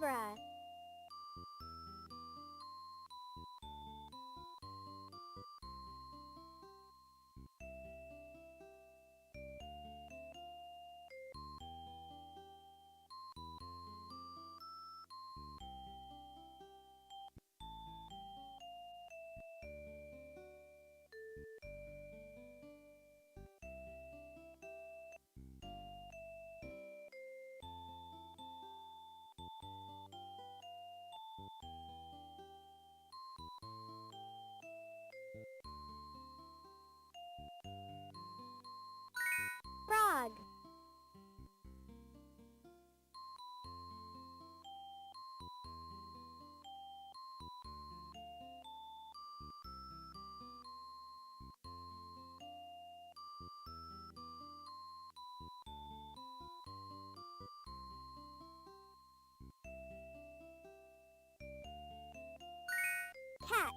Zebra. Frog. Cat.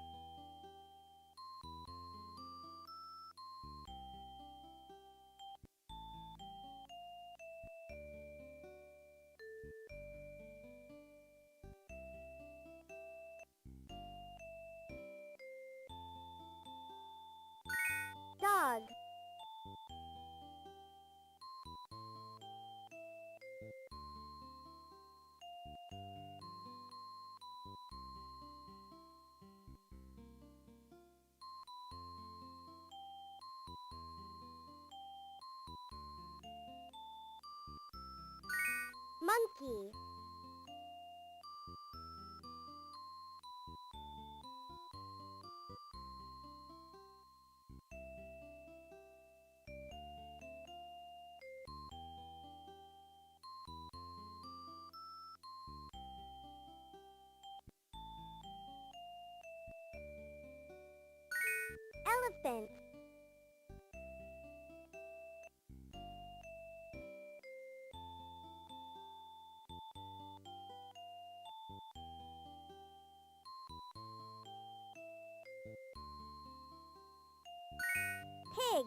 Dog. Monkey. Elephant. Pig.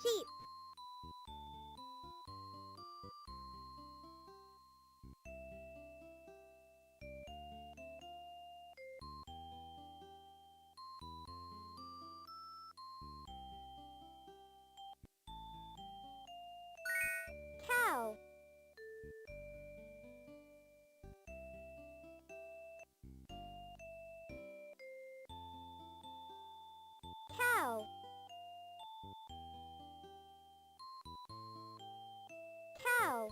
Sheep. Cow. Cow. Cow.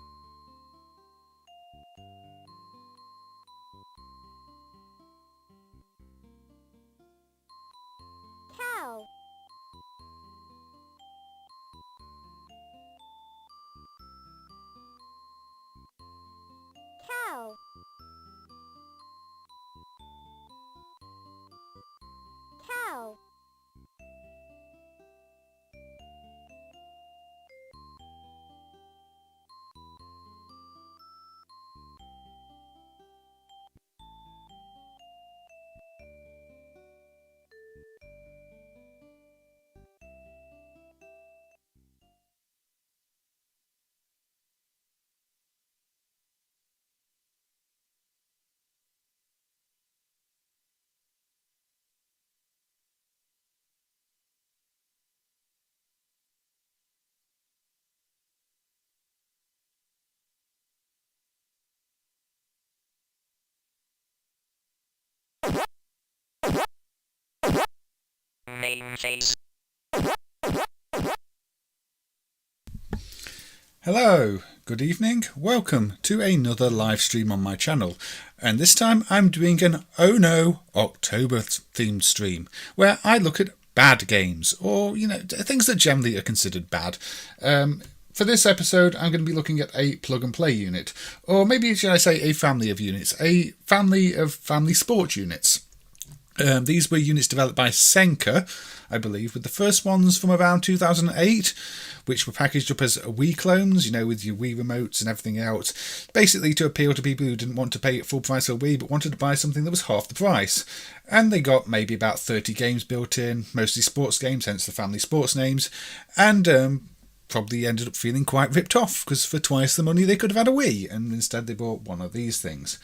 Cow. Cow. Cow. Main phase. Hello, good evening, welcome to another live stream on my channel, and this time I'm doing an Oh No October themed stream where I look at bad games, or things that generally are considered bad. For this episode I'm going to be looking at a plug and play unit, or maybe should I say a family of units, a family of family sport units. These were units developed by Senca, I believe, with the first ones from around 2008, which were packaged up as Wii clones, with your Wii remotes and everything else, basically to appeal to people who didn't want to pay full price for Wii but wanted to buy something that was half the price. And they got maybe about 30 games built in, mostly sports games, hence the family sports names, and probably ended up feeling quite ripped off because for twice the money they could have had a Wii, and instead they bought one of these things.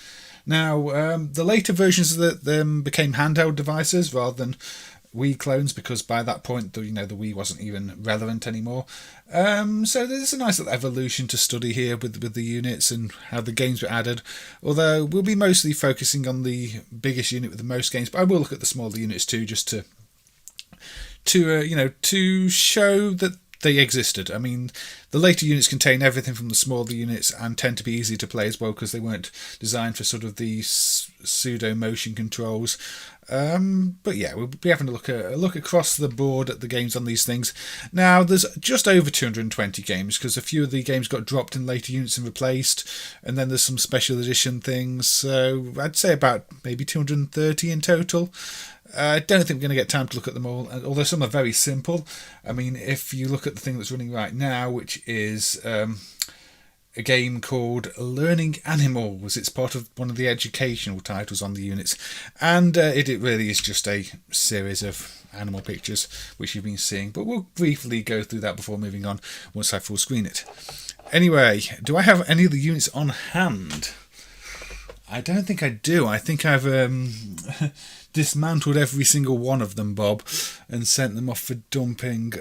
Now, the later versions of them became handheld devices rather than Wii clones, because by that point, the Wii wasn't even relevant anymore. So there's a nice little evolution to study here with the units and how the games were added. Although we'll be mostly focusing on the biggest unit with the most games, but I will look at the smaller units too, just to show that they existed. I mean, the later units contain everything from the smaller units and tend to be easy to play as well because they weren't designed for sort of the pseudo motion controls. But yeah, we'll be having a look across the board at the games on these things. Now, there's just over 220 games because a few of the games got dropped in later units and replaced, and then there's some special edition things. So I'd say about maybe 230 in total. I don't think we're going to get time to look at them all, although some are very simple. I mean, if you look at the thing that's running right now, which is a game called Learning Animals, it's part of one of the educational titles on the units, and it really is just a series of animal pictures which you've been seeing, but we'll briefly go through that before moving on once I full screen it. Anyway, do I have any of the units on hand? I don't think I do. I think I've dismantled every single one of them, Bob, and sent them off for dumping.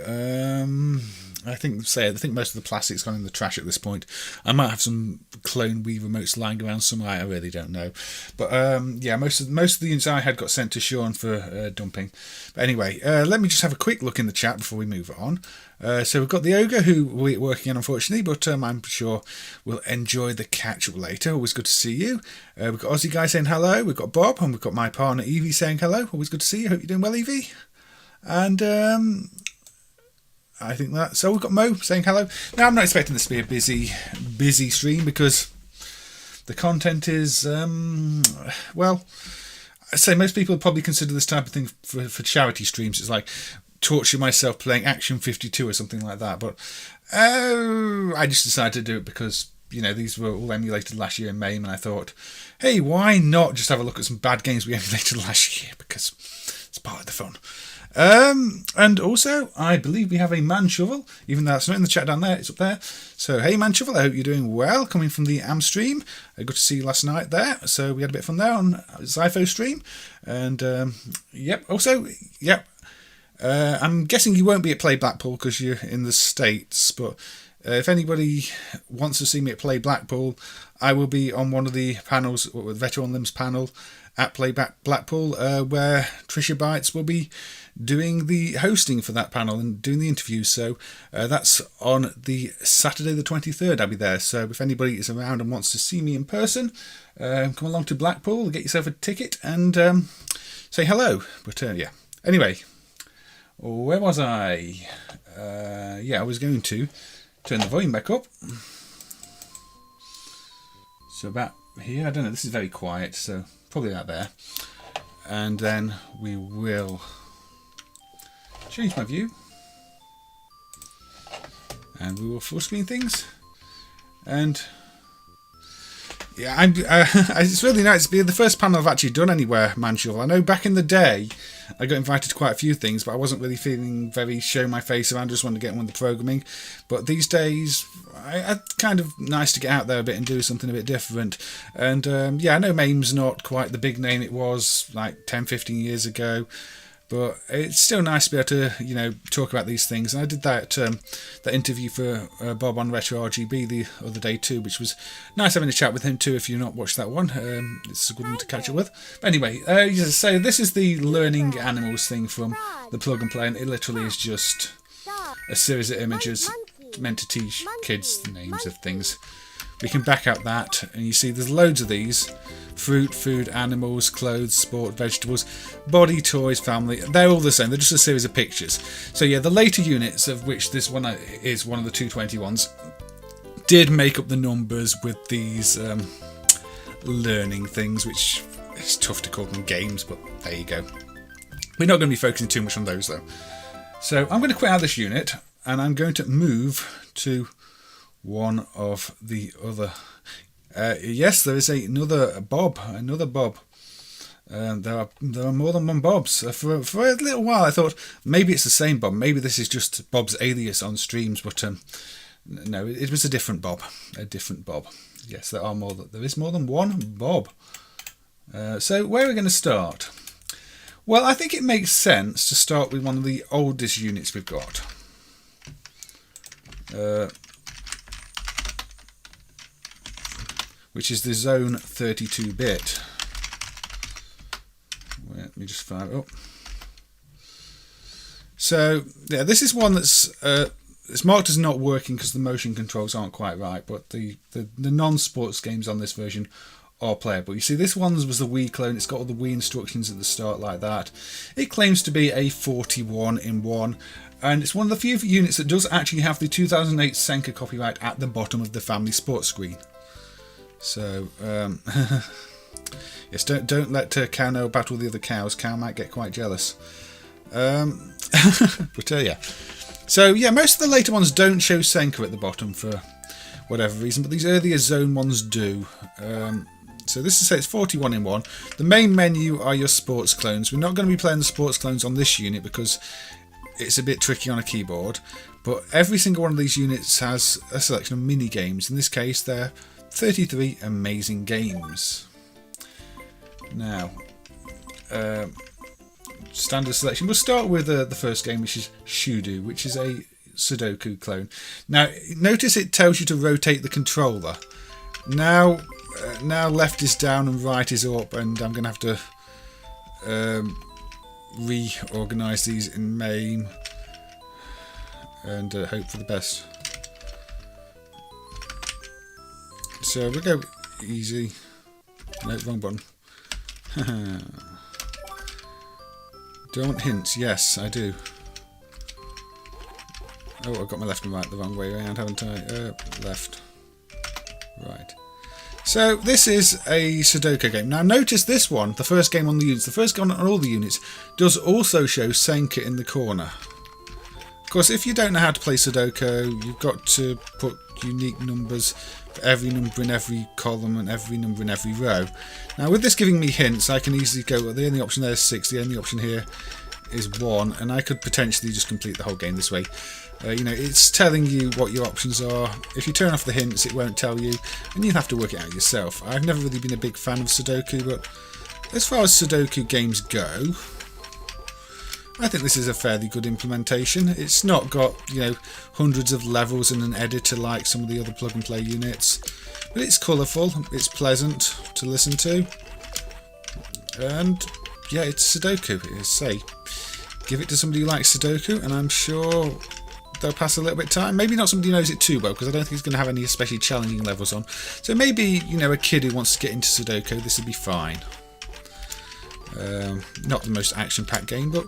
I think most of the plastic's gone in the trash at this point. I might have some clone Wii remotes lying around somewhere. I really don't know. But yeah, most of the units I had got sent to Sean for dumping. But anyway, let me just have a quick look in the chat before we move on. So we've got the Ogre, who we're working on, unfortunately, but I'm sure we'll enjoy the catch-up later. Always good to see you. We've got Aussie Guy saying hello. We've got Bob, and we've got my partner Evie saying hello. Always good to see you. Hope you're doing well, Evie. And I think that. So we've got Mo saying hello. Now, I'm not expecting this to be a busy stream because the content is, well, I'd say most people probably consider this type of thing for charity streams. It's like torture myself playing Action 52 or something like that. But I just decided to do it because, these were all emulated last year in MAME, and I thought, hey, why not just have a look at some bad games we emulated last year, because it's part of the fun. And also, I believe we have a Man Shovel, even though it's not in the chat down there, it's up there. So, hey Man Shovel, I hope you're doing well, coming from the Am stream. Good to see you last night there, so we had a bit of fun there on Zypho stream. And, I'm guessing you won't be at Play Blackpool because you're in the States, but if anybody wants to see me at Play Blackpool, I will be on one of the panels, with Veteran Limbs panel, at Play Blackpool, where Trisha Bites will be doing the hosting for that panel and doing the interviews. So that's on the Saturday the 23rd. I'll be there. So if anybody is around and wants to see me in person, come along to Blackpool, get yourself a ticket and say hello. But yeah. Anyway, where was I? I was going to turn the volume back up. So about here, I don't know, this is very quiet, so probably out there. And then we will change my view. And we will full screen things. And yeah, it's really nice to be the first panel I've actually done anywhere, Man Shovel. I know back in the day, I got invited to quite a few things, but I wasn't really feeling very show my face around. I just wanted to get on with the programming. But these days, it's kind of nice to get out there a bit and do something a bit different. And I know MAME's not quite the big name it was like 10, 15 years ago. But it's still nice to be able to, talk about these things. And I did that interview for Bob on Retro RGB the other day too, which was nice having a chat with him too. If you've not watched that one, it's a good one to catch up with. But anyway, so this is the Learning Animals thing from the Plug and Play, and it literally is just a series of images meant to teach kids the names of things. We can back out that, and you see there's loads of these. Fruit, food, animals, clothes, sport, vegetables, body, toys, family. They're all the same. They're just a series of pictures. So yeah, the later units, of which this one is one of the 220 ones, did make up the numbers with these learning things, which it's tough to call them games, but there you go. We're not going to be focusing too much on those though. So I'm going to quit out this unit and I'm going to move to one of the other. Yes, there is another Bob. There are more than one Bobs. For a little while I thought maybe it's the same Bob. Maybe this is just Bob's alias on streams, but no, it was a different Bob. A different Bob. Yes, there is more than one Bob. So where are we going to start? Well, I think it makes sense to start with one of the oldest units we've got. Which is the Zone 32-bit. Let me just fire it up. So, yeah, this is one that's it's marked as not working because the motion controls aren't quite right, but the non-sports games on this version are playable. You see, this one was the Wii clone. It's got all the Wii instructions at the start like that. It claims to be a 41-in-1, and it's one of the few units that does actually have the 2008 Senca copyright at the bottom of the family sports screen. So, yes, don't let cow know about all the other cows. Cow might get quite jealous. But yeah. So yeah, most of the later ones don't show Senka at the bottom for whatever reason, but these earlier Zone ones do. So this is, say, it's 41-in-1. The main menu are your sports clones. We're not going to be playing the sports clones on this unit because it's a bit tricky on a keyboard. But every single one of these units has a selection of mini games. In this case, they're 33 amazing games. Now, standard selection. We'll start with the first game, which is Shudu, which is a Sudoku clone. Now, notice it tells you to rotate the controller. Now left is down and right is up, and I'm going to have to reorganise these in MAME and hope for the best. So we'll go easy. No, wrong button. Do I want hints? Yes, I do. Oh, I've got my left and right the wrong way around, haven't I? Left. Right. So, this is a Sudoku game. Now, notice this one, the first game on the units, the first game on all the units, does also show Senka in the corner. Of course, if you don't know how to play Sudoku, you've got to put unique numbers for every number in every column and every number in every row. Now, with this giving me hints, I can easily go, well, the only option there is 6, the only option here is 1, and I could potentially just complete the whole game this way. You know, it's telling you what your options are. If you turn off the hints, it won't tell you, and you have to work it out yourself. I've never really been a big fan of Sudoku, but as far as Sudoku games go, I think this is a fairly good implementation. It's not got, you know, hundreds of levels and an editor like some of the other plug-and-play units, but it's colourful, it's pleasant to listen to, and yeah, it's Sudoku. Say, give it to somebody who likes Sudoku, and I'm sure they'll pass a little bit of time. Maybe not somebody who knows it too well, because I don't think it's going to have any especially challenging levels on. So maybe, you know, a kid who wants to get into Sudoku, this would be fine. Not the most action-packed game, but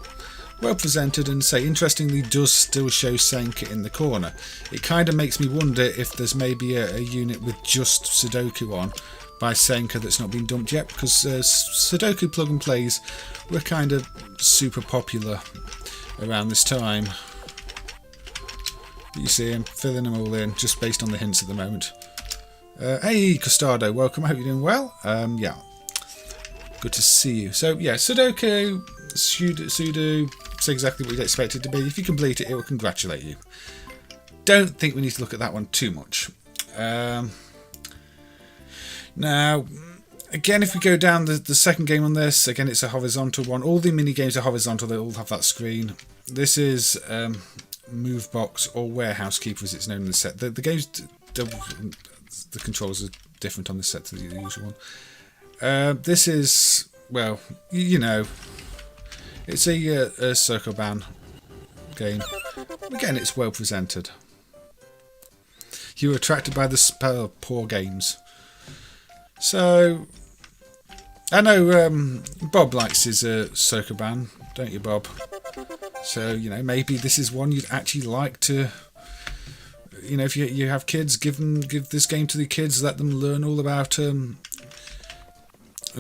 well presented, and say, interestingly, does still show Senka in the corner. It kind of makes me wonder if there's maybe a unit with just Sudoku on by Senka that's not been dumped yet, because Sudoku plug and plays were kind of super popular around this time. You see, I'm filling them all in just based on the hints at the moment. Hey, Costardo, welcome. I hope you're doing well. Yeah, good to see you. So, yeah, Sudoku, Shudu, it's exactly what you'd expect it to be. If you complete it, it will congratulate you. Don't think we need to look at that one too much. Now, again, if we go down the second game on this, again, it's a horizontal one. All the mini games are horizontal. They all have that screen. This is Move Box, or Warehouse Keeper as it's known in the set. The games, the controls are different on this set to the usual one. This is, well, you know, it's a circle ban game. Again, it's well presented. You were attracted by the spell of poor games. So, I know Bob likes his Sokoban, don't you, Bob? So, you know, maybe this is one you'd actually like to, you know, if you have kids, give this game to the kids, let them learn all about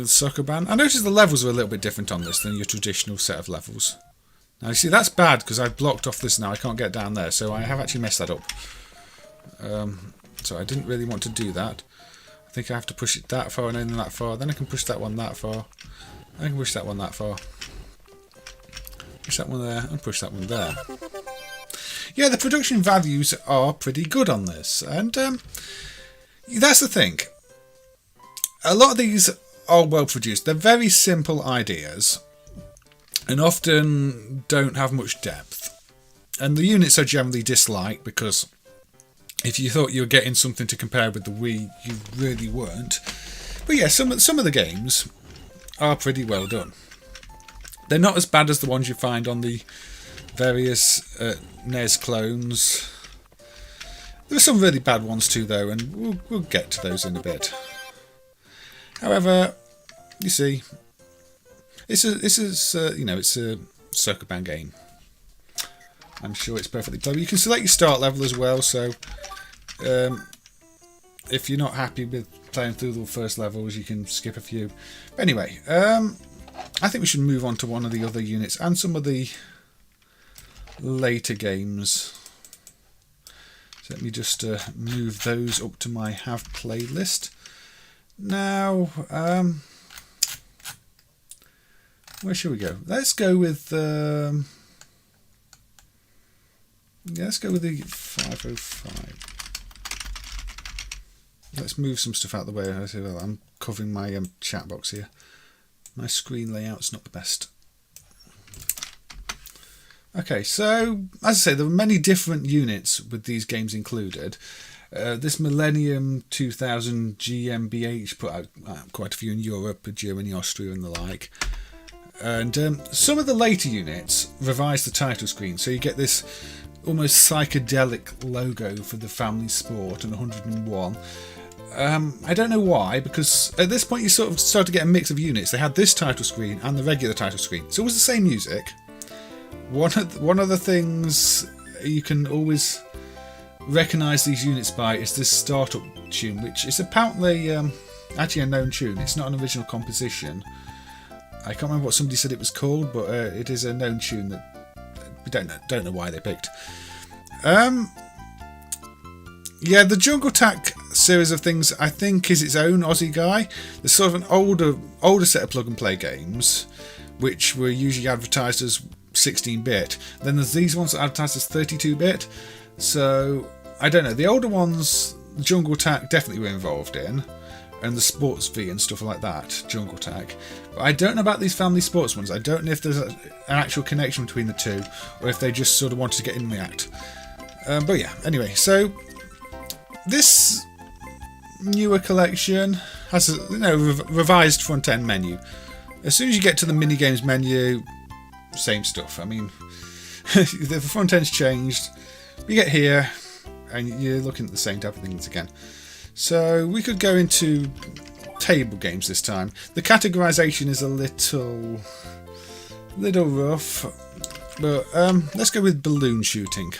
Soccer band. I noticed the levels are a little bit different on this than your traditional set of levels. Now you see that's bad because I've blocked off this now. I can't get down there, so I have actually messed that up. So I didn't really want to do that. I think I have to push it that far and then that far. Then I can push that one that far. I can push that one that far. Push that one there and push that one there. Yeah, the production values are pretty good on this, and that's the thing. A lot of these are well produced. They're very simple ideas and often don't have much depth. And the units are generally disliked because if you thought you were getting something to compare with the Wii, you really weren't. But yeah, some of the games are pretty well done. They're not as bad as the ones you find on the various NES clones. There are some really bad ones too, though, and we'll get to those in a bit. However, you see, it's a Soccer Band game. I'm sure it's perfectly playable. You can select your start level as well, so if you're not happy with playing through the first levels, you can skip a few. But anyway, I think we should move on to one of the other units and some of the later games. So let me just move those up to my have playlist. Now, where should we go? Let's go with yeah, let's go with the 505. Let's move some stuff out of the way. I'm covering my chat box here. My screen layout's not the best. Okay, so as I say, there were many different units with these games included. This Millennium 2000 GmbH put out quite a few in Europe, Germany, Austria and the like. And some of the later units revised the title screen, so you get this almost psychedelic logo for the family sport and 101. I don't know why, because at this point you sort of start to get a mix of units. They had this title screen and the regular title screen, so it was the same music. One of the things you can always recognise these units by is this startup tune, which is apparently actually a known tune. It's not an original composition. I can't remember what somebody said it was called, but it is a known tune that we don't know why they picked. Yeah, the Jungle Tack series of things I think is its own Aussie guy. There's sort of an older set of plug and play games, which were usually advertised as 16-bit. Then there's these ones that are advertised as 32-bit. So I don't know. The older ones, Jungle Tack definitely were involved in, and the Sports V and stuff like that, Jungle Tack. But I don't know about these family sports ones. I don't know if there's an actual connection between the two, or if they just sort of wanted to get in the act. But yeah, anyway, so this newer collection has a revised front end menu. As soon as you get to the mini games menu, same stuff. I mean, the front end's changed. You get here, and you're looking at the same type of things again. So we could go into table games this time. The categorization is a little rough, but let's go with balloon shooting.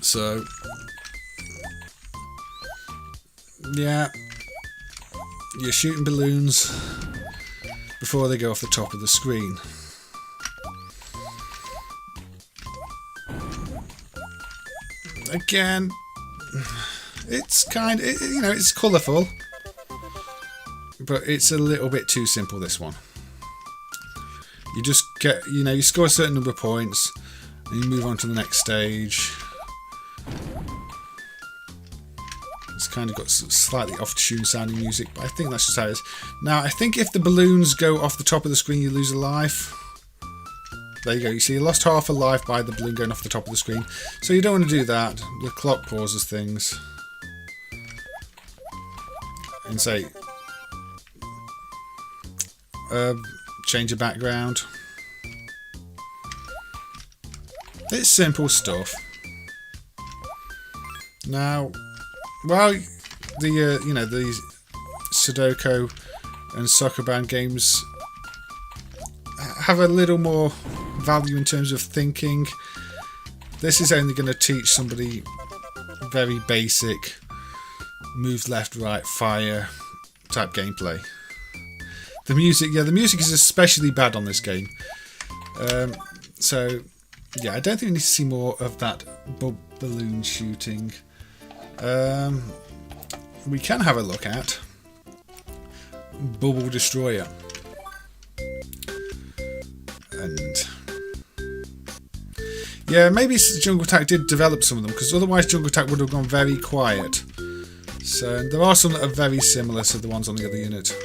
So yeah, you're shooting balloons before they go off the top of the screen. Again, it's it's colourful, but it's a little bit too simple, this one. You just get, you score a certain number of points and you move on to the next stage. It's kind of got slightly off-tune sounding music, but I think that's just how it is. Now, I think if the balloons go off the top of the screen, you lose a life. There you go, you see you lost half a life by the balloon going off the top of the screen. So you don't want to do that. The clock pauses things. And say, change your background. It's simple stuff. Now, while the Sudoku and Soccer Band games have a little more value in terms of thinking, this is only going to teach somebody very basic move left, right, fire, type gameplay. The music is especially bad on this game. So, yeah, I don't think we need to see more of that balloon shooting. We can have a look at Bubble Destroyer. And yeah, maybe Jungle Attack did develop some of them, because otherwise Jungle Attack would have gone very quiet. So there are some that are very similar to the ones on the other unit.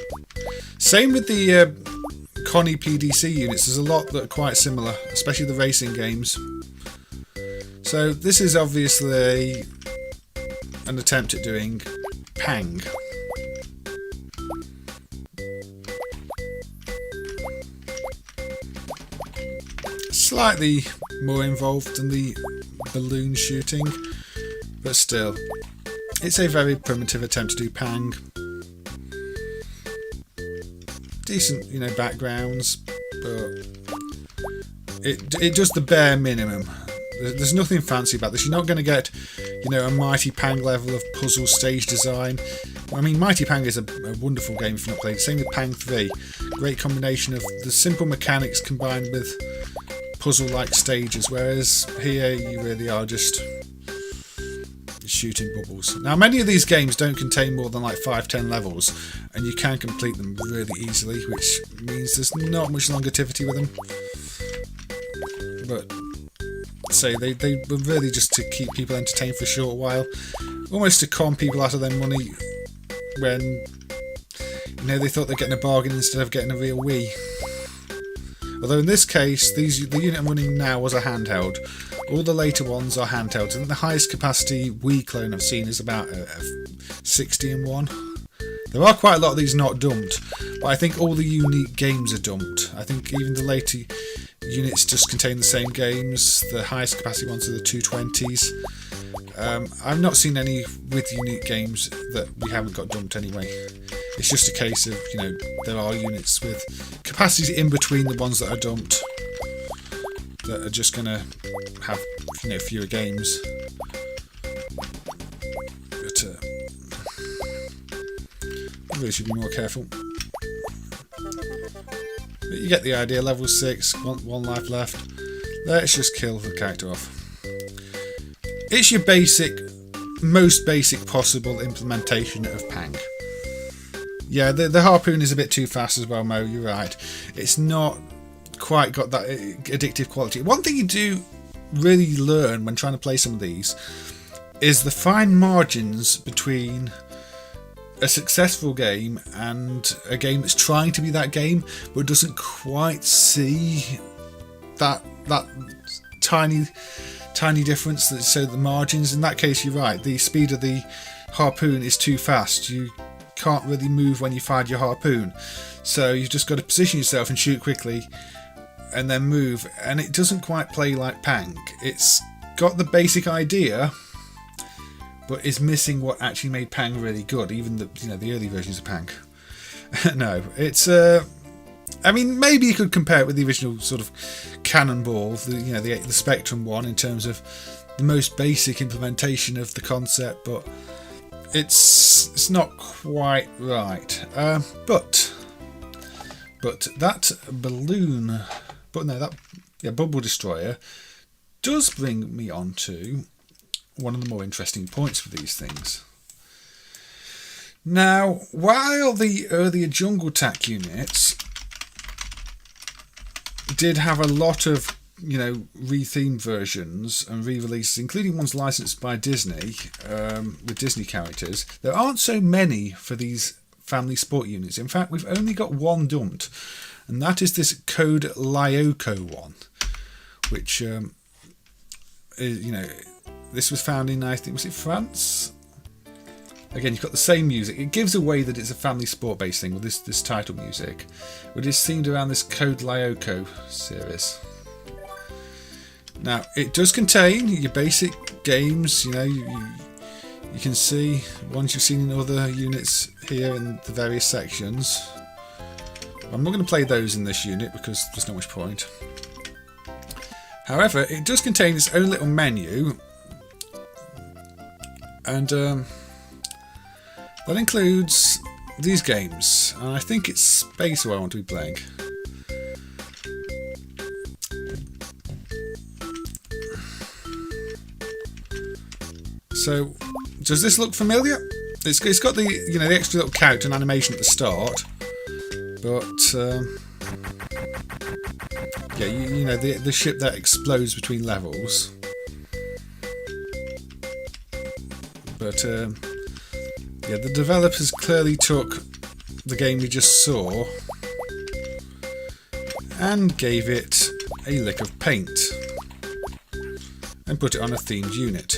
Same with the Connie PDC units. There's a lot that are quite similar, especially the racing games. So this is obviously an attempt at doing Pang. Slightly more involved than the balloon shooting, but still, it's a very primitive attempt to do Pang. Decent, you know, backgrounds, but it does the bare minimum. There's nothing fancy about this. You're not going to get, you know, a Mighty Pang level of puzzle stage design. I mean, Mighty Pang is a wonderful game if you've not played. Same with Pang 3. Great combination of the simple mechanics combined with puzzle-like stages, whereas here you really are just shooting bubbles. Now, many of these games don't contain more than like 5-10 levels, and you can complete them really easily, which means there's not much longevity with them. But say they were really just to keep people entertained for a short while, almost to con people out of their money when, you know, they thought they're getting a bargain instead of getting a real Wii. Although in this case, the unit I'm running now was a handheld. All the later ones are handhelds. I think the highest capacity Wii clone I've seen is about 60 in one. There are quite a lot of these not dumped, but I think all the unique games are dumped. I think even the later units just contain the same games. The highest capacity ones are the 220s. I've not seen any with unique games that we haven't got dumped anyway. It's just a case of, you know, there are units with capacities in between the ones that are dumped that are just going to have, you know, fewer games. But I really should be more careful. But you get the idea. Level 6, one life left. Let's just kill the character off. It's your basic, most basic possible implementation of Pang. Yeah, the harpoon is a bit too fast as well, Mo, you're right. It's not quite got that addictive quality. One thing you do really learn when trying to play some of these is the fine margins between a successful game and a game that's trying to be that game but doesn't quite see that tiny difference. So the margins, in that case, you're right. The speed of the harpoon is too fast. You can't really move when you fired your harpoon, so you've just got to position yourself and shoot quickly and then move, and it doesn't quite play like Pang. It's got the basic idea but is missing what actually made Pang really good, even the, you know, the early versions of Pang. No, it's I mean, maybe you could compare it with the original sort of Cannonball, the Spectrum one, in terms of the most basic implementation of the concept, but it's not quite right. But that balloon, Bubble Destroyer does bring me on to one of the more interesting points for these things. Now, while the earlier Jungle Attack units did have a lot of, you know, rethemed versions and re-releases, including ones licensed by Disney, with Disney characters, there aren't so many for these family sport units. In fact, we've only got one dumped, and that is this Code Lyoko one, which is, you know, this was found in, I think, was it France? Again, you've got the same music. It gives away that it's a family sport based thing with this title music, but it's themed around this Code Lyoko series. Now, it does contain your basic games. You know, you can see ones you've seen in other units here in the various sections. I'm not going to play those in this unit because there's not much point. However, it does contain its own little menu, and that includes these games, and I think it's Space who I want to be playing. So, does this look familiar? It's got the the extra little character and animation at the start, but yeah, you know the ship that explodes between levels. But yeah, the developers clearly took the game we just saw and gave it a lick of paint and put it on a themed unit.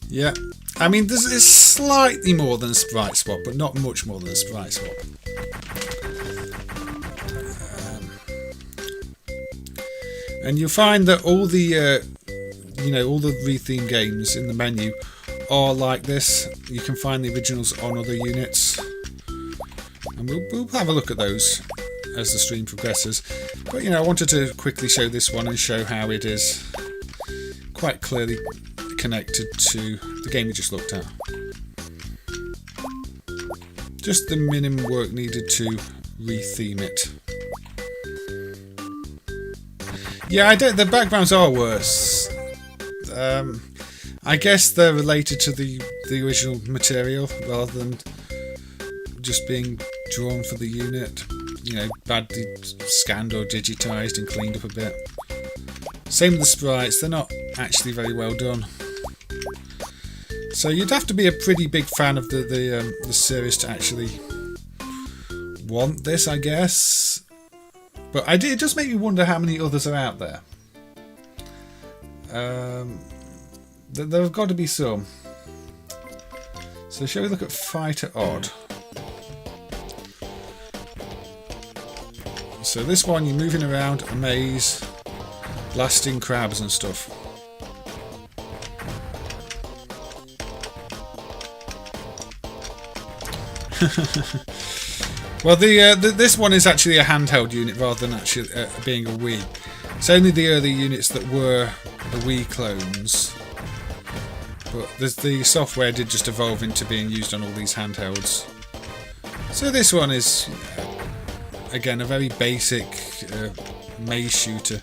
Yeah, I mean, this is slightly more than a sprite swap, but not much more than a sprite swap. And you'll find that all the, all the rethemed games in the menu are like this. You can find the originals on other units, and we'll have a look at those as the stream progresses. But I wanted to quickly show this one and show how it is quite clearly connected to the game we just looked at. Just the minimum work needed to retheme it. Yeah, the backgrounds are worse. I guess they're related to the original material rather than just being drawn for the unit. Badly scanned or digitized and cleaned up a bit. Same with the sprites, they're not actually very well done. So you'd have to be a pretty big fan of the series to actually want this, I guess. But it does make me wonder how many others are out there. There have got to be some. So shall we look at Fighter Odd? So this one, you're moving around a maze, blasting crabs and stuff. Well, this one is actually a handheld unit rather than actually being a Wii. It's only the early units that were the Wii clones, but the software did just evolve into being used on all these handhelds. So this one is, again, a very basic maze shooter.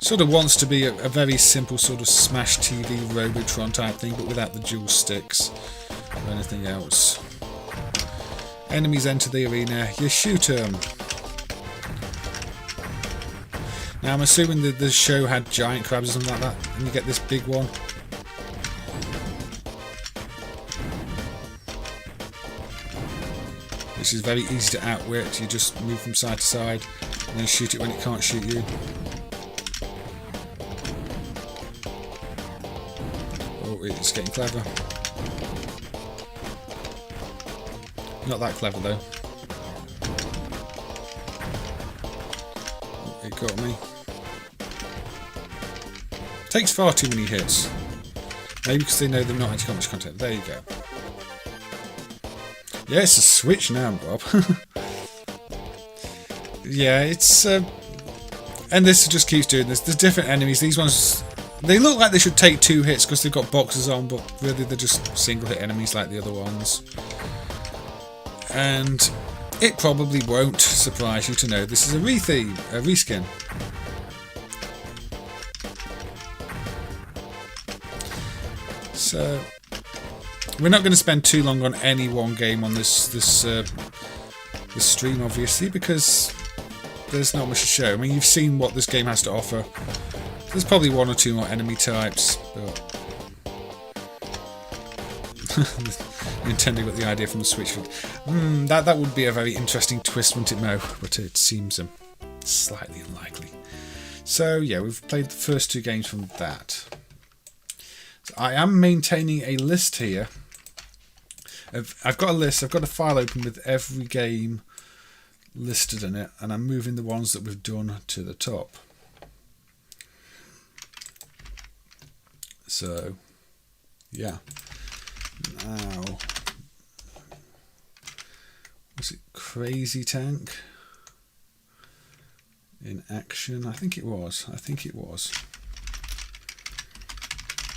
Sort of wants to be a very simple sort of Smash TV Robotron type thing, but without the dual sticks or anything else. Enemies enter the arena, you shoot them. Now I'm assuming that the show had giant crabs or something like that, and you get this big one. Which is very easy to outwit. You just move from side to side and then shoot it when it can't shoot you. Oh, it's getting clever. Not that clever though. Oh, it got me. Takes far too many hits. Maybe because they know they've not actually got much content. There you go. Yeah, it's a switch now, Bob. Yeah, it's... and this just keeps doing this. There's different enemies. These ones... They look like they should take 2 hits because they've got boxes on, but really they're just single hit enemies like the other ones. And it probably won't surprise you to know this is a reskin. So we're not going to spend too long on any one game on this stream, obviously, because there's not much to show. I mean, you've seen what this game has to offer. There's probably 1 or 2 more enemy types, but Nintendo got the idea from the Switch. That would be a very interesting twist, wouldn't it, Mo? But it seems slightly unlikely. So yeah, we've played the first 2 games from that. So I am maintaining a list here. I've got a list. I've got a file open with every game listed in it, and I'm moving the ones that we've done to the top. So yeah. Now, was it Crazy Tank in action? I think it was.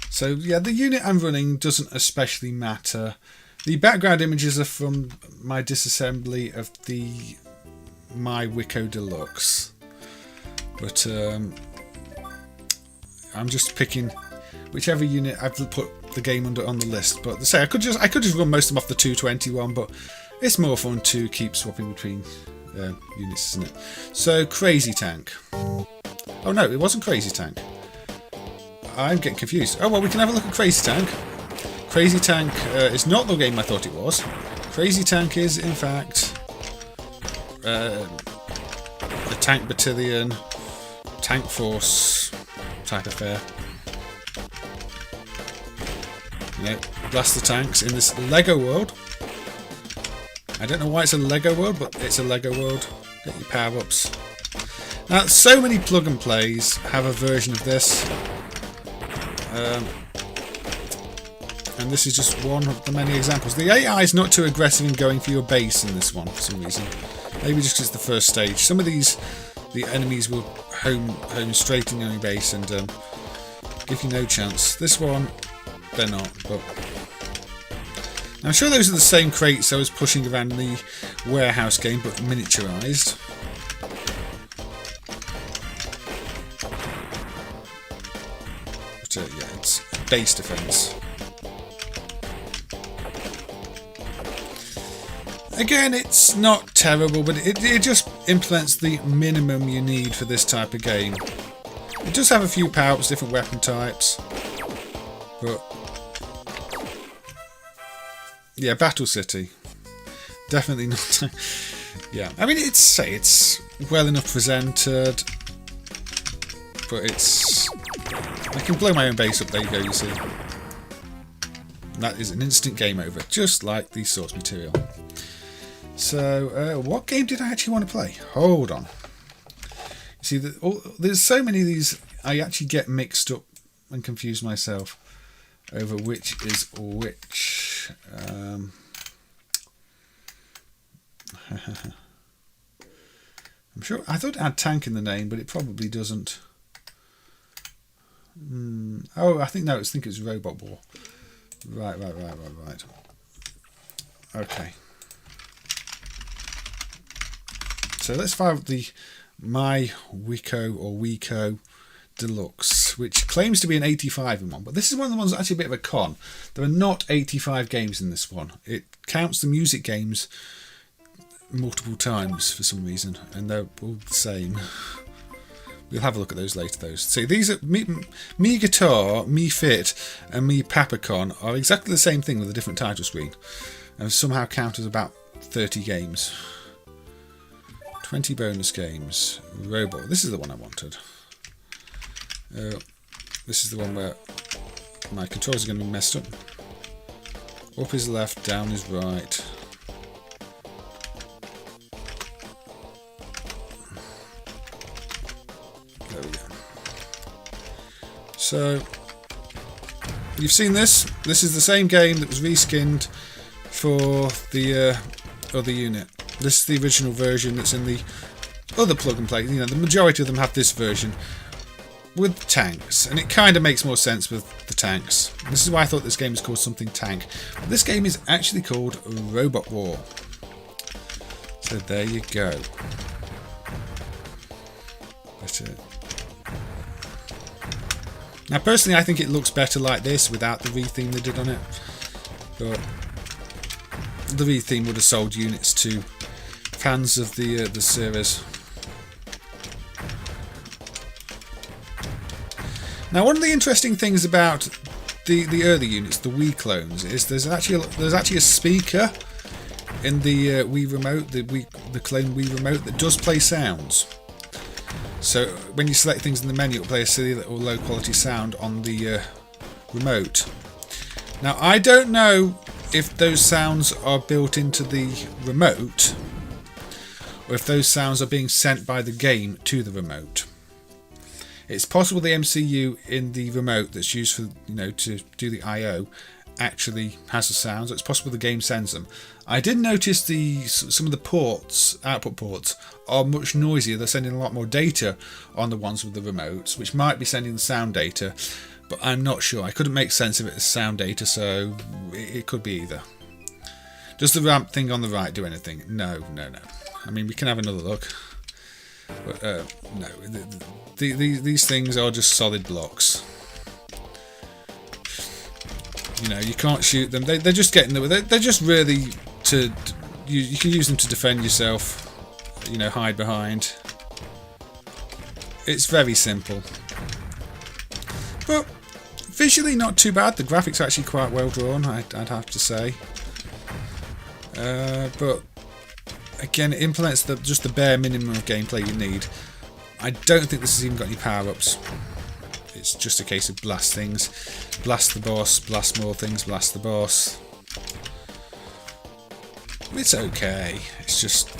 So yeah, the unit I'm running doesn't especially matter. The background images are from my disassembly of the My Wico Deluxe, but I'm just picking whichever unit I've put the game under on the list. But say I could just run most of them off the 221, but it's more fun to keep swapping between units, isn't it? So Crazy Tank. Oh no, it wasn't Crazy Tank. I'm getting confused. Oh well, we can have a look at Crazy Tank. Crazy Tank is not the game I thought it was. Crazy Tank is, in fact, a tank battalion, tank force type affair. You know, blast the tanks in this Lego world. I don't know why it's a Lego world, but it's a Lego world. Get your power-ups. Now, so many plug and plays have a version of this. And this is just one of the many examples. The AI is not too aggressive in going for your base in this one for some reason. Maybe just because it's the first stage. Some of these, the enemies will home straight in your base and give you no chance. This one, they're not. But I'm sure those are the same crates I was pushing around in the warehouse game, but miniaturized. But yeah, it's base defense. Again, it's not terrible, but it just implements the minimum you need for this type of game. It does have a few power-ups, different weapon types, but yeah, Battle City, definitely not. Yeah, I mean it's well enough presented, but it's I can blow my own base up. There you go. You see, that is an instant game over, just like the source material. So, what game did I actually want to play? Hold on. You see, there's so many of these, I actually get mixed up and confuse myself over which is which. I'm sure, I thought it had tank in the name, but it probably doesn't. Oh, I think it was Robot War. Right. Okay. So let's fire up the My Wico or Wico Deluxe, which claims to be an 85 in one, but this is one of the ones that's actually a bit of a con. There are not 85 games in this one. It counts the music games multiple times for some reason, and they're all the same. We'll have a look at those later. Those. See, these are Me Guitar, Me Fiit, and Me Papacon are exactly the same thing with a different title screen, and somehow count as about 30 games. 20 bonus games. Robo. This is the one I wanted. This is the one where my controls are going to be messed up. Up is left, down is right. There we go. So, you've seen this. This is the same game that was reskinned for the other unit. This is the original version that's in the other plug and play. You know, the majority of them have this version with tanks, and it kind of makes more sense with the tanks. This is why I thought this game was called something tank. But this game is actually called Robot War. So there you go. Now, personally, I think it looks better like this without the retheme they did on it. But the retheme would have sold units to fans of the series. Now, one of the interesting things about the early units, the Wii clones, is there's actually a speaker in the Wii remote, the clone Wii remote, that does play sounds. So when you select things in the menu, it'll play a silly little low quality sound on the remote. Now, I don't know if those sounds are built into the remote, or if those sounds are being sent by the game to the remote. It's possible the MCU in the remote that's used for, to do the I/O actually has the sounds. It's possible the game sends them. I did notice some of the ports, output ports, are much noisier. They're sending a lot more data on the ones with the remotes, which might be sending the sound data, but I'm not sure. I couldn't make sense of it as sound data, so it could be either. Does the ramp thing on the right do anything? No. I mean, we can have another look. But, no. These things are just solid blocks. You know, you can't shoot them. They're just getting the. They're just really to. You can use them to defend yourself. You know, hide behind. It's very simple. But visually not too bad. The graphics are actually quite well drawn, I'd have to say. But again, it implements just the bare minimum of gameplay you need. I don't think this has even got any power-ups. It's just a case of blast things. Blast the boss, blast more things, blast the boss. It's okay. It's just...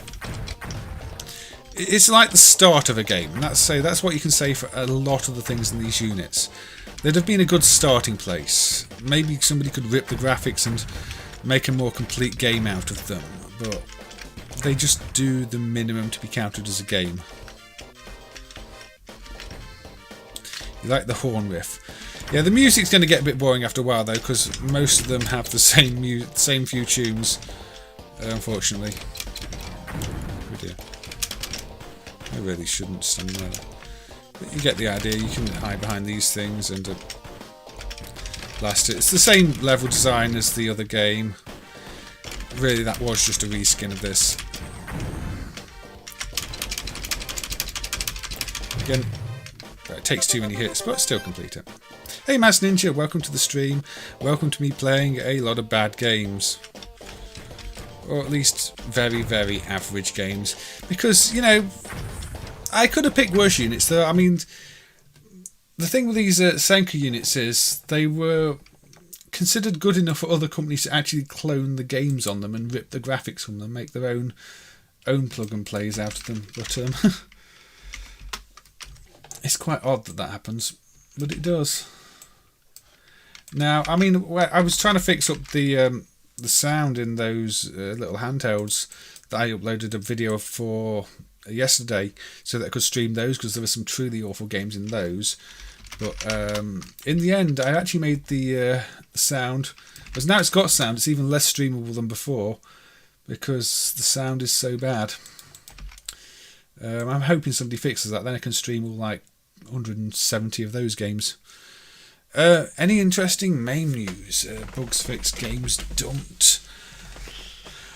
It's like the start of a game. And that's what you can say for a lot of the things in these units. They'd have been a good starting place. Maybe somebody could rip the graphics and make a more complete game out of them. But they just do the minimum to be counted as a game. You like the horn riff. Yeah, the music's going to get a bit boring after a while though, because most of them have the same few tunes, unfortunately. Oh dear. I really shouldn't stand there. But you get the idea. You can hide behind these things and blast it. It's the same level design as the other game. Really, that was just a reskin of this. Again, it takes too many hits, but still complete it. Hey Mass Ninja, welcome to the stream. Welcome to me playing a lot of bad games. Or at least very, very average games. Because, you know, I could have picked worse units though. I mean, the thing with these Senca units is they were considered good enough for other companies to actually clone the games on them and rip the graphics from them, make their own plug and plays out of them. But it's quite odd that happens, but it does. Now, I mean, I was trying to fix up the sound in those little handhelds that I uploaded a video for yesterday, so that I could stream those, because there were some truly awful games in those. But in the end, I actually made the sound, because now it's got sound, it's even less streamable than before, because the sound is so bad. I'm hoping somebody fixes that, then I can stream all like 170 of those games. Any interesting MAME news? Bugs fixed, games dumped.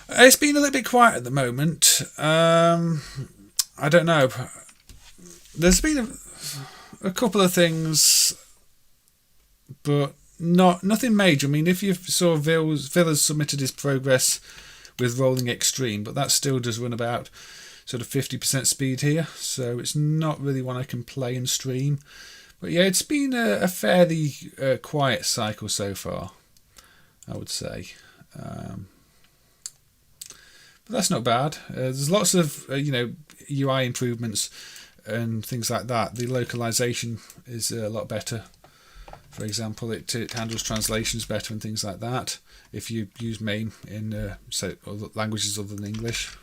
It's been a little bit quiet at the moment. I don't know. There's been a couple of things, but nothing major. I mean, if you saw Villa's submitted his progress with Rolling Extreme, but that still does run about sort of 50% speed here, so it's not really one I can play and stream. But yeah, it's been a fairly quiet cycle so far, I would say. But that's not bad. There's lots of UI improvements and things like that. The localization is a lot better. For example, it handles translations better and things like that if you use MAME in other languages other than English.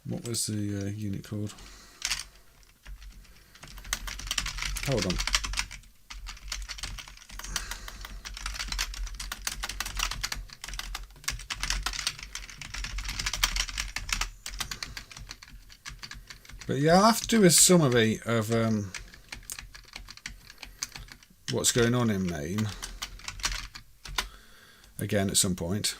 What was the unit called? Hold on. But yeah, I'll have to do a summary of what's going on in MAME again at some point.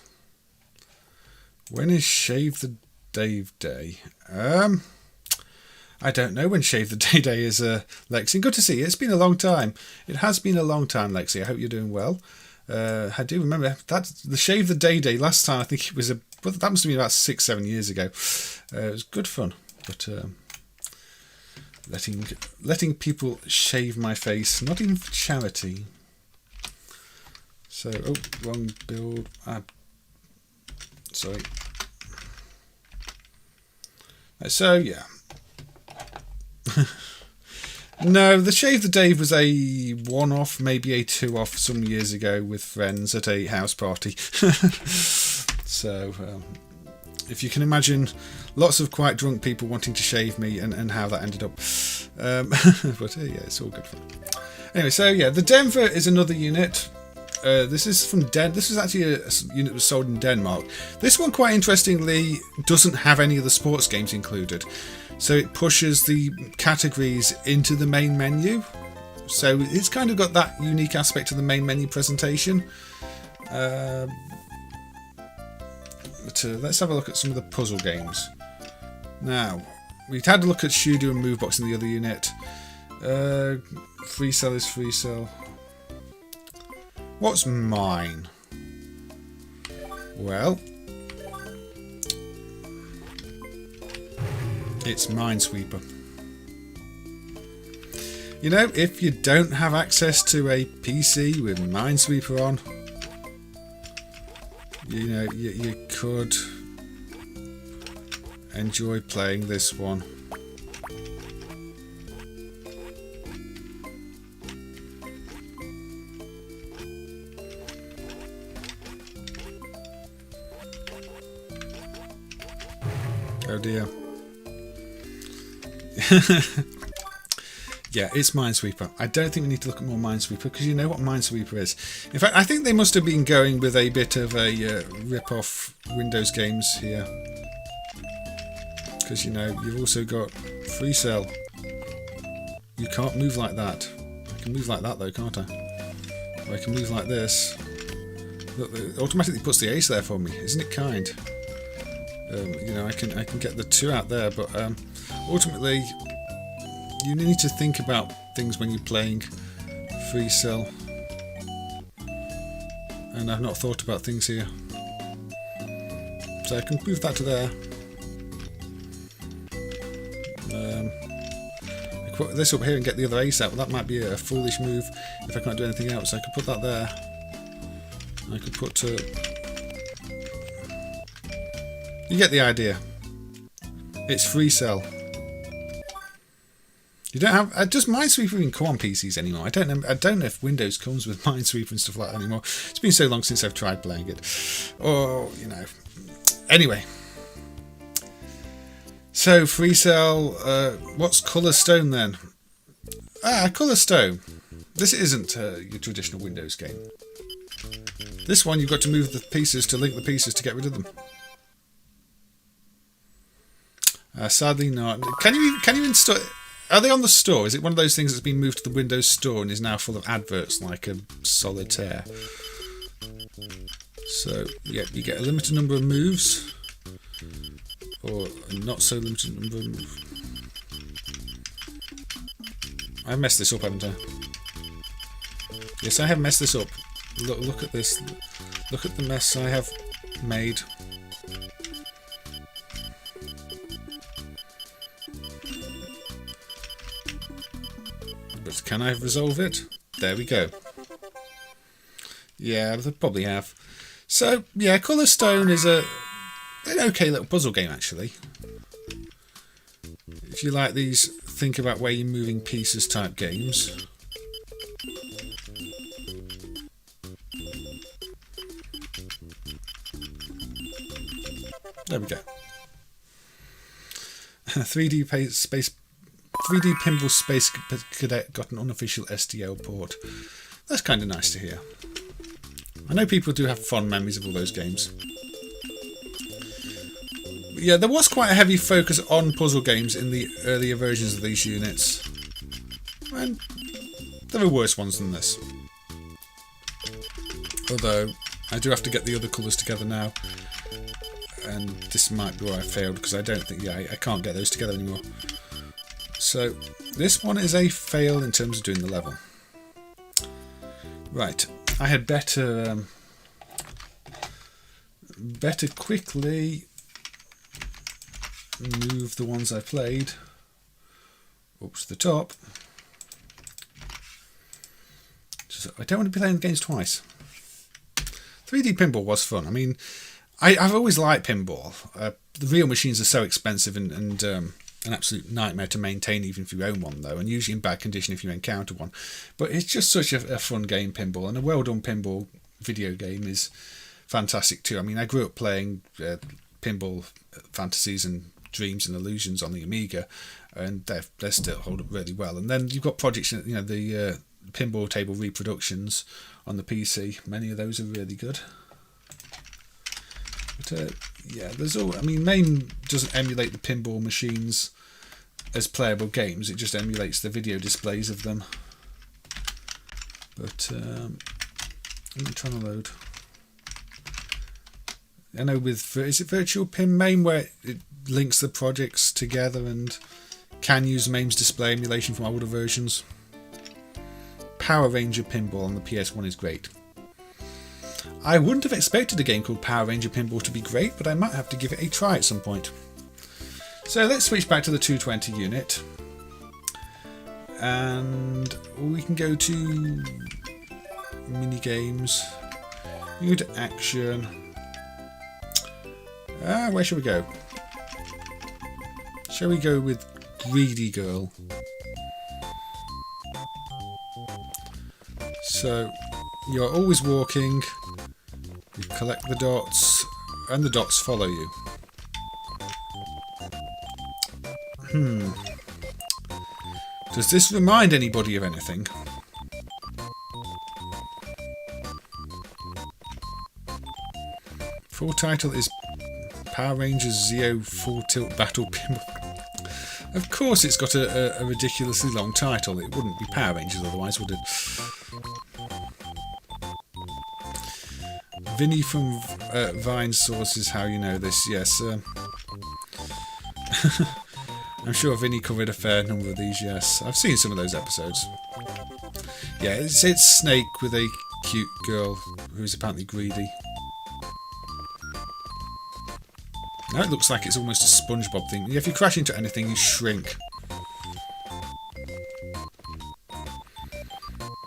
When is Shave the Dave Day? I don't know when Shave the Day is, Lexi. Good to see you. It's been a long time. It has been a long time, Lexi. I hope you're doing well. I do remember that the Shave the Day last time. I think it was that must have been about 6-7 years ago. It was good fun, but letting people shave my face, not even for charity. So, wrong build. Sorry. So yeah. No, the Shave the Dave was a one-off, maybe a two-off some years ago with friends at a house party. So if you can imagine lots of quite drunk people wanting to shave me and how that ended up. But yeah, it's all good fun. Anyway, so yeah, the Denver is another unit. This is from This was actually a unit that was sold in Denmark. This one, quite interestingly, doesn't have any of the sports games included. So it pushes the categories into the main menu. So it's kind of got that unique aspect to the main menu presentation. Let's have a look at some of the puzzle games. Now, we've had a look at Shudu and Movebox in the other unit. Freecell is Freecell. What's mine? Well, it's Minesweeper. You know, if you don't have access to a PC with Minesweeper on, you know, you could enjoy playing this one. Oh dear. Yeah, it's Minesweeper. I don't think we need to look at more Minesweeper because you know what Minesweeper is. In fact, I think they must have been going with a bit of a rip-off Windows games here. Because, you know, you've also got Freecell. You can't move like that. I can move like that though, can't I? Or I can move like this. Look, it automatically puts the ace there for me. Isn't it kind? You know, I can get the 2 out there, but ultimately you need to think about things when you're playing Freecell, and I've not thought about things here. So I can move that to there. I could put this up here and get the other ace out, but that might be a foolish move if I can't do anything else. I could put that there. I could put you get the idea. It's Freecell. You don't have. Does Minesweeper even come on PCs anymore? I don't know. I don't know if Windows comes with Minesweeper and stuff like that anymore. It's been so long since I've tried playing it. Or you know. Anyway. So Freecell. What's Colour Stone then? Colour Stone. This isn't your traditional Windows game. This one you've got to move the pieces to link the pieces to get rid of them. Sadly not. Can you install? Are they on the store? Is it one of those things that's been moved to the Windows Store and is now full of adverts like a solitaire? So yeah, you get a limited number of moves, or a not so limited number of moves. I've messed this up, haven't I? Yes, I have messed this up. Look at this. Look at the mess I have made. But can I resolve it? There we go. Yeah, they probably have. So, yeah, Colour Stone is an okay little puzzle game, actually. If you like these think about where you're moving pieces type games. There we go. 3D Pinball Space Cadet got an unofficial SDL port. That's kind of nice to hear. I know people do have fond memories of all those games. But yeah, there was quite a heavy focus on puzzle games in the earlier versions of these units. And there are worse ones than this. Although, I do have to get the other colours together now. And this might be where I failed, because I don't think, I can't get those together anymore. So, this one is a fail in terms of doing the level. Right, I had better quickly move the ones I played up to the top. So I don't want to be playing the games twice. 3D pinball was fun. I mean, I've always liked pinball. The real machines are so expensive and an absolute nightmare to maintain, even if you own one, though, and usually in bad condition if you encounter one. But it's just such a fun game, pinball, and a well-done pinball video game is fantastic too. I mean, I grew up playing Pinball Fantasies and Dreams and Illusions on the Amiga, and they still hold up really well. And then you've got projects, the pinball table reproductions on the PC. Many of those are really good. But there's all. I mean, MAME doesn't emulate the pinball machines as playable games. It just emulates the video displays of them. But I'm trying to load. I know is it Virtual Pin MAME where it links the projects together and can use MAME's display emulation from older versions. Power Ranger Pinball on the PS1 is great. I wouldn't have expected a game called Power Ranger Pinball to be great, but I might have to give it a try at some point. So let's switch back to the 220 unit. And we can go to mini games. We go to action. Where shall we go? Shall we go with Greedy Girl? So you're always walking, you collect the dots, and the dots follow you. Does this remind anybody of anything? Full title is Power Rangers Zeo Full Tilt Battle Pinball. Of course it's got a ridiculously long title. It wouldn't be Power Rangers otherwise, would it? Vinny from Vine Sources, how you know this? Yes. I'm sure Vinny covered a fair number of these, yes. I've seen some of those episodes. Yeah, it's Snake with a cute girl who's apparently greedy. Now it looks like it's almost a SpongeBob thing. If you crash into anything, you shrink.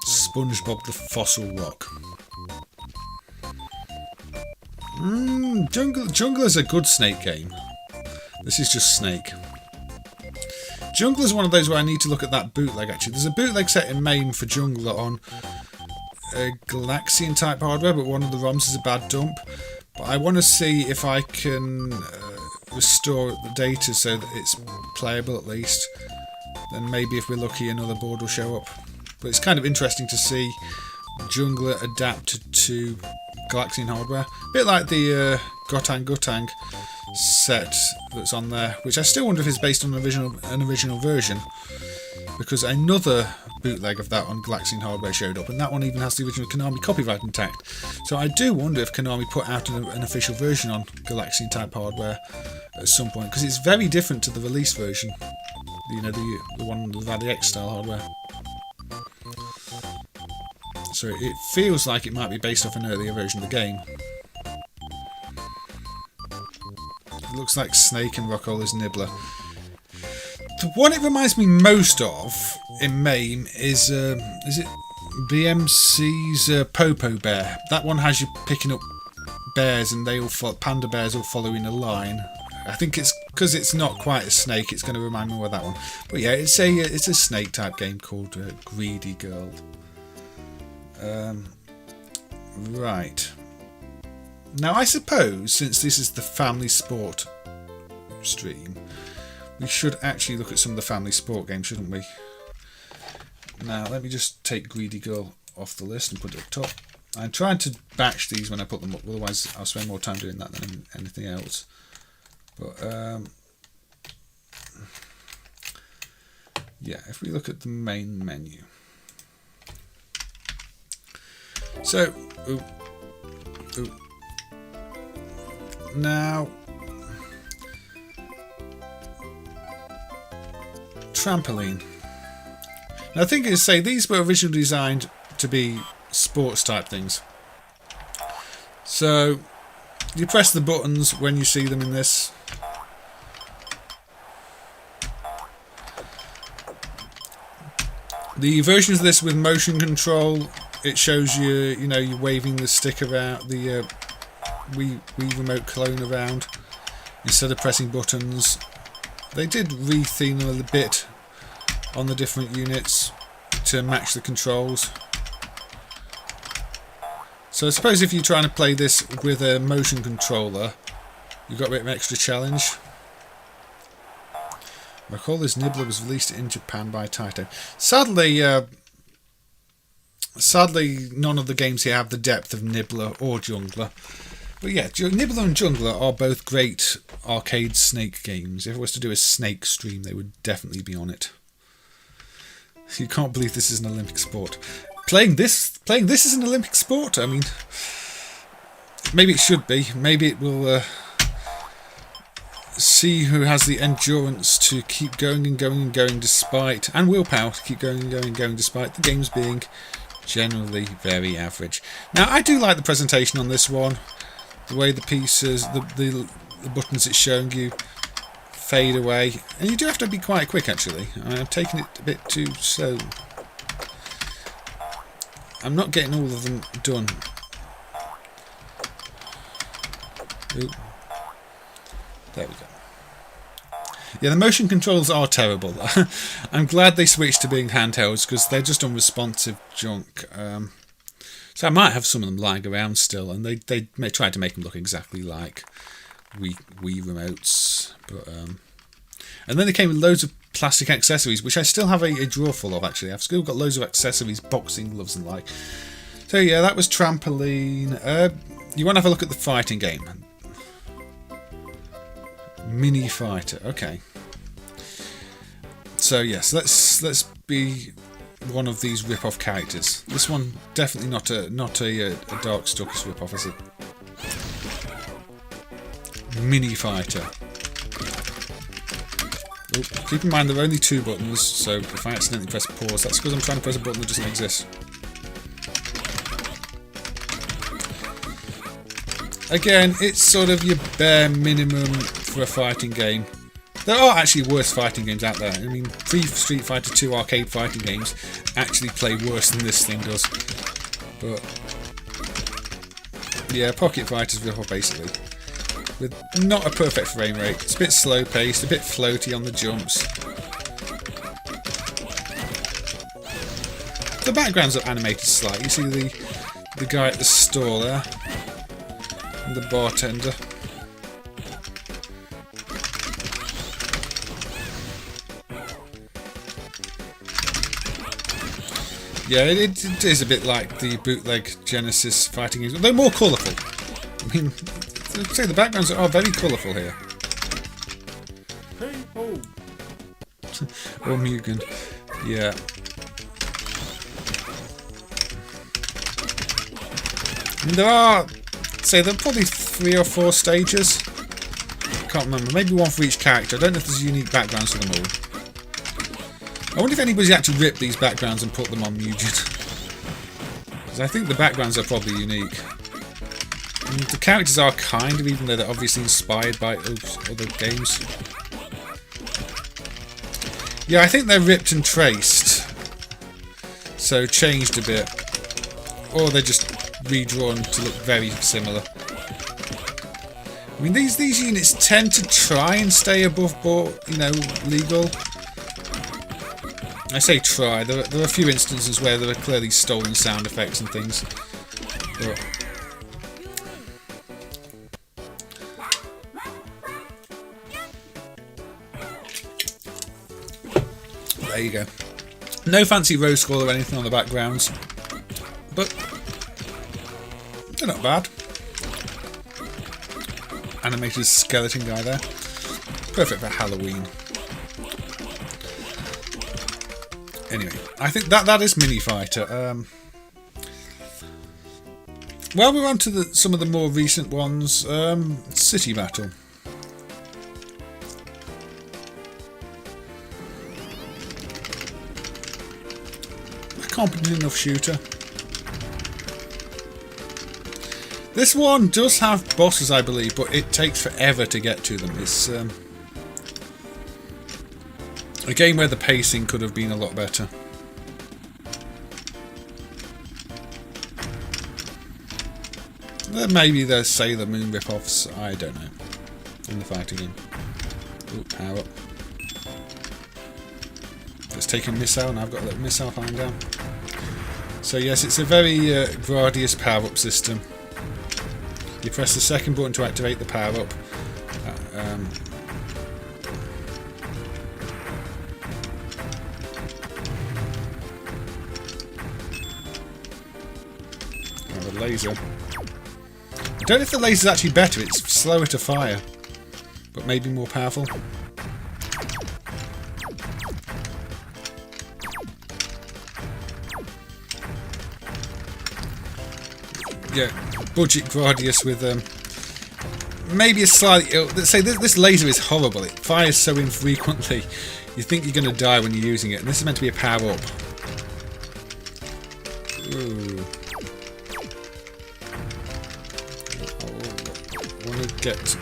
SpongeBob the Fossil Rock. Jungler's a good Snake game. This is just Snake. Jungler's one of those where I need to look at that bootleg actually. There's a bootleg set in MAME for Jungler on a Galaxian type hardware, but one of the ROMs is a bad dump. But I want to see if I can restore the data so that it's playable at least. Then maybe if we're lucky another board will show up. But it's kind of interesting to see Jungler adapted to Galaxian hardware. A bit like the Gotang set that's on there, which I still wonder if it's based on an original version, because another bootleg of that on Galaxian hardware showed up, and that one even has the original Konami copyright intact. So I do wonder if Konami put out an official version on Galaxian type hardware at some point, because it's very different to the release version. You know, the one with the X style hardware. So it feels like it might be based off an earlier version of the game. It looks like Snake and Rockola's Nibbler. The one it reminds me most of in MAME is it BMC's Popo Bear. That one has you picking up bears and they all panda bears all following a line. I think it's because it's not quite a snake. It's going to remind me more of that one. But yeah, it's a snake type game called Greedy Girl. Right. Now I suppose since this is the family sport stream, we should actually look at some of the family sport games, shouldn't we? Now let me just take Greedy Girl off the list and put it up top. I'm trying to batch these when I put them up, otherwise I'll spend more time doing that than anything else. But yeah, if we look at the main menu. So, now, Trampoline. Now, the thing is, say these were originally designed to be sports type things. So, you press the buttons when you see them in this. The versions of this with motion control, it shows you, you know, you're waving the stick around, the Wii remote clone around instead of pressing buttons. They did retheme them a little bit on the different units to match the controls. So I suppose if you're trying to play this with a motion controller, You got a bit of an extra challenge. I recall this Nibbler was released in Japan by Taito. Sadly, none of the games here have the depth of Nibbler or Jungler. But yeah, Nibbler and Jungler are both great arcade Snake games. If it was to do a Snake stream, they would definitely be on it. You can't believe this is an Olympic sport. Playing this is an Olympic sport? I mean, maybe it should be. Maybe it will see who has the endurance to keep going and going and going despite, and willpower to keep going and going and going despite the games being generally very average. Now, I do like the presentation on this one. The way the pieces, the buttons it's showing you fade away. And you do have to be quite quick, actually. I'm taking it a bit too slow. I'm not getting all of them done. Ooh. There we go. Yeah, the motion controls are terrible. I'm glad they switched to being handhelds because they're just unresponsive junk. So I might have some of them lying around still, and they may try to make them look exactly like Wii remotes. But and then they came with loads of plastic accessories, which I still have a drawer full of, actually. I've still got loads of accessories, boxing gloves and like. So yeah, that was Trampoline. You want to have a look at the fighting game. Mini Fighter, okay. So yes, let's be one of these rip-off characters. This one definitely not a Darkstalkers rip-off, is it? Mini Fighter. Oh, keep in mind there are only 2 buttons, so if I accidentally press pause, that's because I'm trying to press a button that doesn't exist. Again, it's sort of your bare minimum for a fighting game. There are actually worse fighting games out there. I mean, 3 Street Fighter 2 arcade fighting games actually play worse than this thing does. But yeah, Pocket Fighter's rip-off basically. With not a perfect frame rate. It's a bit slow paced, a bit floaty on the jumps. The backgrounds are animated slightly. You see the guy at the store there. And the bartender. Yeah, it is a bit like the bootleg Genesis fighting games, though more colourful. I mean, I'd say the backgrounds are very colourful here. Hey, oh. Or Mugen. Yeah. I mean, there are probably 3 or 4 stages. I can't remember. Maybe 1 for each character. I don't know if there's unique backgrounds for them all. I wonder if anybody's actually ripped these backgrounds and put them on Mugen. Because I think the backgrounds are probably unique. And the characters are kind of, even though they're obviously inspired by other games. Yeah, I think they're ripped and traced. So changed a bit. Or they're just redrawn to look very similar. I mean, these units tend to try and stay above board, legal. I say try. There are a few instances where there are clearly stolen sound effects and things. But there you go. No fancy rose score or anything on the backgrounds, but they're not bad. Animated skeleton guy there. Perfect for Halloween. Anyway, I think that is Mini Fighter. Well, we're on to some of the more recent ones. City Battle. A competent enough shooter. This one does have bosses, I believe, but it takes forever to get to them. It's a game where the pacing could have been a lot better. Maybe there's Sailor Moon rip-offs, I don't know, in the fighting game. Ooh, power up. Let's take a missile, and I've got a little missile flying down. So yes, it's a very Gradius power-up system. You press the second button to activate the power-up, The laser. I don't know if the laser is actually better. It's slower to fire, but maybe more powerful. Yeah, budget Gradius with maybe a slightly. Let's say this laser is horrible. It fires so infrequently. You think you're going to die when you're using it, and this is meant to be a power up. Ooh. I want to get.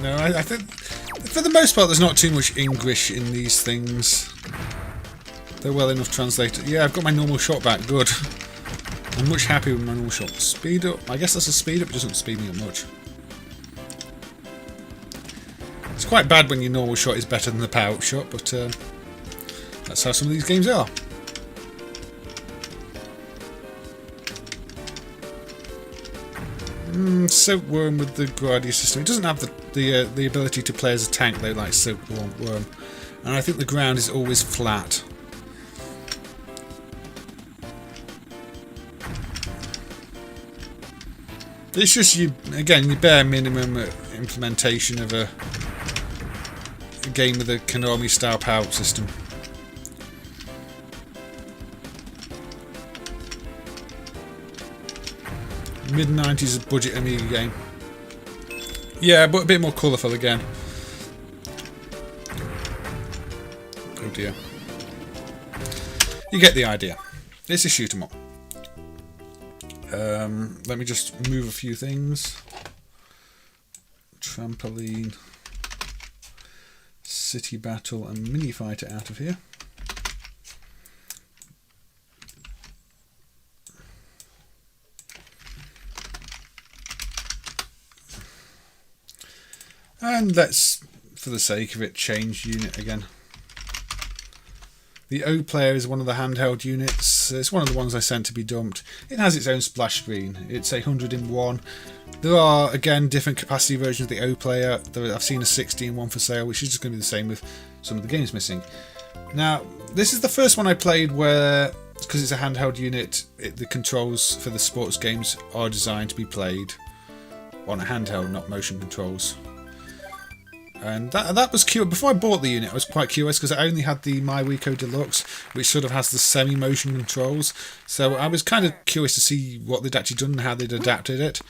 No, I think for the most part there's not too much English in these things. They're well enough translated. Yeah, I've got my normal shot back. Good. I'm much happier with my normal shot. Speed up. I guess that's a speed up. It doesn't speed me up much. It's quite bad when your normal shot is better than the power up shot, but that's how some of these games are. Silkworm with the Gradius system. It doesn't have the ability to play as a tank though, like Silkworm, and I think the ground is always flat. It's just your bare minimum implementation of a game with a Konami style power system. Mid-90s budget Amiga game. Yeah, but a bit more colourful again. Oh dear. You get the idea. It's a shoot 'em up. Let me just move a few things. Trampoline, City Battle and Mini Fighter out of here. And let's, for the sake of it, change unit again. The OPlayer is one of the handheld units. It's one of the ones I sent to be dumped. It has its own splash screen. It's 100 in 1. There are, again, different capacity versions of the OPlayer. I've seen a 60 in 1 for sale, which is just going to be the same with some of the games missing. Now, this is the first one I played where, because it's a handheld unit, the controls for the sports games are designed to be played on a handheld, not motion controls. And that was curious. Before I bought the unit, I was quite curious because I only had the Wico Deluxe, which sort of has the semi-motion controls. So I was kind of curious to see what they'd actually done and how they'd adapted it.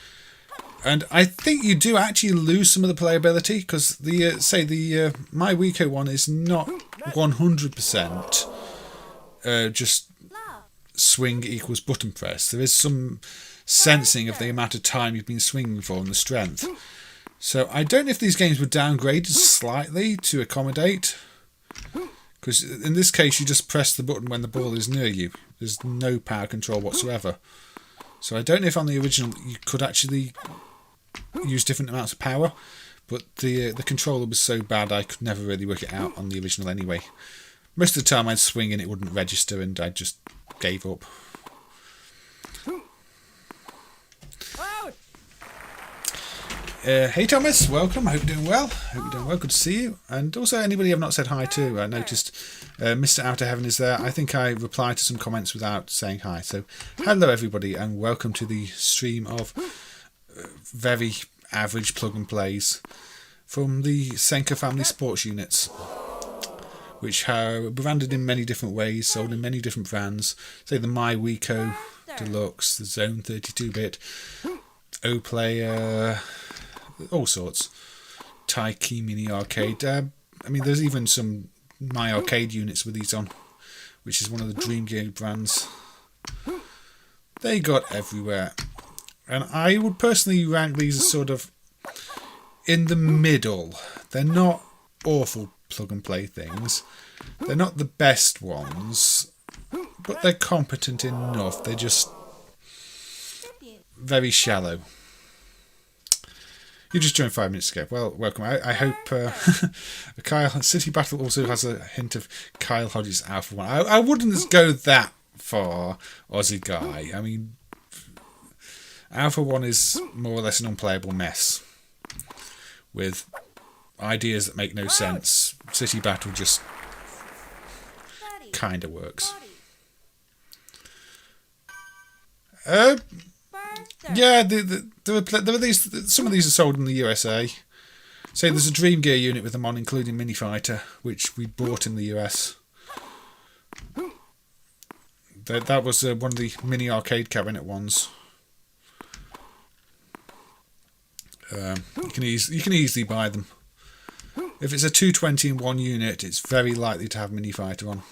And I think you do actually lose some of the playability because the Wico one is not 100% just swing equals button press. There is some sensing of the amount of time you've been swinging for and the strength. So I don't know if these games were downgraded slightly to accommodate, because in this case you just press the button when the ball is near you. There's no power control whatsoever. So I don't know if on the original you could actually use different amounts of power, but the controller was so bad I could never really work it out on the original anyway. Most of the time I'd swing and it wouldn't register and I just gave up. Hey Thomas, welcome. I hope you're doing well. Hope you're doing well. Good to see you. And also anybody I've not said hi to. I noticed Mr. Outer Heaven is there. I think I replied to some comments without saying hi. So hello everybody and welcome to the stream of very average plug and plays from the Senca family sports units, which are branded in many different ways, sold in many different brands. Say the Wico Deluxe, the Zone 32-bit, OPlayer, all sorts. Taiki Mini Arcade. I mean, there's even some My Arcade units with these on, which is one of the Dream Game brands. They got everywhere. And I would personally rank these as sort of in the middle. They're not awful plug and play things. They're not the best ones, but they're competent enough. They're just very shallow. You just joined 5 minutes ago. Well, welcome. I hope Kyle City Battle also has a hint of Kyle Hodges Alpha 1. I wouldn't go that far, Aussie guy. I mean, Alpha 1 is more or less an unplayable mess with ideas that make no sense. City Battle just kind of works. Yeah, there are these. Some of these are sold in the USA. Say there's a Dream Gear unit with them on, including Mini Fighter, which we bought in the US. That was one of the mini arcade cabinet ones. You can easily buy them. If it's a 220 in one unit, it's very likely to have Mini Fighter on.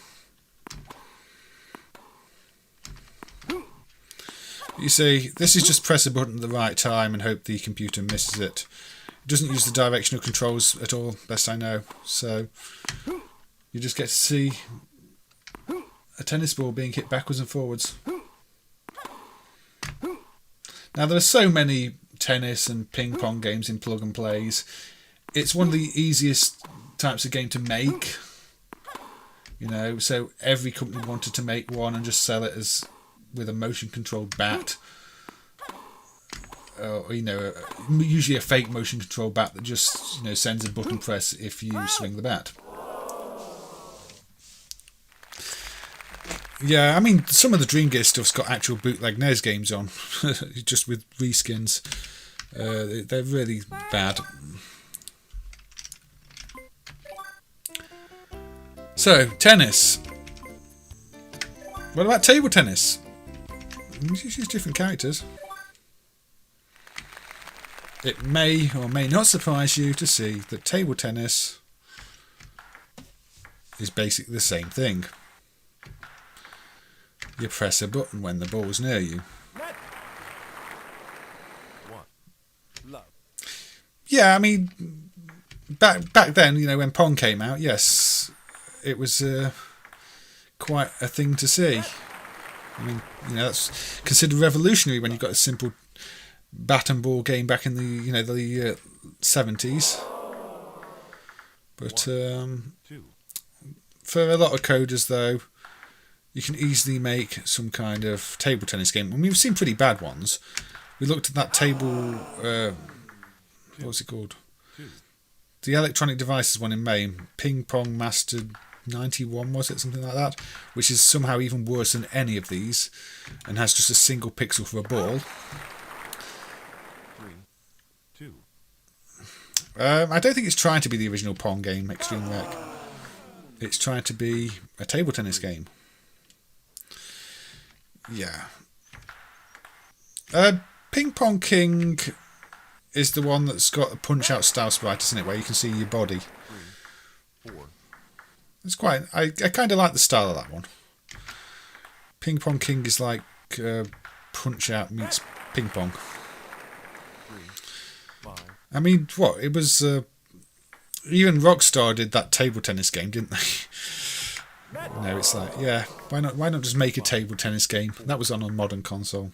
You see, this is just press a button at the right time and hope the computer misses it. It doesn't use the directional controls at all, best I know. So you just get to see a tennis ball being hit backwards and forwards. Now there are so many tennis and ping pong games in plug and plays. It's one of the easiest types of game to make. You know, so every company wanted to make one and just sell it as with a motion controlled bat. Or, you know, usually a fake motion control bat that just, you know, sends a button press if you swing the bat. Yeah, I mean, some of the Dream Gear stuff's got actual bootleg NES games on, just with reskins. They're really bad. So, tennis. What about table tennis? You use different characters. It may or may not surprise you to see that table tennis is basically the same thing. You press a button when the ball's near you. Yeah, I mean, back then, you know, when Pong came out, yes, it was quite a thing to see. I mean, you know, that's considered revolutionary when you've got a simple bat and ball game back in the, you know, the 70s. But for a lot of coders, though, you can easily make some kind of table tennis game. I mean, we've seen pretty bad ones. We looked at that table. What was it called? The electronic devices one in MAME, Ping Pong Master 91, was it? Something like that, which is somehow even worse than any of these and has just a single pixel for a ball. I don't think it's trying to be the original Pong game, Extreme Rec. It's trying to be a table tennis game. Yeah. Ping Pong King is the one that's got a punch-out style sprite, isn't it, where you can see your body. It's quite. I kind of like the style of that one. Ping Pong King is like punch-out meets ping pong. I mean, what it was. Even Rockstar did that table tennis game, didn't they? You know, it's like, yeah, why not just make a table tennis game? That was on a modern console.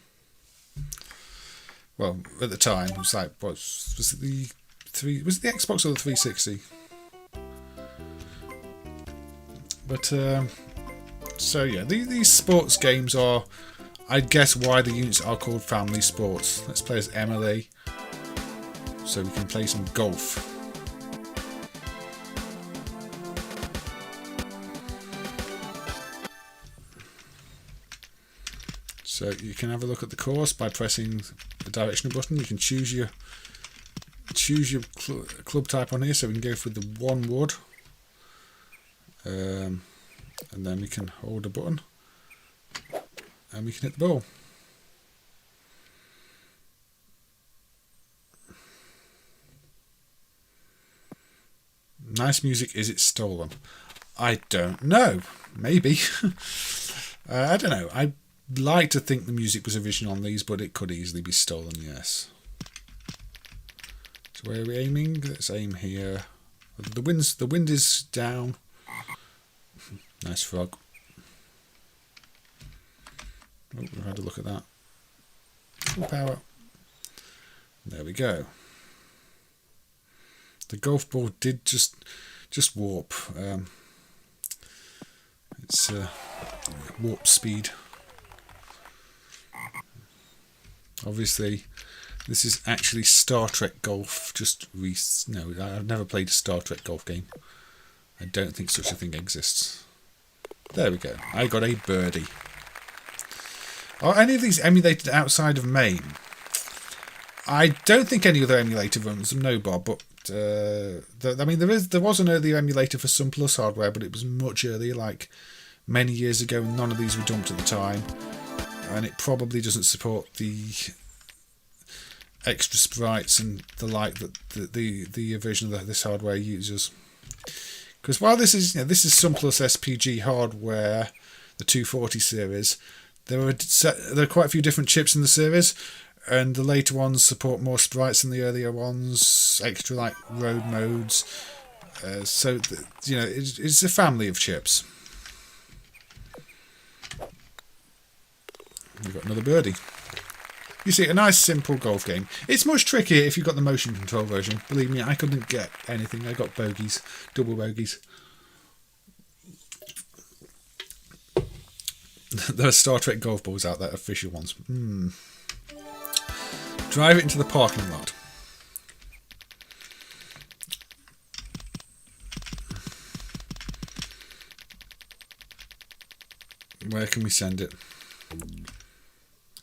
Well, at the time, it was like, was it the Xbox or the 360? But so yeah, these sports games are, I guess, why the units are called family sports. Let's play as Emily, so we can play some golf. So you can have a look at the course by pressing the directional button. You can choose your club type on here, so we can go for the 1 wood, and then we can hold the button and we can hit the ball. Nice music. Is it stolen? I don't know. Maybe. I don't know. I like to think the music was original on these, but it could easily be stolen, yes. So where are we aiming? Let's aim here. The wind is down. Nice frog. Oh, we've had a look at that. Full power. There we go. The golf ball did just warp. It's warp speed. Obviously, this is actually Star Trek Golf. No, I've never played a Star Trek Golf game. I don't think such a thing exists. There we go. I got a birdie. Are any of these emulated outside of MAME? I don't think any other emulator runs them, no, Bob, but I mean, there was an earlier emulator for Sun Plus hardware, but it was much earlier, like many years ago, and none of these were dumped at the time. And it probably doesn't support the extra sprites and the like that the version of this hardware uses. Because while this is Sun Plus SPG hardware, the 240 series, there are quite a few different chips in the series, and the later ones support more sprites than the earlier ones, extra like road modes. So it's a family of chips. We've got another birdie. You see, a nice simple golf game. It's much trickier if you've got the motion control version. Believe me, I couldn't get anything. I got bogeys, double bogeys. There are Star Trek golf balls out there, official ones. Drive it into the parking lot. Where can we send it?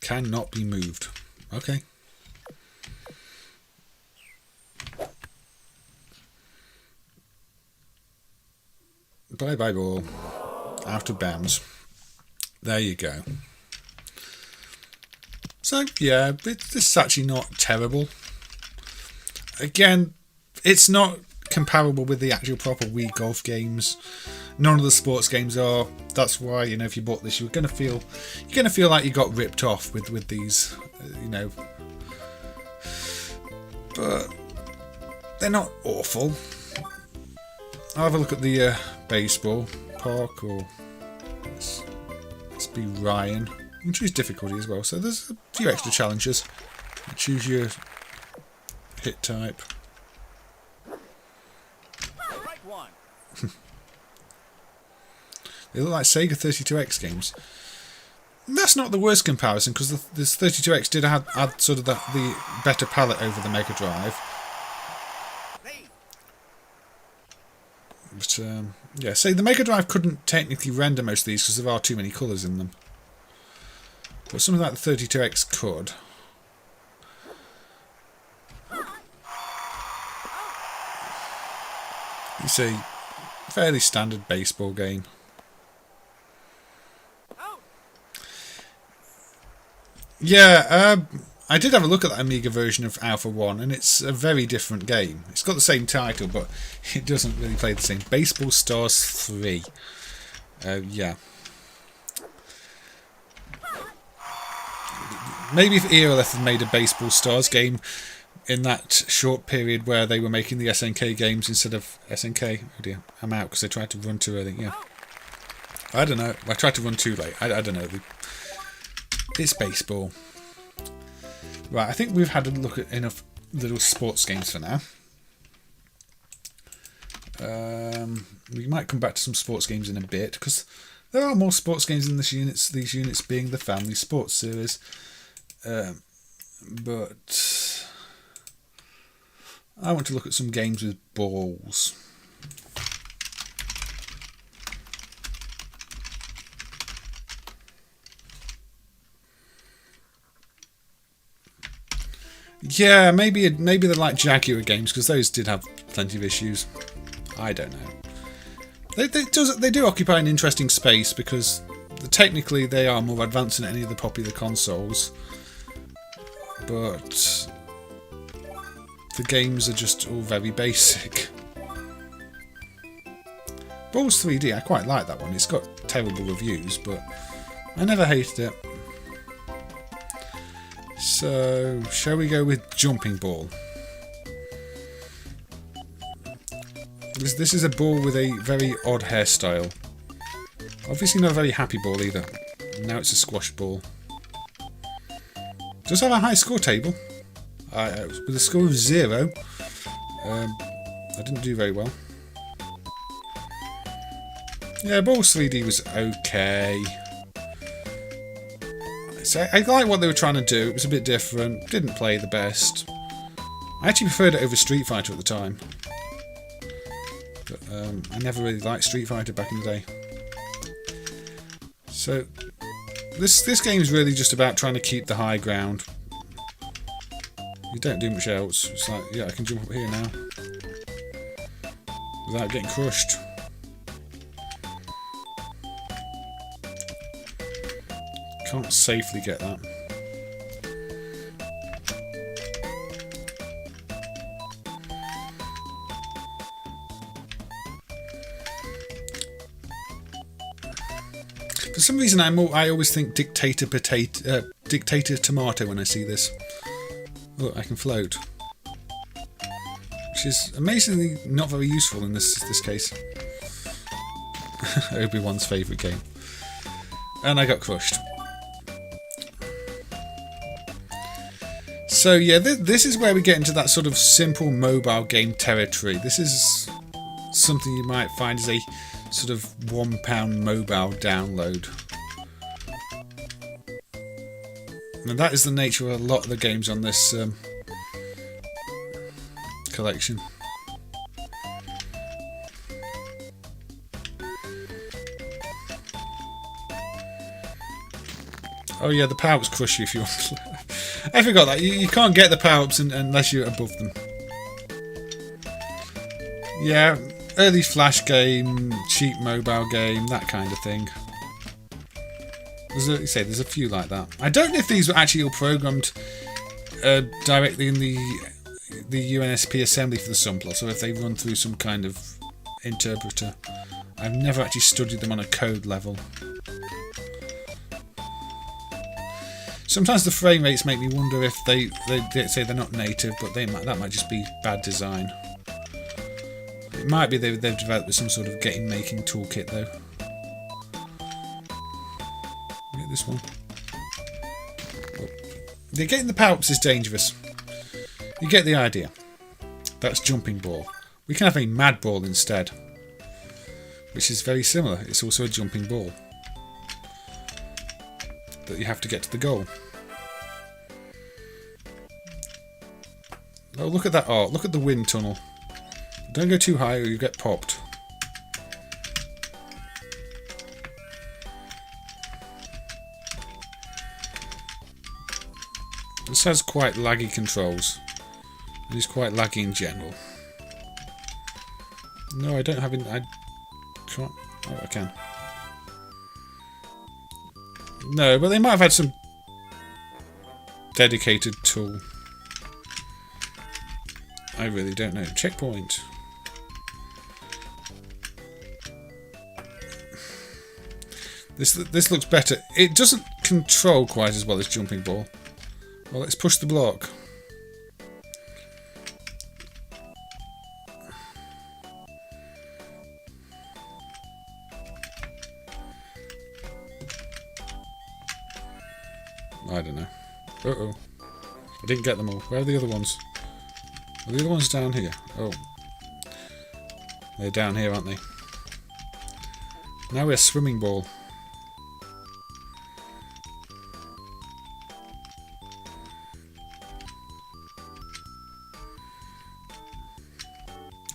Cannot be moved. Okay. Bye bye ball. Out of bounds. There you go. So yeah, this is actually not terrible. Again, it's not comparable with the actual proper Wii golf games. None of the sports games are. That's why, if you bought this, you're gonna feel like you got ripped off with these, But they're not awful. I'll have a look at the baseball park, or let's be Ryan. You can choose difficulty as well. So there's a few extra challenges. Choose your hit type. Right one. They look like Sega 32X games. That's not the worst comparison, because this 32X did add sort of the better palette over the Mega Drive. But yeah, say the Mega Drive couldn't technically render most of these because there are too many colours in them. But something like the 32X could. You see, fairly standard baseball game. Yeah, I did have a look at that Amiga version of Alpha 1, and it's a very different game. It's got the same title, but it doesn't really play the same. Baseball Stars 3. Yeah. Maybe if Aerolith had made a Baseball Stars game in that short period where they were making the SNK games instead of SNK. Oh dear, I'm out because I tried to run too early. Yeah. I don't know. I tried to run too late. I don't know. It's baseball. Right, I think we've had a look at enough little sports games for now. We might come back to some sports games in a bit, because there are more sports games in these units being the Family Sports series. But I want to look at some games with balls. Yeah, maybe they're like Jaguar games, because those did have plenty of issues. I don't know. They do occupy an interesting space, because technically they are more advanced than any of the popular consoles, but the games are just all very basic. Balls 3D, I quite like that one. It's got terrible reviews, but I never hated it. So, shall we go with Jumping Ball? This is a ball with a very odd hairstyle. Obviously not a very happy ball either. Now it's a squash ball. Does have a high score table. With a score of 0. I didn't do very well. Yeah, Balls 3D was okay. So I like what they were trying to do. It was a bit different. Didn't play the best. I actually preferred it over Street Fighter at the time. But I never really liked Street Fighter back in the day. So this game is really just about trying to keep the high ground. You don't do much else. It's like, yeah, I can jump up here now without getting crushed. Can't safely get that. For some reason, I always think dictator tomato when I see this. Look, I can float, which is amazingly not very useful in this case. Obi-Wan's favourite game, and I got crushed. So yeah, this is where we get into that sort of simple mobile game territory. This is something you might find as a sort of £1 mobile download. And that is the nature of a lot of the games on this collection. Oh yeah, the power-ups crush you if you want to. I forgot that. You can't get the power-ups unless you're above them. Yeah, early flash game, cheap mobile game, that kind of thing. There's a few like that. I don't know if these were actually all programmed directly in the UNSP assembly for the Sunplus, or if they run through some kind of interpreter. I've never actually studied them on a code level. Sometimes the frame rates make me wonder if they say they're not native, but that might just be bad design. It might be they've developed with some sort of game making toolkit though. Get this one. Yeah, getting the power-ups is dangerous. You get the idea. That's jumping ball. We can have a mad ball instead, which is very similar. It's also a jumping ball that you have to get to the goal. Oh, look at that art. Look at the wind tunnel. Don't go too high or you get popped. This has quite laggy controls. It is quite laggy in general. No, I don't have it. I can't. Oh, I can. No, but they might have had some dedicated tool. I really don't know. Checkpoint. This looks better. It doesn't control quite as well as jumping ball. Well, let's push the block. I don't know. Uh-oh. I didn't get them all. Where are the other ones? Are the other ones down here? Oh. They're down here, aren't they? Now we're swimming ball.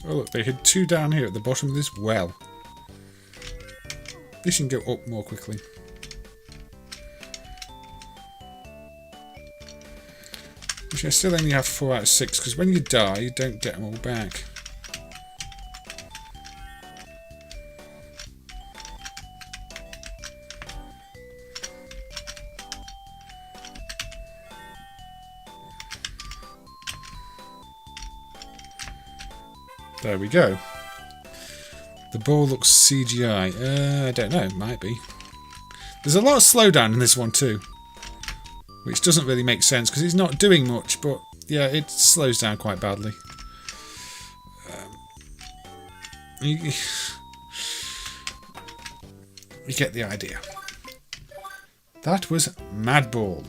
Oh look, they hid two down here at the bottom of this well. This can go up more quickly. Which I still only have 4 out of 6, because when you die, you don't get them all back. There we go. The ball looks CGI. I don't know, it might be. There's a lot of slowdown in this one too, which doesn't really make sense because it's not doing much, but yeah, it slows down quite badly. You get the idea. That was Madball.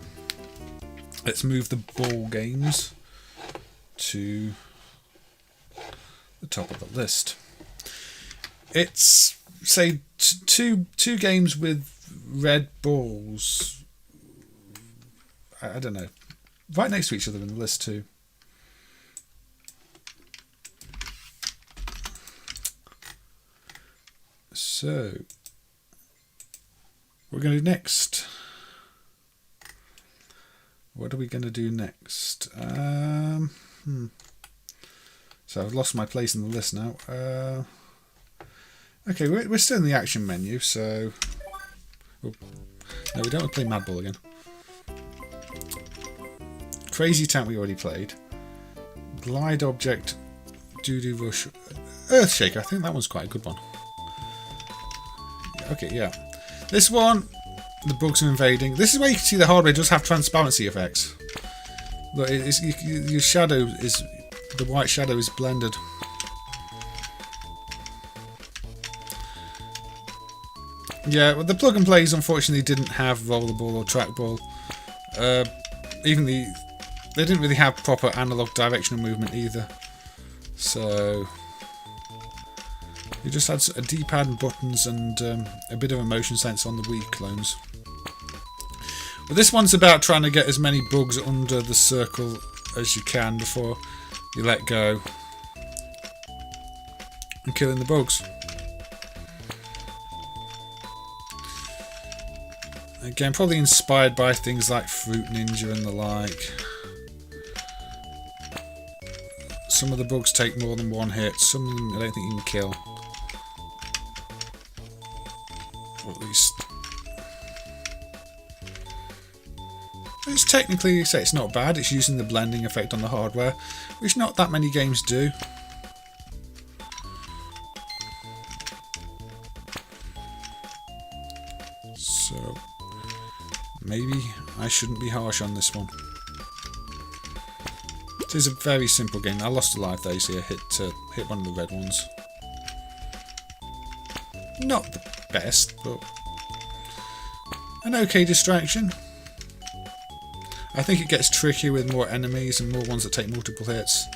Let's move the ball games to the top of the list. It's, say, two games with red balls I don't know. Right next to each other in the list too. So, we're going to do next. What are we going to do next? So I've lost my place in the list now. Okay, we're still in the action menu, so... Oh, no, we don't want to play Mad Ball again. Crazy Tank we already played. Glide Object, Dudu Rush, Earthshaker. I think that one's quite a good one. Okay, yeah. This one, the bugs are invading. This is where you can see the hardware does have transparency effects. Look, your shadow is... The white shadow is blended. Yeah, well, the plug and plays unfortunately didn't have rollerball or trackball. They didn't really have proper analog directional movement either. So you just had a D-pad and buttons and a bit of a motion sensor on the Wii clones. But this one's about trying to get as many bugs under the circle as you can before you let go and killing the bugs. Again, probably inspired by things like Fruit Ninja and the like. Some of the bugs take more than one hit. Some of them I don't think you can kill. Or at least... It's technically, say it's not bad. It's using the blending effect on the hardware, which not that many games do. So maybe I shouldn't be harsh on this one. It is a very simple game. I lost a life there, you see. I hit one of the red ones. Not the best, but an okay distraction. I think it gets trickier with more enemies and more ones that take multiple hits.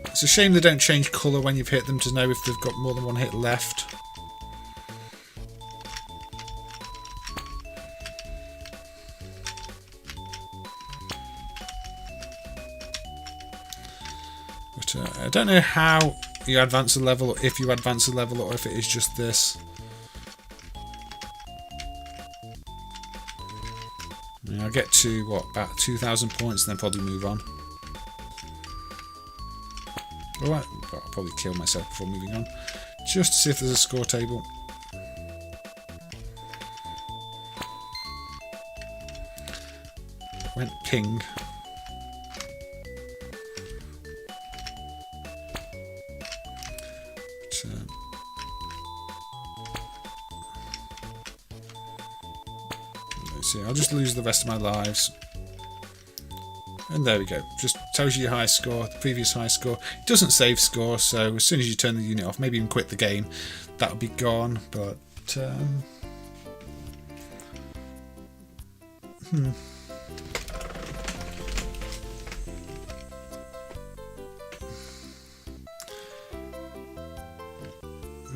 It's a shame they don't change colour when you've hit them to know if they've got more than one hit left. But I don't know how you advance a level, or if you advance a level, or if it is just this. I'll get to, what, about 2,000 points and then probably move on. Alright, I'll probably kill myself before moving on. Just to see if there's a score table. Went ping. I'll just lose the rest of my lives. And there we go. Just tells you your high score, the previous high score. It doesn't save score, so as soon as you turn the unit off, maybe even quit the game, that'll be gone. But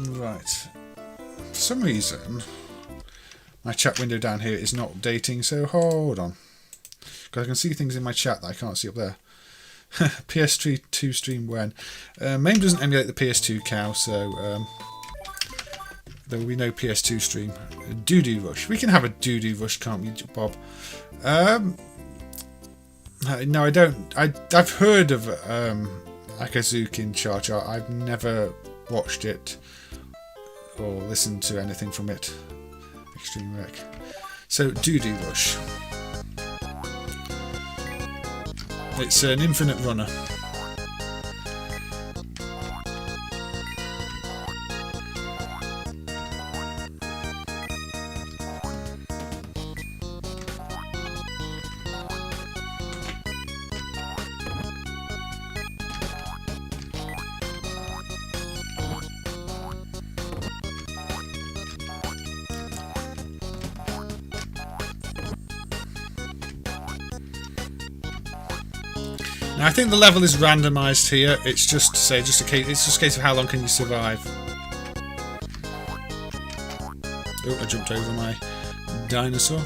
right. For some reason, my chat window down here is not updating, so hold on. Because I can see things in my chat that I can't see up there. PS2 stream when? MAME doesn't emulate the PS2 cow, so there will be no PS2 stream. Dudu Rush. We can have a Dudu Rush, can't we, Bob? No, I don't. I've heard of Akazukin Char Char. I've never watched it or listened to anything from it. Extreme Wreck. So, Dudu Rush. It's an infinite runner. Now, I think the level is randomised here. It's just to say, it's just a case of how long can you survive. Oh, I jumped over my dinosaur.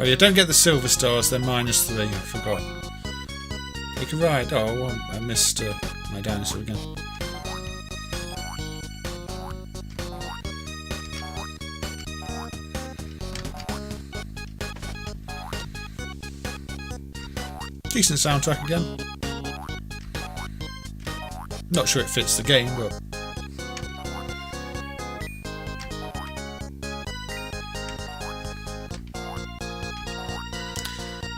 Oh yeah, don't get the silver stars, they're -3, I forgot. You can ride. Oh, well, I missed my dinosaur again. Decent soundtrack again. Not sure it fits the game, but...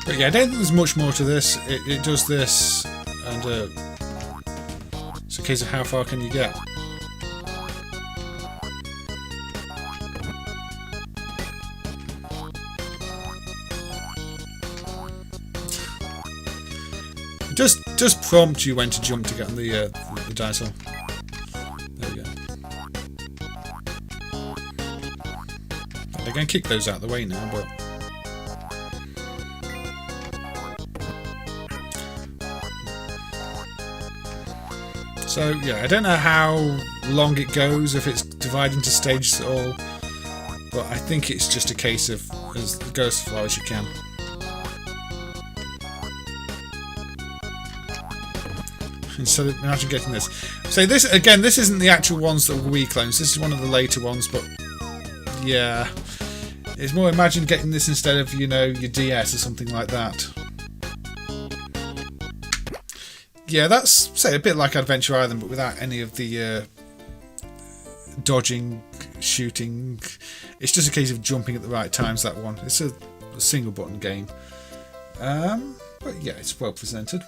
But yeah, I don't think there's much more to this. It does this, and it's a case of how far can you get. It does prompt you when to jump to get on the dinosaur. There we go. They're going to kick those out of the way now, but... So, yeah, I don't know how long it goes, if it's divided into stages at all, but I think it's just a case of go as far as you can. And so imagine getting this. So this, again, this isn't the actual ones that were Wii clones, this is one of the later ones, but yeah. It's more imagine getting this instead of, you know, your DS or something like that. Yeah, that's, say, a bit like Adventure Island, but without any of the dodging, shooting. It's just a case of jumping at the right times, that one. It's a single button game. But yeah, it's well presented.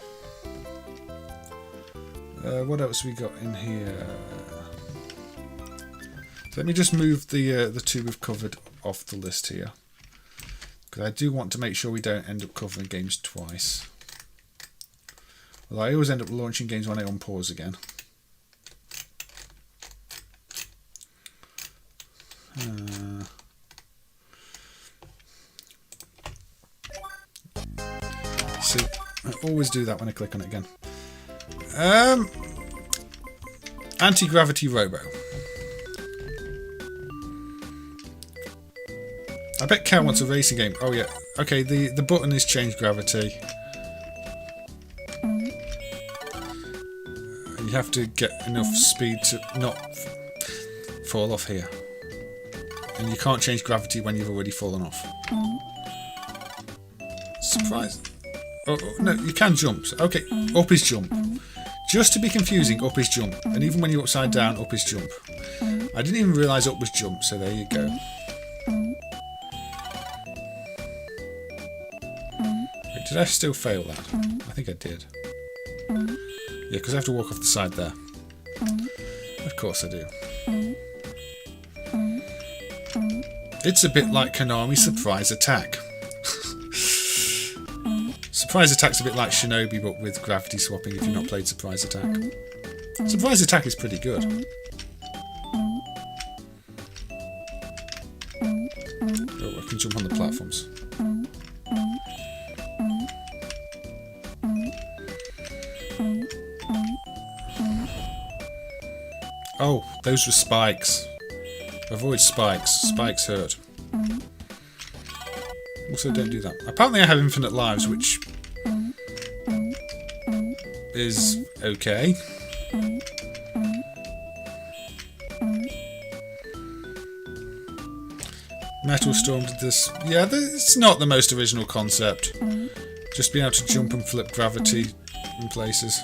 What else we got in here? So let me just move the two we've covered off the list here. Because I do want to make sure we don't end up covering games twice. Well, I always end up launching games when I unpause again. See, I always do that when I click on it again. Anti-gravity Robo. I bet Cal wants a racing game. Oh yeah. Okay, the button is change gravity. You have to get enough speed to not fall off here. And you can't change gravity when you've already fallen off. Surprise. Oh, no, you can jump. Okay, up is jump. Just to be confusing, up is jump. And even when you're upside down, up is jump. I didn't even realise up was jump, so there you go. Wait, did I still fail that? I think I did. Yeah, because I have to walk off the side there. Of course I do. It's a bit like Konami Surprise Attack. Surprise Attack's a bit like Shinobi, but with gravity swapping if you've not played Surprise Attack. Surprise Attack is pretty good. Oh, I can jump on the platforms. Oh, those were spikes. Avoid spikes. Spikes hurt. Also, don't do that. Apparently I have infinite lives, which is okay. Metal Storm did this. Yeah, it's not the most original concept. Just being able to jump and flip gravity in places.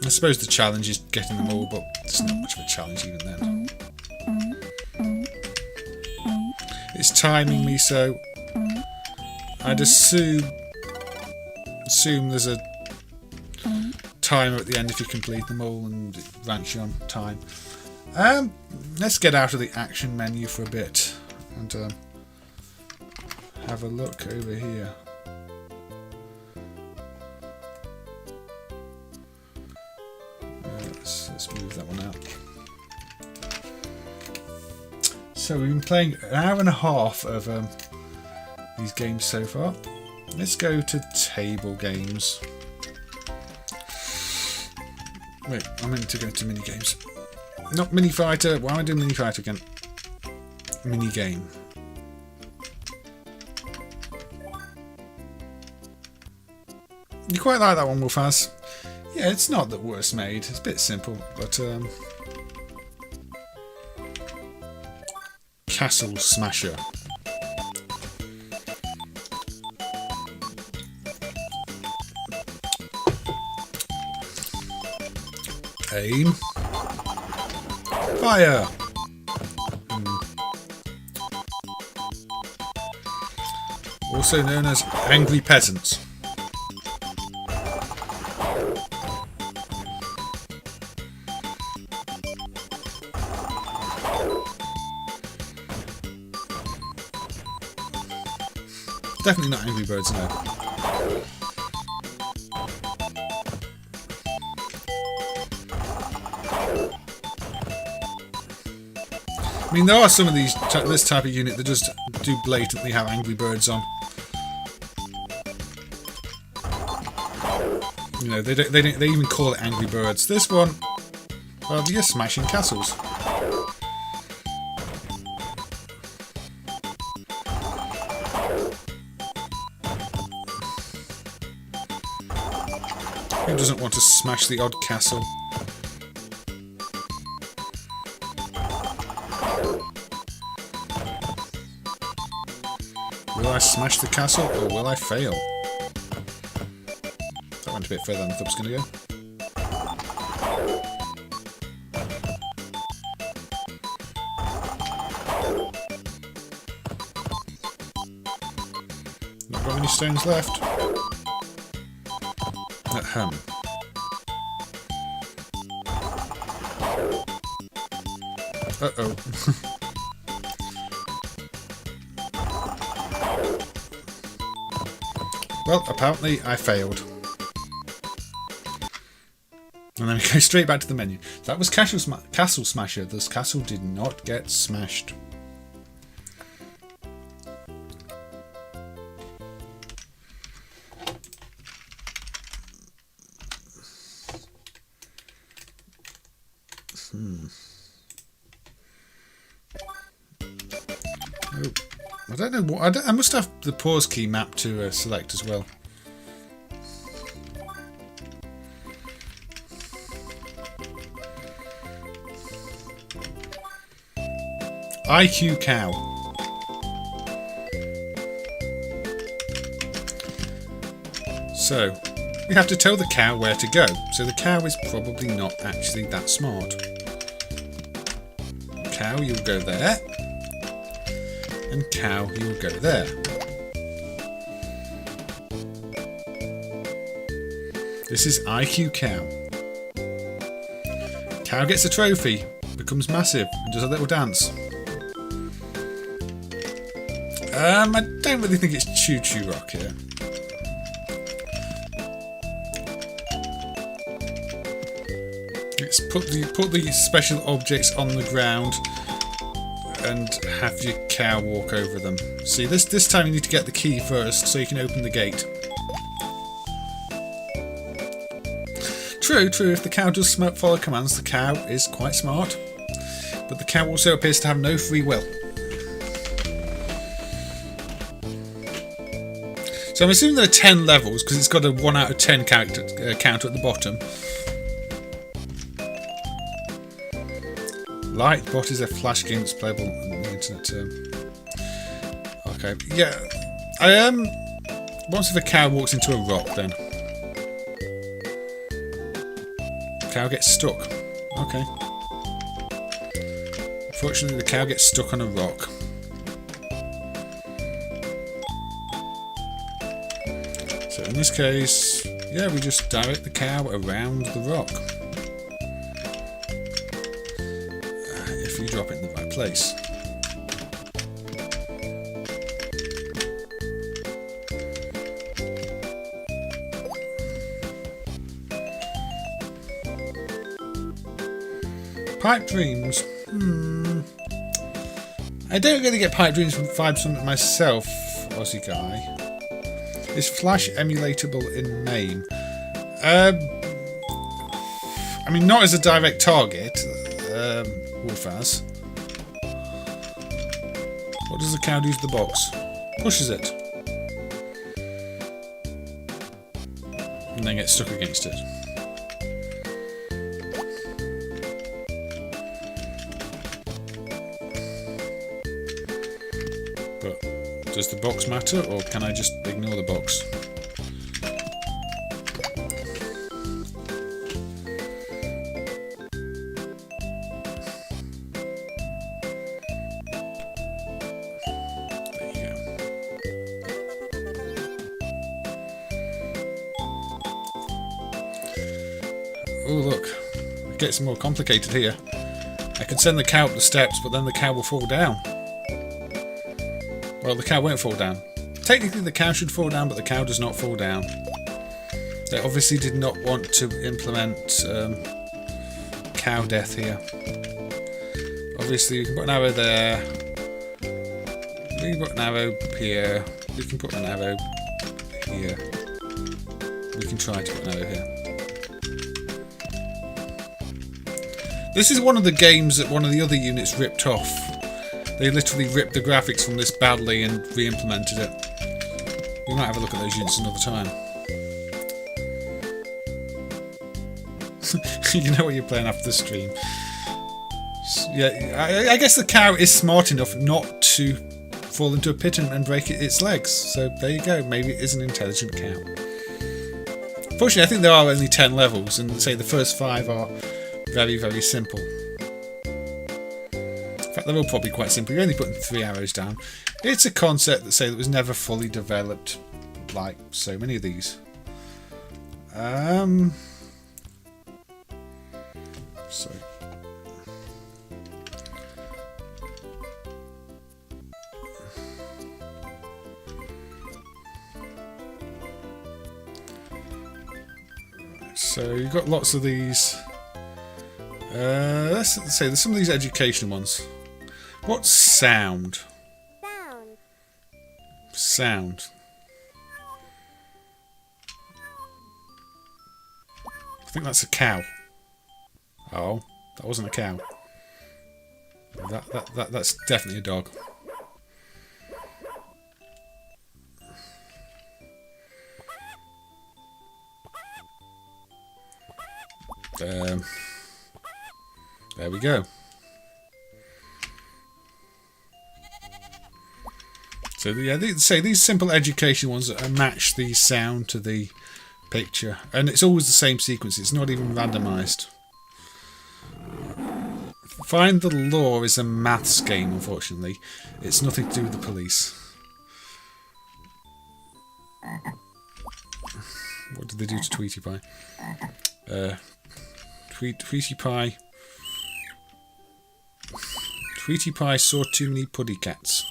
I suppose the challenge is getting them all, but it's not much of a challenge even then. It's timing me, so I'd assume there's a timer at the end if you complete them all, and it ranks you on time. Let's get out of the action menu for a bit and have a look over here. Let's move that one out. So we've been playing an hour and a half of these games so far. Let's go to table games. Wait, I meant to go to mini games. Not Mini Fighter. Why am I doing Mini Fighter again? mini game. You quite like that one, Wolfaz? Yeah, it's not the worst made. It's a bit simple, but Castle Smasher. Aim. Fire. Also known as Angry Peasants. Definitely not Angry Birds, no. I mean, there are some of these this type of unit that just do blatantly have Angry Birds on. You know, they even call it Angry Birds. This one, well, you're smashing castles. Who doesn't want to smash the odd castle? Will I smash the castle or will I fail? That went a bit further than I thought it was going to go. Not got many stones left. Ahem. Uh-oh. Well, apparently I failed. And then we go straight back to the menu. That was Castle Smasher. This castle did not get smashed. Oh, I don't know what. I must have the pause key mapped to select as well. IQ cow. So we have to tell the cow where to go. So the cow is probably not actually that smart. Cow, you'll go there. And cow, you'll go there. This is IQ cow. Cow gets a trophy, becomes massive, and does a little dance. I don't really think it's Choo Choo Rock here. It's put the special objects on the ground and have your cow walk over them. See, this time you need to get the key first so you can open the gate. True, if the cow does follow commands, the cow is quite smart. But the cow also appears to have no free will. So I'm assuming there are 10 levels because it's got a 1 out of 10 counter at the bottom. Lightbot is a flash game that's playable on the internet term. Okay, yeah. Once if a cow walks into a rock, then cow gets stuck. Okay. Unfortunately, the cow gets stuck on a rock. So in this case, yeah, we just direct the cow around the rock. If you drop it in the right place. Pipe dreams. I don't really get pipe dreams vibes from it myself, Aussie guy. Is Flash emulatable in MAME? I mean, not as a direct target, Wolfaz. What does the cow do to the box? Pushes it. And then gets stuck against it. But does the box matter, or can I just ignore the box? Oh look, it gets more complicated here. I can send the cow up the steps, but then the cow will fall down. Well, the cow won't fall down. Technically the cow should fall down, but the cow does not fall down. They obviously did not want to implement cow death here. Obviously you can put an arrow there. We can put an arrow here. We can put an arrow here. We can try to put an arrow here. This is one of the games that one of the other units ripped off. They literally ripped the graphics from this badly and re-implemented it. We might have a look at those units another time. You know what you're playing after the stream. Yeah, I guess the cow is smart enough not to fall into a pit and break its legs. So there you go. Maybe it is an intelligent cow. Fortunately, I think there are only 10 levels, and say the first 5 are very, very simple. In fact, they're all probably quite simple. You're only putting 3 arrows down. It's a concept that, say, that was never fully developed, like so many of these. So you've got lots of these. Let's say there's some of these education ones. What's sound? Sound. I think that's a cow. Oh, that wasn't a cow. That's definitely a dog. There we go. So yeah, these simple education ones match the sound to the picture, and it's always the same sequence. It's not even randomized. Find the Law is a maths game, unfortunately. It's nothing to do with the police. What did they do to Tweety Pie? Tweety Pie saw too many puddy cats.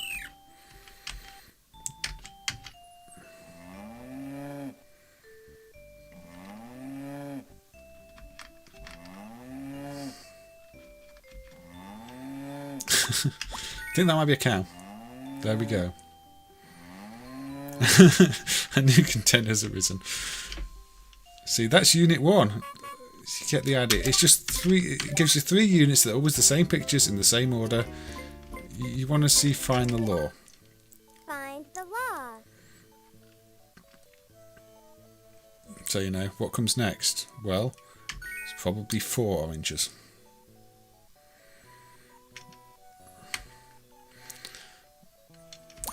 I think that might be a cow. There we go. A new contender has arisen. See, that's Unit 1. You get the idea. It's just 3. It gives you 3 units that are always the same pictures in the same order. You want to see Find the Law. Find the law. So you know what comes next. Well, it's probably 4 oranges.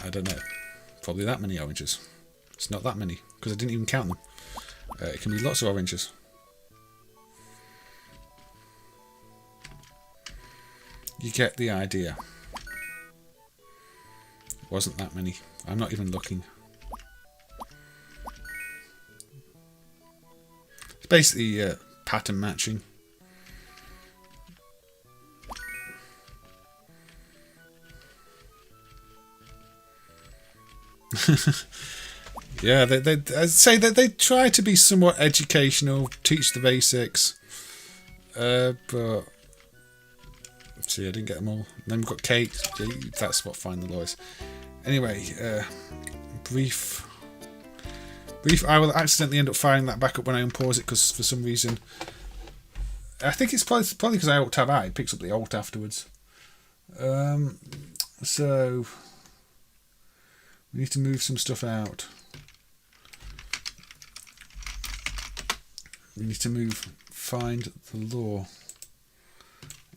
I don't know. Probably that many oranges. It's not that many because I didn't even count them. It can be lots of oranges. You get the idea. It wasn't that many. I'm not even looking. It's basically pattern matching. Yeah, I'd say that they try to be somewhat educational, teach the basics, but see, I didn't get them all. Then we've got Kate. That's what Find the Law is. Anyway, brief. I will accidentally end up firing that back up when I unpause it because for some reason, I think it's probably because I alt tab out. It picks up the alt afterwards. So We need to move some stuff out. We need to move find the law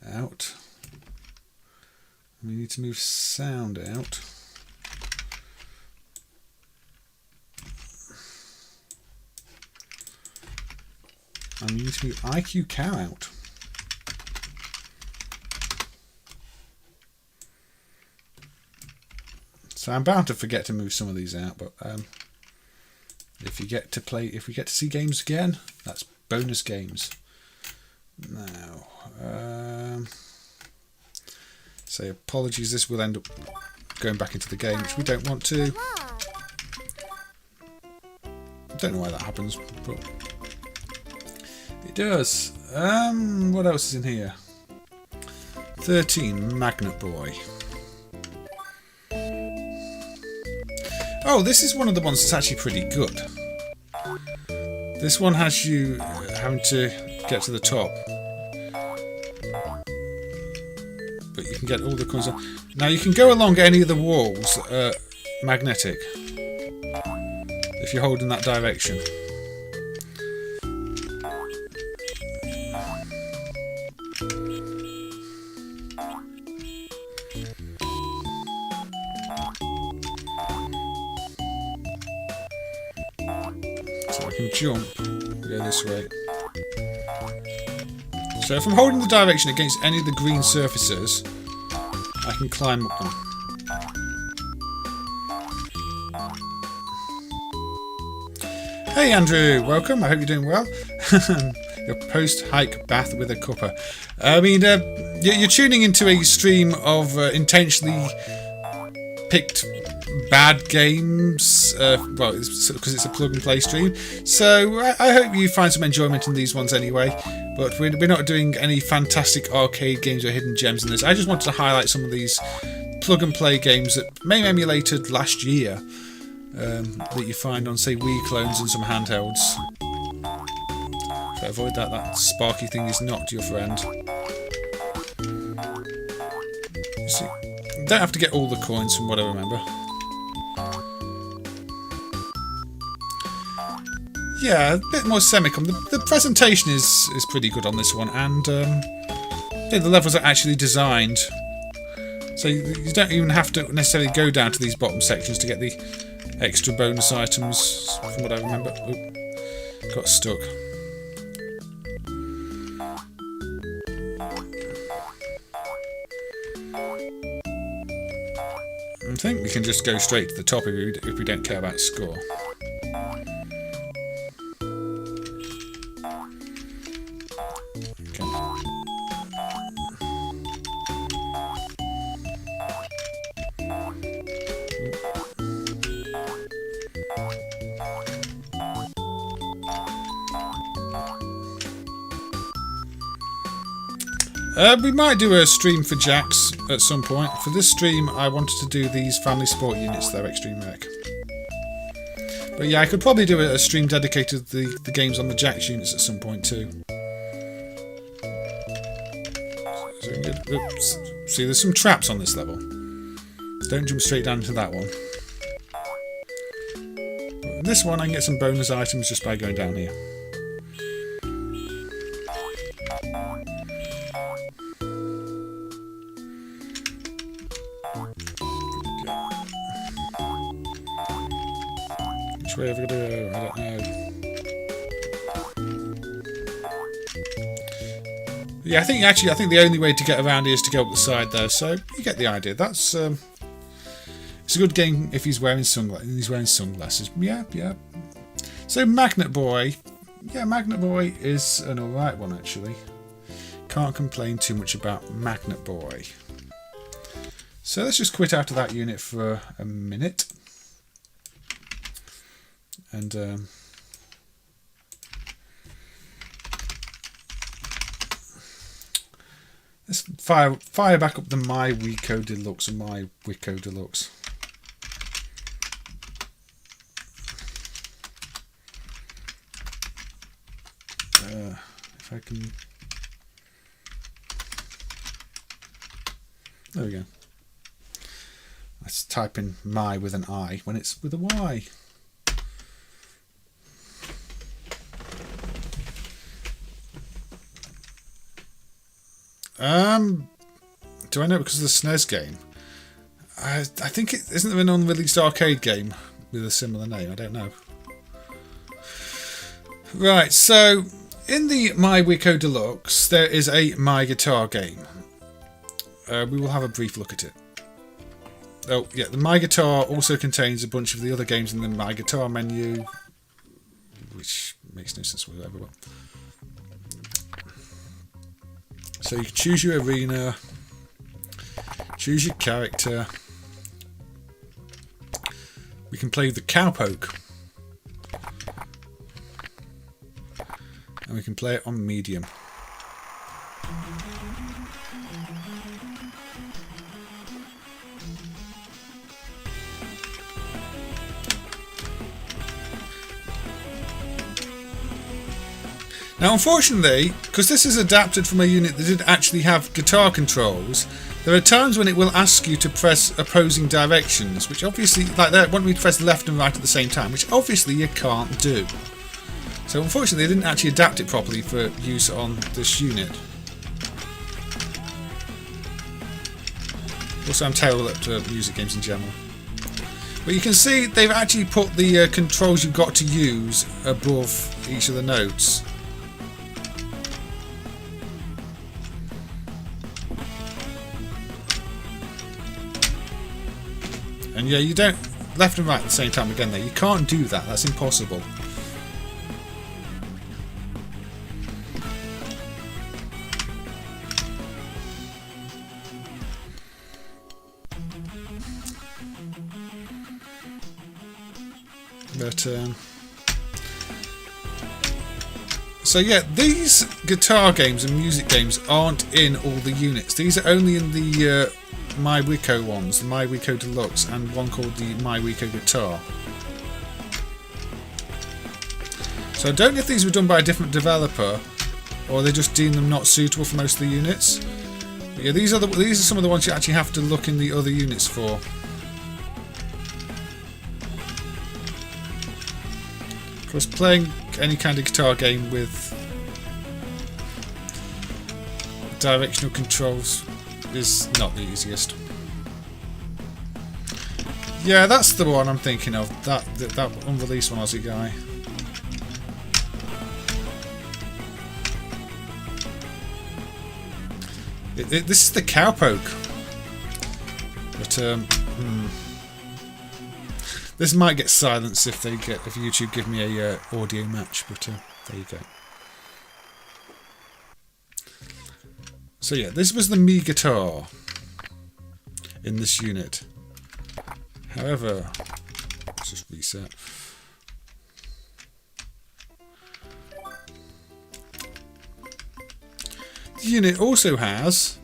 out. We need to move sound out. And we need to move IQ cow out. So I'm bound to forget to move some of these out, but if we get to see games again, that's bonus games. Now, say apologies, this will end up going back into the game, which we don't want to. I don't know why that happens, but it does. What else is in here? 13, Magnet Boy. Oh, this is one of the ones that's actually pretty good. This one has you having to get to the top. But you can get all the coins on. Now you can go along any of the walls that are magnetic. If you hold in that direction. So I can jump, go this way. So if I'm holding the direction against any of the green surfaces, I can climb up them. Hey Andrew, welcome. I hope you're doing well. Your post-hike bath with a cuppa. I mean, you're tuning into a stream of intentionally picked bad games. Well, because it's a plug-and-play stream. So I hope you find some enjoyment in these ones anyway. But we're not doing any fantastic arcade games or hidden gems in this. I just wanted to highlight some of these plug-and-play games that MAME emulated last year. That you find on, say, Wii clones and some handhelds. So avoid that. That sparky thing is not your friend. You see, you don't have to get all the coins from what I remember. Yeah, a bit more Semicom. The presentation is pretty good on this one, and yeah, the levels are actually designed. So you don't even have to necessarily go down to these bottom sections to get the extra bonus items, from what I remember. Oh, got stuck. I think we can just go straight to the top if we don't care about score. We might do a stream for Jax at some point. For this stream, I wanted to do these family sport units, though, Extreme Rec. But yeah, I could probably do a stream dedicated to the games on the Jax units at some point too. So, oops. See, there's some traps on this level. Don't jump straight down into that one. But in this one, I can get some bonus items just by going down here. Which way have we got to go? I don't know. Yeah, I think the only way to get around here is to go up the side there. So you get the idea. That's it's a good game if he's wearing sunglasses. Yeah. So Magnet Boy, yeah, Magnet Boy is an alright one actually. Can't complain too much about Magnet Boy. So let's just quit out of that unit for a minute. And let's fire back up the My Wico Deluxe and My Wico Deluxe. If I can, there we go. I Let's type in my with an I when it's with a Y. Do I know because of the SNES game? I think it isn't there an unreleased arcade game with a similar name. I don't know. Right, so in the My Wico Deluxe there is a My Guitar game. We will have a brief look at it. Oh yeah, the My Guitar also contains a bunch of the other games in the My Guitar menu, which makes no sense whatsoever. So you can choose your arena, choose your character. We can play the cowpoke. And we can play it on medium. Now unfortunately, because this is adapted from a unit that did actually have guitar controls, there are times when it will ask you to press opposing directions, which obviously, like that, want me to press left and right at the same time, which obviously you can't do. So unfortunately they didn't actually adapt it properly for use on this unit. Also I'm terrible at music games in general. But you can see they've actually put the controls you've got to use above each of the notes. And yeah, you don't left and right at the same time again there. You can't do that. That's impossible. But so yeah, these guitar games and music games aren't in all the units. These are only in the My Wico ones, the My Wico Deluxe, and one called the My Wico Guitar. So I don't know if these were done by a different developer, or they just deemed them not suitable for most of the units. But yeah, these are some of the ones you actually have to look in the other units for. Of course, playing any kind of guitar game with directional controls is not the easiest. Yeah, that's the one I'm thinking of. That unreleased one, Aussie guy. This is the cowpoke. But this might get silenced if YouTube give me a audio match. But there you go. So yeah, this was the Mi guitar in this unit. However, let's just reset. The unit also has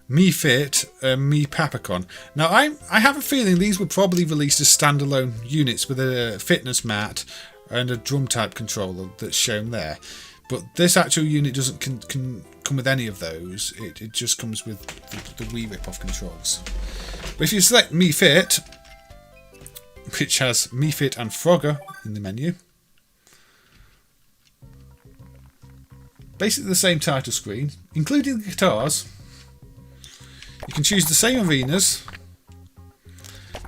Mi Fiit and Mi Papacon. Now I have a feeling these were probably released as standalone units with a fitness mat and a drum type controller that's shown there. But this actual unit doesn't come with any of those. It just comes with the Wii rip-off controls. But if you select Mi Fiit, which has Mi Fiit and Frogger in the menu, basically the same title screen, including the guitars. You can choose the same arenas,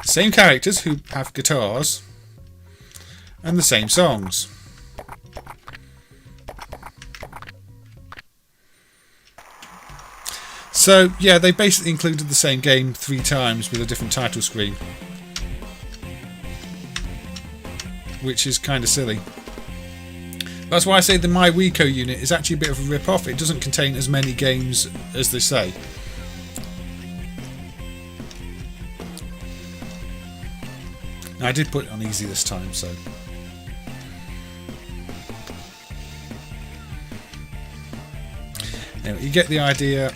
the same characters who have guitars, and the same songs. So yeah, they basically included the same game 3 times with a different title screen, which is kind of silly. That's why I say the My Wico unit is actually a bit of a rip-off. It doesn't contain as many games as they say. Now, I did put it on easy this time, so... Anyway, you get the idea.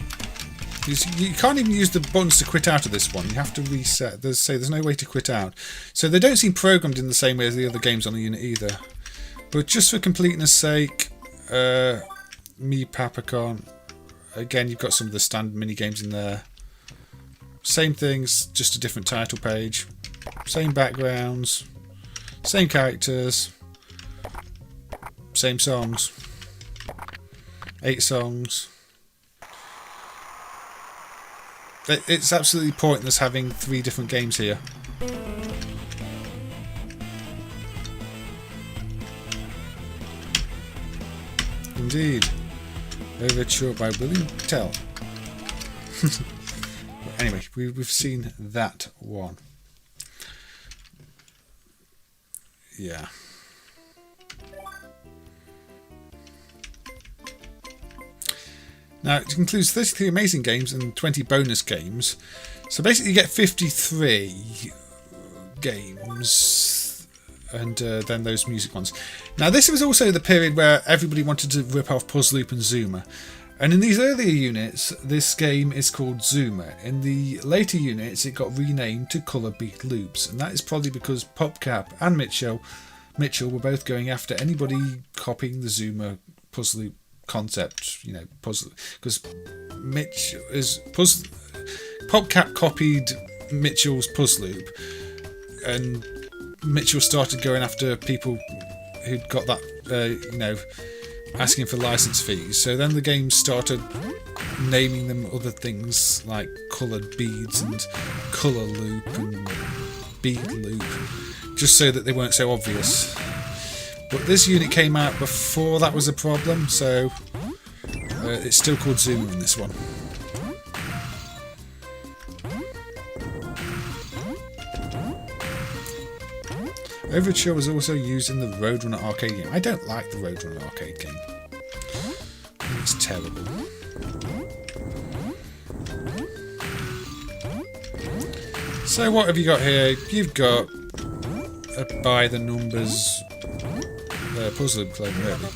You can't even use the buttons to quit out of this one. You have to reset. There's no way to quit out. So they don't seem programmed in the same way as the other games on the unit either. But just for completeness sake, Mi Papacon. Again, you've got some of the standard mini games in there. Same things, just a different title page. Same backgrounds. Same characters. Same songs. 8 songs. It's absolutely pointless having 3 different games here. Indeed. Overture by William Tell. Anyway, we've seen that one. Yeah. Now, it includes 33 amazing games and 20 bonus games. So basically you get 53 games and then those music ones. Now, this was also the period where everybody wanted to rip off Puzzle Loop and Zuma. And in these earlier units, this game is called Zuma. In the later units, it got renamed to Colour Beat Loops. And that is probably because PopCap and Mitchell were both going after anybody copying the Zuma Puzzle Loop concept, you know, puzzle, because PopCap copied Mitchell's Puzzle Loop, and Mitchell started going after people who'd got that, you know, asking for license fees. So then the game started naming them other things like coloured beads and colour loop and bead loop, just so that they weren't so obvious. But this unit came out before that was a problem, so it's still called Zuma in this one. Overture was also used in the Roadrunner arcade game. I don't like the Roadrunner arcade game. I think it's terrible. So what have you got here? You've got a by the numbers Puzzle Loop clone, really.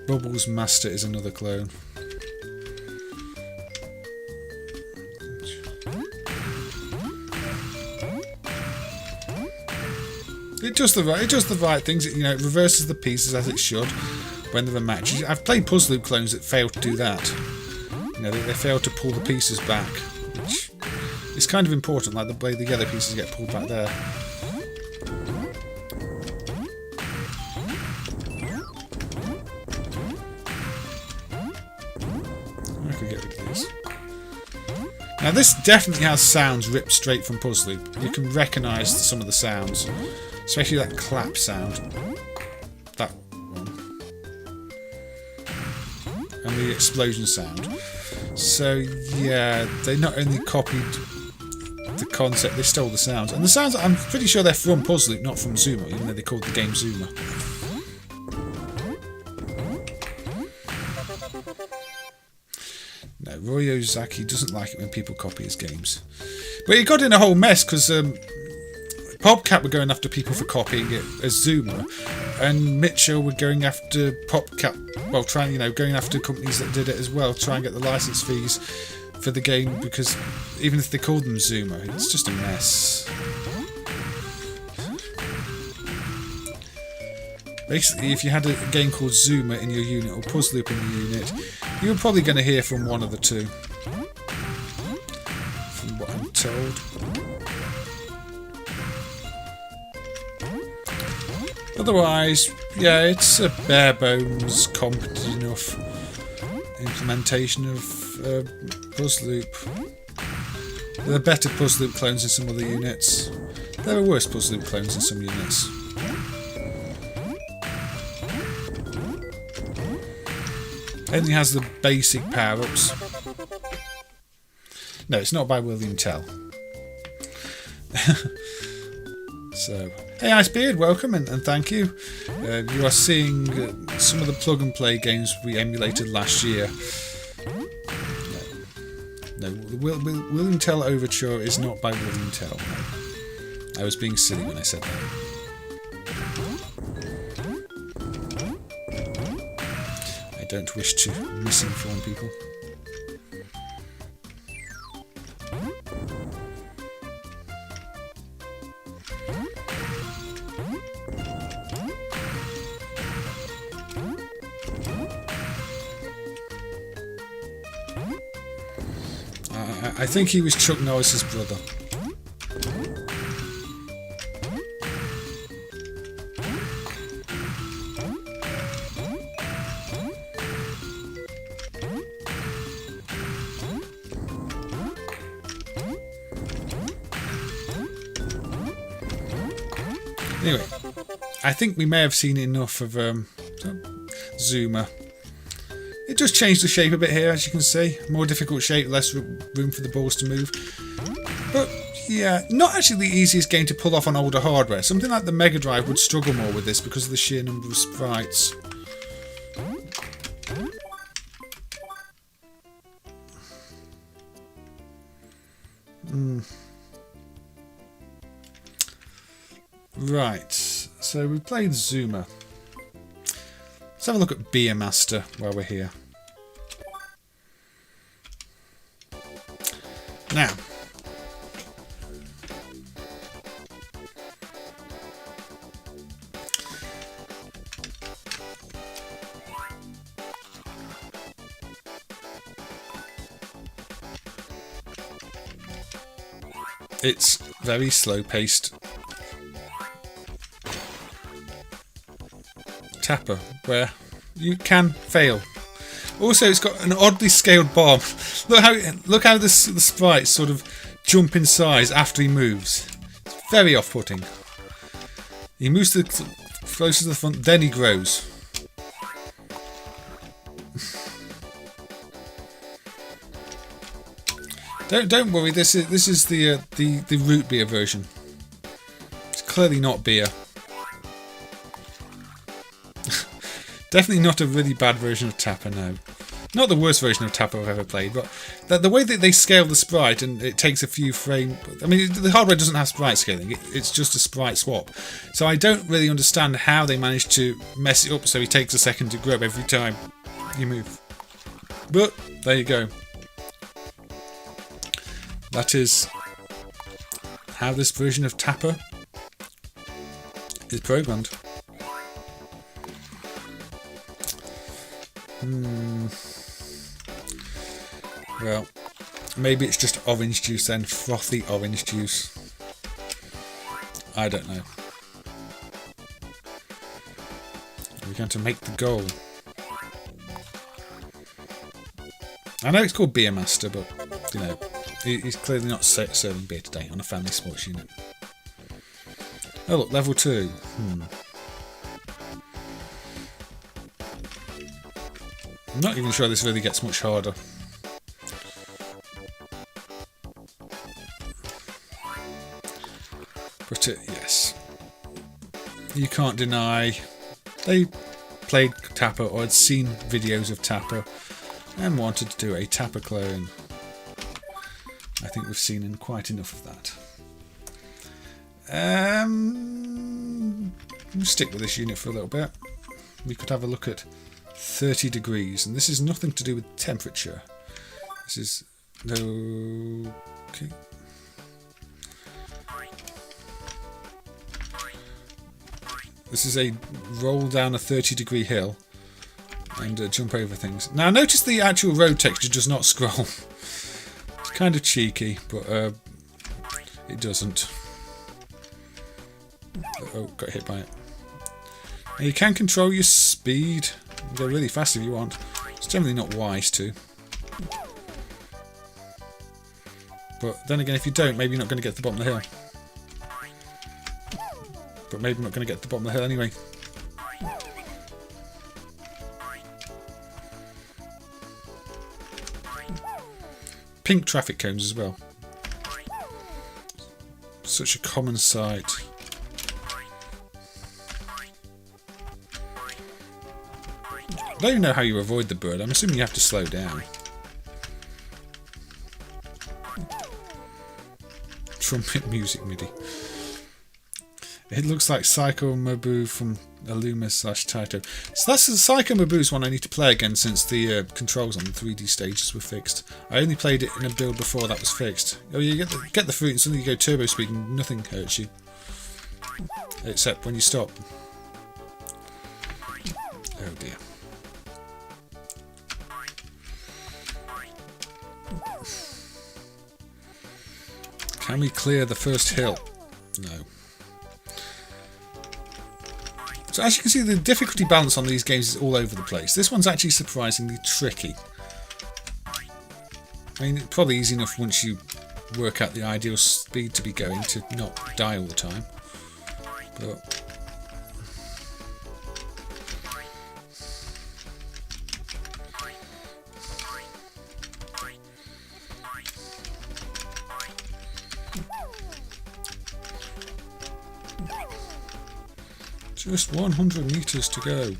Bubbles Master is another clone. It does the right things. You know, it reverses the pieces as it should when they're matched. I've played Puzzle Loop clones that fail to do that. You know, they fail to pull the pieces back, which is kind of important. Like the way the yellow pieces get pulled back there. I could get rid of these. Now this definitely has sounds ripped straight from Puzzle Loop. You can recognise some of the sounds. Especially that clap sound. That one. And the explosion sound. So, yeah, they not only copied the concept, they stole the sounds. And the sounds, I'm pretty sure they're from Puzzle Loop, not from Zuma, even though they called the game Zuma. No, Roy Ozaki doesn't like it when people copy his games. But he got in a whole mess because PopCap were going after people for copying it as Zuma, and Mitchell were going after PopCap, well, going after companies that did it as well, try and get the license fees for the game, because even if they called them Zuma, it's just a mess. Basically, if you had a game called Zuma in your unit or Puzzle Loop in your unit, you were probably going to hear from one of the two, from what I'm told. Otherwise, yeah, it's a bare bones, competent enough implementation of Puzzle Loop. There are better Puzzle Loop clones in some other units. There are worse Puzzle Loop clones in some units. Only has the basic power-ups. No, it's not by William Tell. So, hey Icebeard, welcome and thank you. You are seeing some of the plug and play games we emulated last year. No, William Tell Overture is not by William Tell. No. I was being silly when I said that. I don't wish to misinform people. I think he was Chuck Norris's brother. Anyway, I think we may have seen enough of Zuma. It does change the shape a bit here, as you can see. More difficult shape, less room for the balls to move. But yeah, not actually the easiest game to pull off on older hardware. Something like the Mega Drive would struggle more with this because of the sheer number of sprites. Right, so we played Zuma. Let's have a look at Beer Master while we're here. Now, it's very slow-paced tapper where you can fail. Also, it's got an oddly scaled bomb. Look how the sprites sort of jump in size after he moves. It's very off-putting. He moves closer to the front, then he grows. Don't worry. This is the root beer version. It's clearly not beer. Definitely not a really bad version of Tapper, no. Not the worst version of Tapper I've ever played, but the way that they scale the sprite and it takes a few frames... I mean, the hardware doesn't have sprite scaling, it's just a sprite swap. So I don't really understand how they managed to mess it up so he takes a second to grow every time you move. But, there you go. That is how this version of Tapper is programmed. Well, maybe it's just orange juice then, frothy orange juice. I don't know. We're going to make the goal. I know it's called Beer Master, but, you know, he's clearly not serving beer today on a family sports unit. Oh look, level 2. I'm not even sure this really gets much harder. But yes, you can't deny they played Tapper or had seen videos of Tapper and wanted to do a Tapper clone. I think we've seen quite enough of that. We'll stick with this unit for a little bit. We could have a look at 30 degrees, and this is nothing to do with temperature. This is no. Okay. This is a roll down a 30-degree hill and jump over things. Now notice the actual road texture does not scroll. It's kind of cheeky, but it doesn't. Oh, got hit by it. Now you can control your speed. You can go really fast if you want. It's generally not wise to. But then again, if you don't, maybe you're not going to get to the bottom of the hill. But maybe I'm not going to get to the bottom of the hill anyway. Pink traffic cones as well. Such a common sight. I don't even know how you avoid the bird. I'm assuming you have to slow down. Trumpet music MIDI. It looks like Psycho Mabu from Illuma/Taito. So that's the Psycho Mabu's one I need to play again since the controls on the 3D stages were fixed. I only played it in a build before that was fixed. Oh, you get the fruit and suddenly you go turbo speed and nothing hurts you. Except when you stop. Oh dear. Can we clear the first hill? No. So as you can see, the difficulty balance on these games is all over the place. This one's actually surprisingly tricky. I mean, it's probably easy enough once you work out the ideal speed to be going to not die all the time. But just 100 meters to go.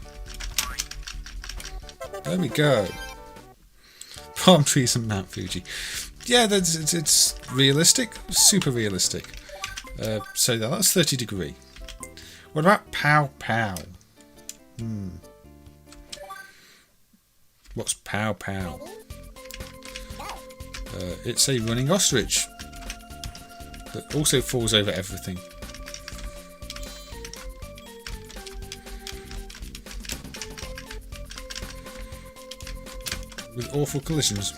There we go. Palm trees and Mount Fuji. Yeah, it's realistic, super realistic. So that's 30 degree. What about Paopao? What's Paopao? It's a running ostrich that also falls over everything. With awful collisions.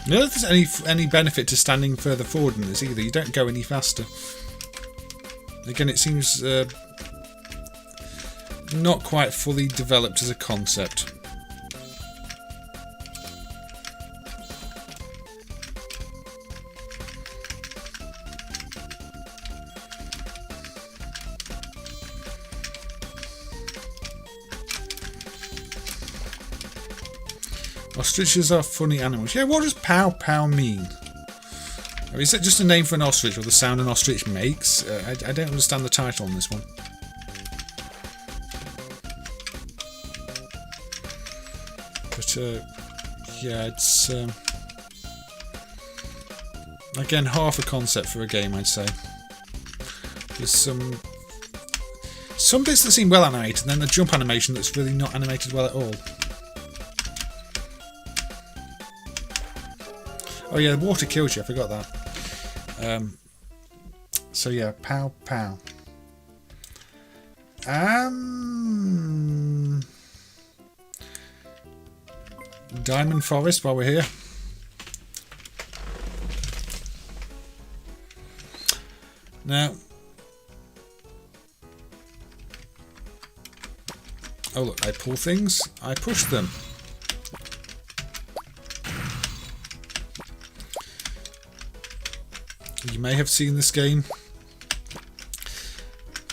I don't know if there's any benefit to standing further forward in this either. You don't go any faster. Again, it seems not quite fully developed as a concept. Ostriches are funny animals. Yeah, what does Paopao mean? Or is it just a name for an ostrich, or the sound an ostrich makes? I don't understand the title on this one. But, yeah, it's... again, half a concept for a game, I'd say. There's some bits that seem well animated, and then the jump animation that's really not animated well at all. Oh yeah, the water kills you, I forgot that. So yeah, Paopao. Diamond Forest while we're here. Now, oh look, I pull things, I push them. You may have seen this game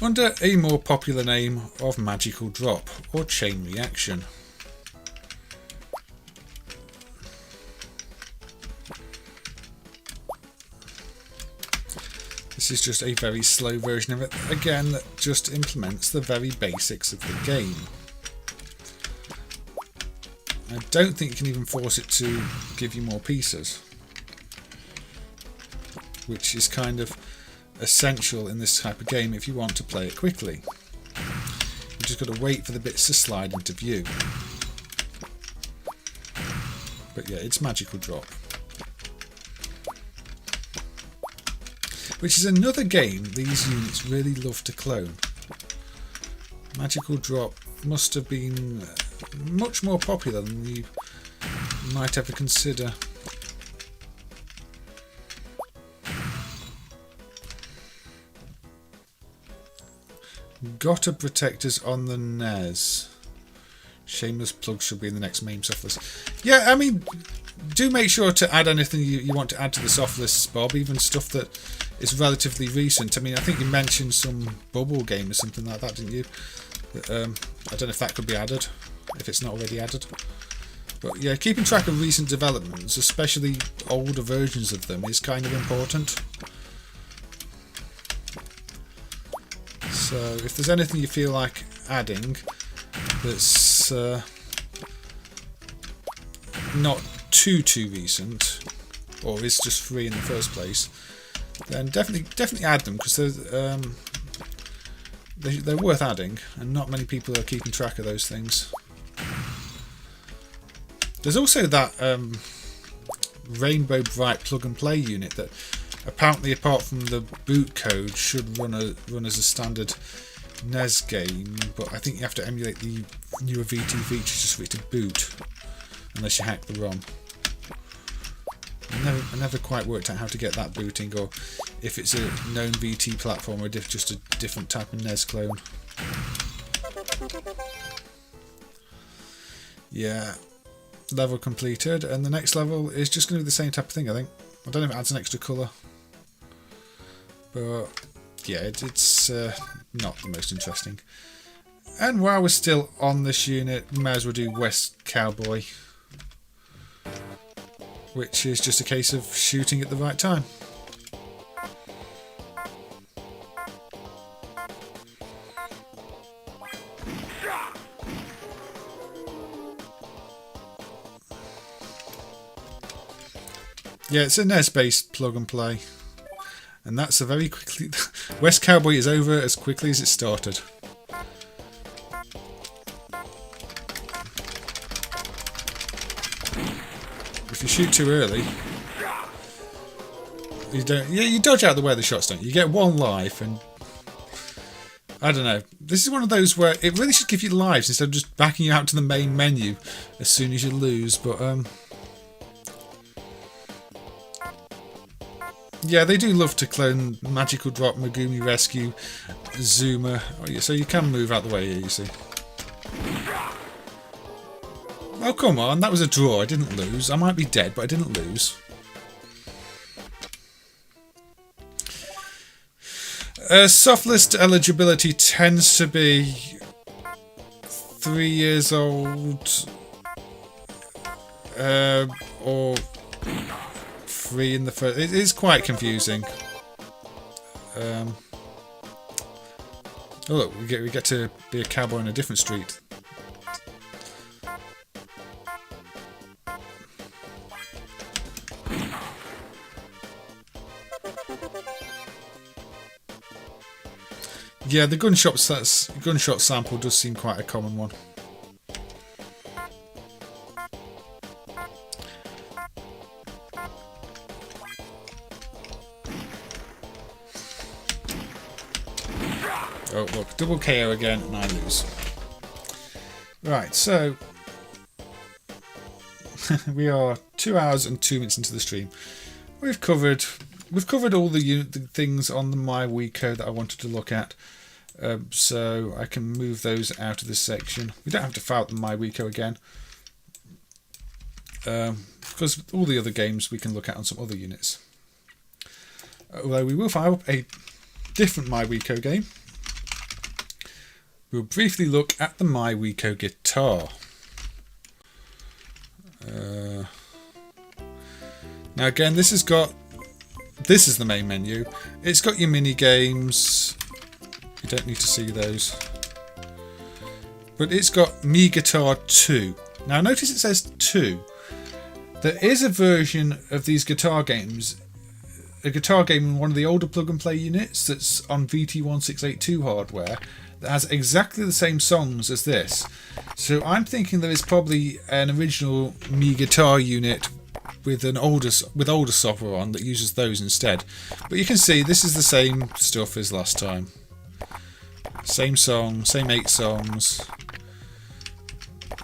under a more popular name of Magical Drop or Chain Reaction. This is just a very slow version of it, again, that just implements the very basics of the game. I don't think you can even force it to give you more pieces, which is kind of essential in this type of game if you want to play it quickly. You've just got to wait for the bits to slide into view. But yeah, it's Magical Drop. Which is another game these units really love to clone. Magical Drop must have been much more popular than you might ever consider. Gotta Protectors on the NES. Shameless plug should be in the next MAME soft list. Yeah, I mean, do make sure to add anything you want to add to the soft lists, Bob, even stuff that is relatively recent. I mean, I think you mentioned some bubble game or something like that, didn't you? I don't know if that could be added, if it's not already added. But yeah, keeping track of recent developments, especially older versions of them, is kind of important. So if there's anything you feel like adding that's not too recent, or is just free in the first place, then definitely add them, because they're worth adding, and not many people are keeping track of those things. There's also that Rainbow Bright plug and play unit that apparently, apart from the boot code, should run as a standard NES game, but I think you have to emulate the newer VT features just for it to boot, unless you hack the ROM. I never quite worked out how to get that booting, or if it's a known VT platform or just a different type of NES clone. Yeah, level completed, and the next level is just going to be the same type of thing, I think. I don't know if it adds an extra colour, but yeah, it's not the most interesting. And while we're still on this unit, we may as well do West Cowboy, which is just a case of shooting at the right time. Yeah, it's a NES-based plug and play, and that's a very quickly. West Cowboy is over as quickly as it started. If you shoot too early, you don't. Yeah, you dodge out the way of the shots, don't you? You get one life, and I don't know. This is one of those where it really should give you lives instead of just backing you out to the main menu as soon as you lose. But yeah, they do love to clone Magical Drop, Megumi Rescue, Zuma. Oh, yeah, so you can move out the way here, you see. Oh, come on, that was a draw. I didn't lose. I might be dead, but I didn't lose. Soft list eligibility tends to be 3 years old or 3 in the first. It is quite confusing. Oh look, we get to be a cowboy on a different street. Yeah, the gunshot sample does seem quite a common one. Oh look, double KO again and I lose. Right, so we are 2 hours and 2 minutes into the stream. We've covered all the things on the My Wico that I wanted to look at. So I can move those out of this section. We don't have to file the My Wico again, because all the other games we can look at on some other units. Although we will file a different My Wico game. We'll briefly look at the My Wico Guitar. Now again, this is the main menu. It's got your mini games. You don't need to see those. But it's got Mi Guitar 2. Now notice it says 2. There is a version of these guitar games, a guitar game in one of the older plug and play units that's on VT1682 hardware that has exactly the same songs as this. So I'm thinking there is probably an original Mi Guitar unit with older software on that uses those instead. But you can see this is the same stuff as last time. Same song, same 8 songs,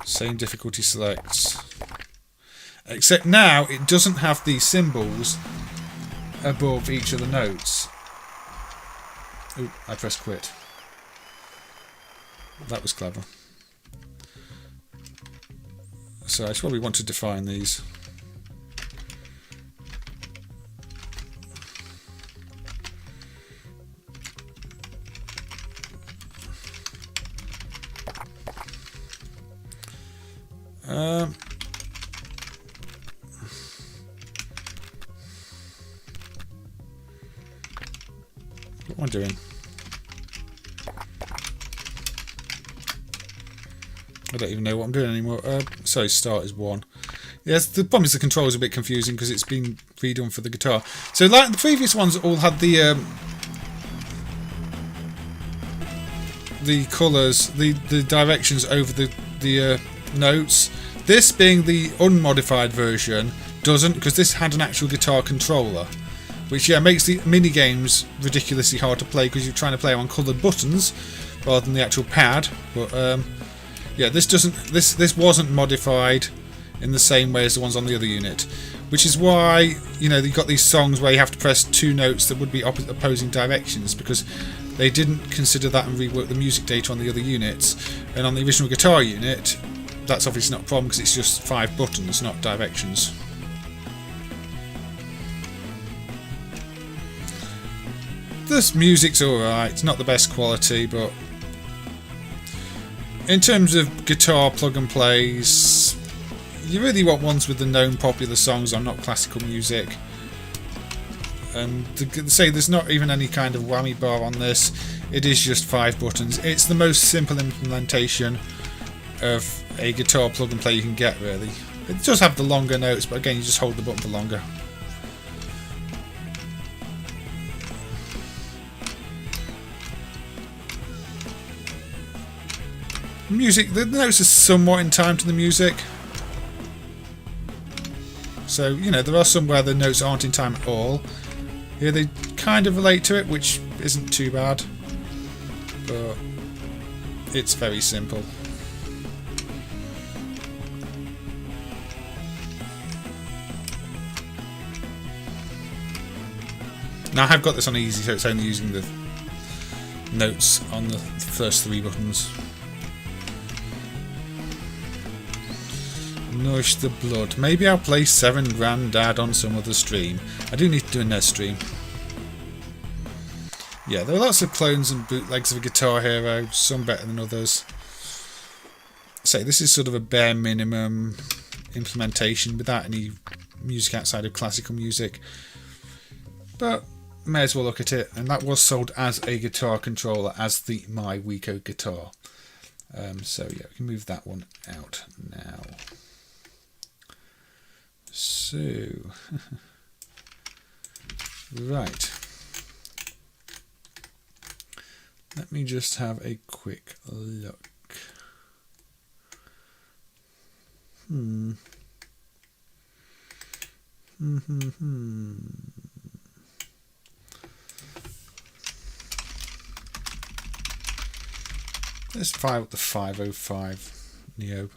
same difficulty selects. Except now it doesn't have these symbols above each of the notes. Ooh, I pressed quit. That was clever. So I probably want to define these. What am I doing? I don't even know what I'm doing anymore. Sorry, start is 1. Yes, the problem is the controls are a bit confusing because it's been redone for the guitar. So like the previous ones all had the colours, the directions over the notes. This being the unmodified version doesn't, because this had an actual guitar controller, which makes the mini games ridiculously hard to play because you're trying to play on coloured buttons rather than the actual pad. But yeah, this wasn't modified in the same way as the ones on the other unit, which is why, you know, you've got these songs where you have to press two notes that would be opposing directions, because they didn't consider that and rework the music data on the other units. And on the original guitar unit, that's obviously not a problem because it's just 5 buttons, not directions. This music's alright, it's not the best quality, but in terms of guitar plug and plays, you really want ones with the known popular songs on, not classical music. And to say there's not even any kind of whammy bar on this, it is just 5 buttons. It's the most simple implementation of a guitar plug and play you can get, really. It does have the longer notes, but again, you just hold the button for longer. Music, the notes are somewhat in time to the music. So, you know, there are some where the notes aren't in time at all. Here they kind of relate to it, which isn't too bad. But it's very simple. Now I have got this on easy, so it's only using the notes on the first 3 buttons. Nourish the blood. Maybe I'll play 7 Grandad on some other stream. I do need to do a NES stream. Yeah, there are lots of clones and bootlegs of Guitar Hero, some better than others. So this is sort of a bare minimum implementation without any music outside of classical music. But may as well look at it. And that was sold as a guitar controller, as the My Wico Guitar. So yeah, we can move that one out now. So, right. Let me just have a quick look. Let's fire up the 505 Neo.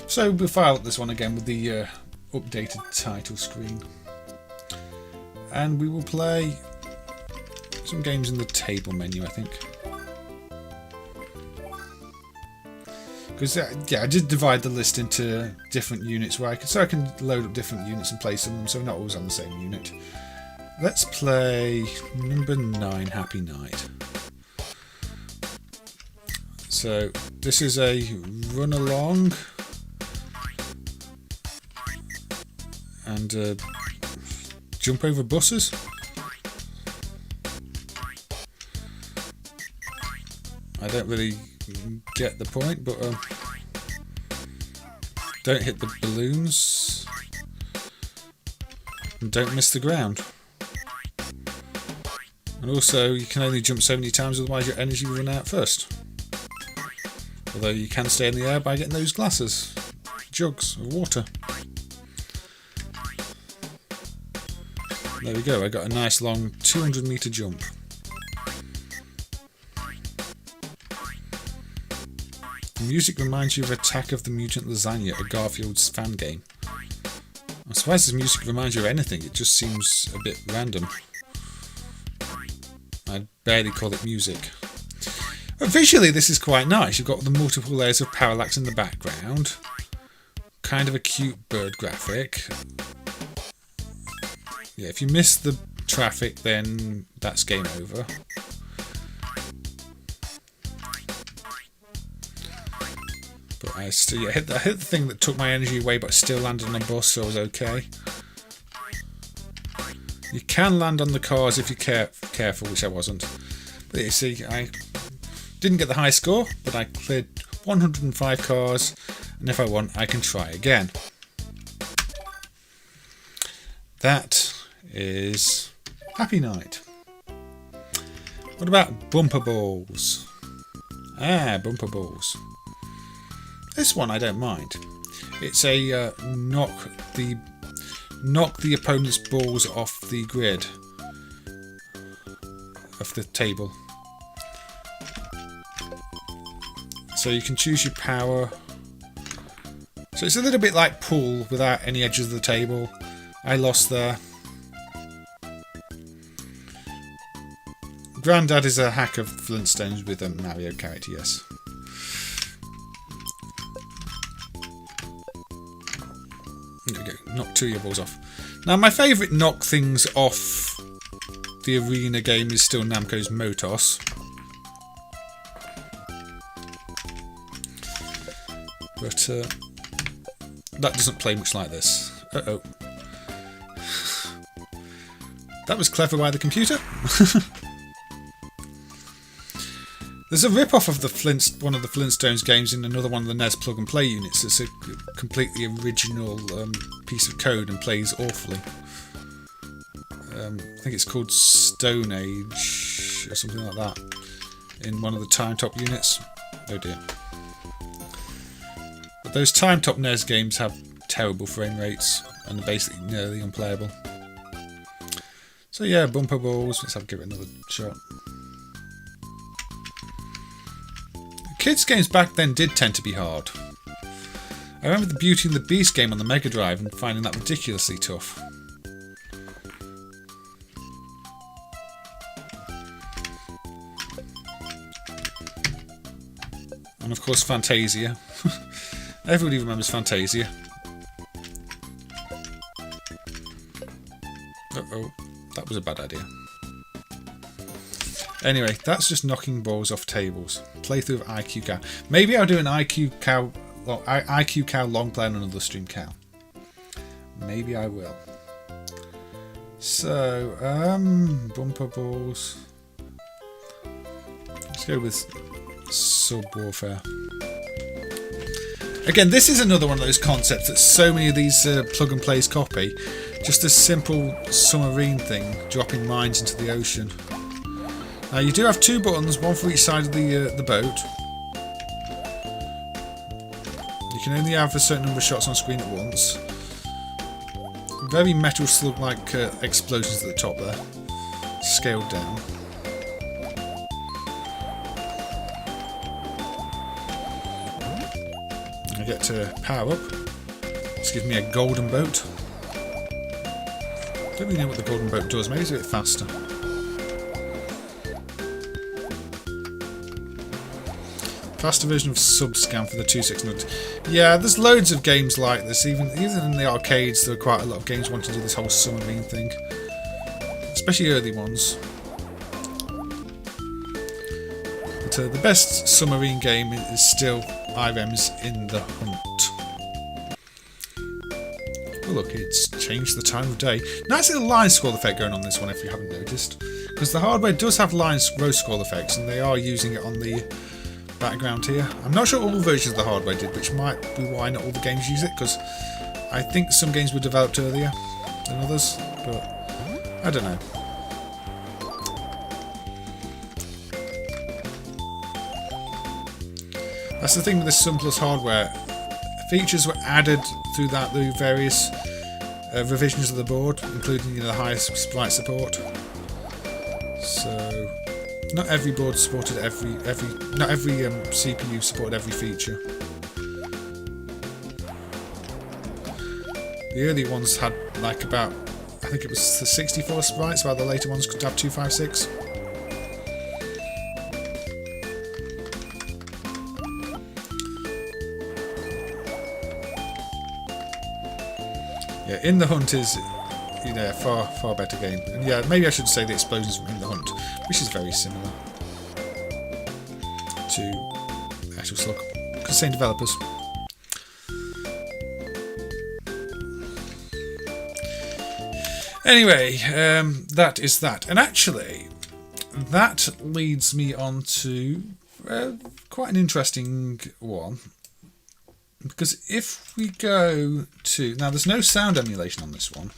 So we'll fire up this one again with the updated title screen. And we will play some games in the table menu, I think. Because yeah, I did divide the list into different units where I can load up different units and play some of them, so we're not always on the same unit. Let's play number 9, Happy Night. So this is a run along and jump over buses. I don't really get the point, but don't hit the balloons and don't miss the ground. And also you can only jump so many times, otherwise your energy will run out first. Although you can stay in the air by getting those glasses, jugs of water. There we go, I got a nice long 200-metre jump. The music reminds you of Attack of the Mutant Lasagna, a Garfield's fan game. I'm surprised this music reminds you of anything, it just seems a bit random. I'd barely call it music. But visually this is quite nice, you've got the multiple layers of parallax in the background. Kind of a cute bird graphic. Yeah, if you miss the traffic then that's game over. But I still hit the thing that took my energy away, but still landed on a bus, so I was okay. You can land on the cars if you're careful, which I wasn't. But you see, I didn't get the high score, but I cleared 105 cars, and if I want, I can try again. That is Happy Night. What about bumper balls? Ah, bumper balls. This one I don't mind. It's a knock the opponent's balls off the grid of the table. So you can choose your power. So it's a little bit like pool without any edges of the table. I lost there. Grandad is a hack of Flintstones with a Mario character, yes. There we go, knock 2 of your balls off. Now my favourite knock things off the arena game is still Namco's Motos. But that doesn't play much like this. Uh-oh. That was clever by the computer. There's a rip-off of one of the Flintstones games in another one of the NES plug-and-play units. It's a completely original piece of code and plays awfully. I think it's called Stone Age or something like that in one of the Time Top units. Oh dear. But those Time Top NES games have terrible frame rates and are basically nearly unplayable. So yeah, bumper balls. Let's give it another shot. Kids games back then did tend to be hard. I remember the Beauty and the Beast game on the Mega Drive and finding that ridiculously tough. And of course Fantasia. Everybody remembers Fantasia. Uh-oh, that was a bad idea. Anyway, that's just knocking balls off tables. Playthrough of IQ Cow. Maybe I'll do an IQ Cow long play on another stream, Cow. Maybe I will. So, bumper balls. Let's go with Sub Warfare. Again, this is another one of those concepts that so many of these plug and plays copy. Just a simple submarine thing, dropping mines into the ocean. Now you do have 2 buttons, one for each side of the boat. You can only have a certain number of shots on screen at once. Very Metal Slug-like explosions at the top there, scaled down. I get to power up. This gives me a golden boat. Don't really know what the golden boat does, maybe it's a bit faster. Faster version of Subscan for the 2600. Yeah, there's loads of games like this. Even in the arcades, there are quite a lot of games wanting to do this whole submarine thing, especially early ones. But the best submarine game is still IREM's In the Hunt. Oh look, it's changed the time of day. Nice little line scroll effect going on this one, if you haven't noticed, because the hardware does have row scroll effects, and they are using it on the background here. I'm not sure all versions of the hardware did, which might be why not all the games use it, because I think some games were developed earlier than others, but I don't know. That's the thing with the Sun Plus hardware. Features were added through various revisions of the board, including the highest sprite support. So not every board supported not every CPU supported every feature. The early ones had like about, I think it was the 64 sprites, while the later ones could have 256. Yeah, In the Hunt is, far better game. And yeah, maybe I should say the explosions from In the Hunt, which is very similar to Actual Slug, because same developers. Anyway, that is that. And actually, that leads me on to quite an interesting one. Because if we go to... Now, there's no sound emulation on this one.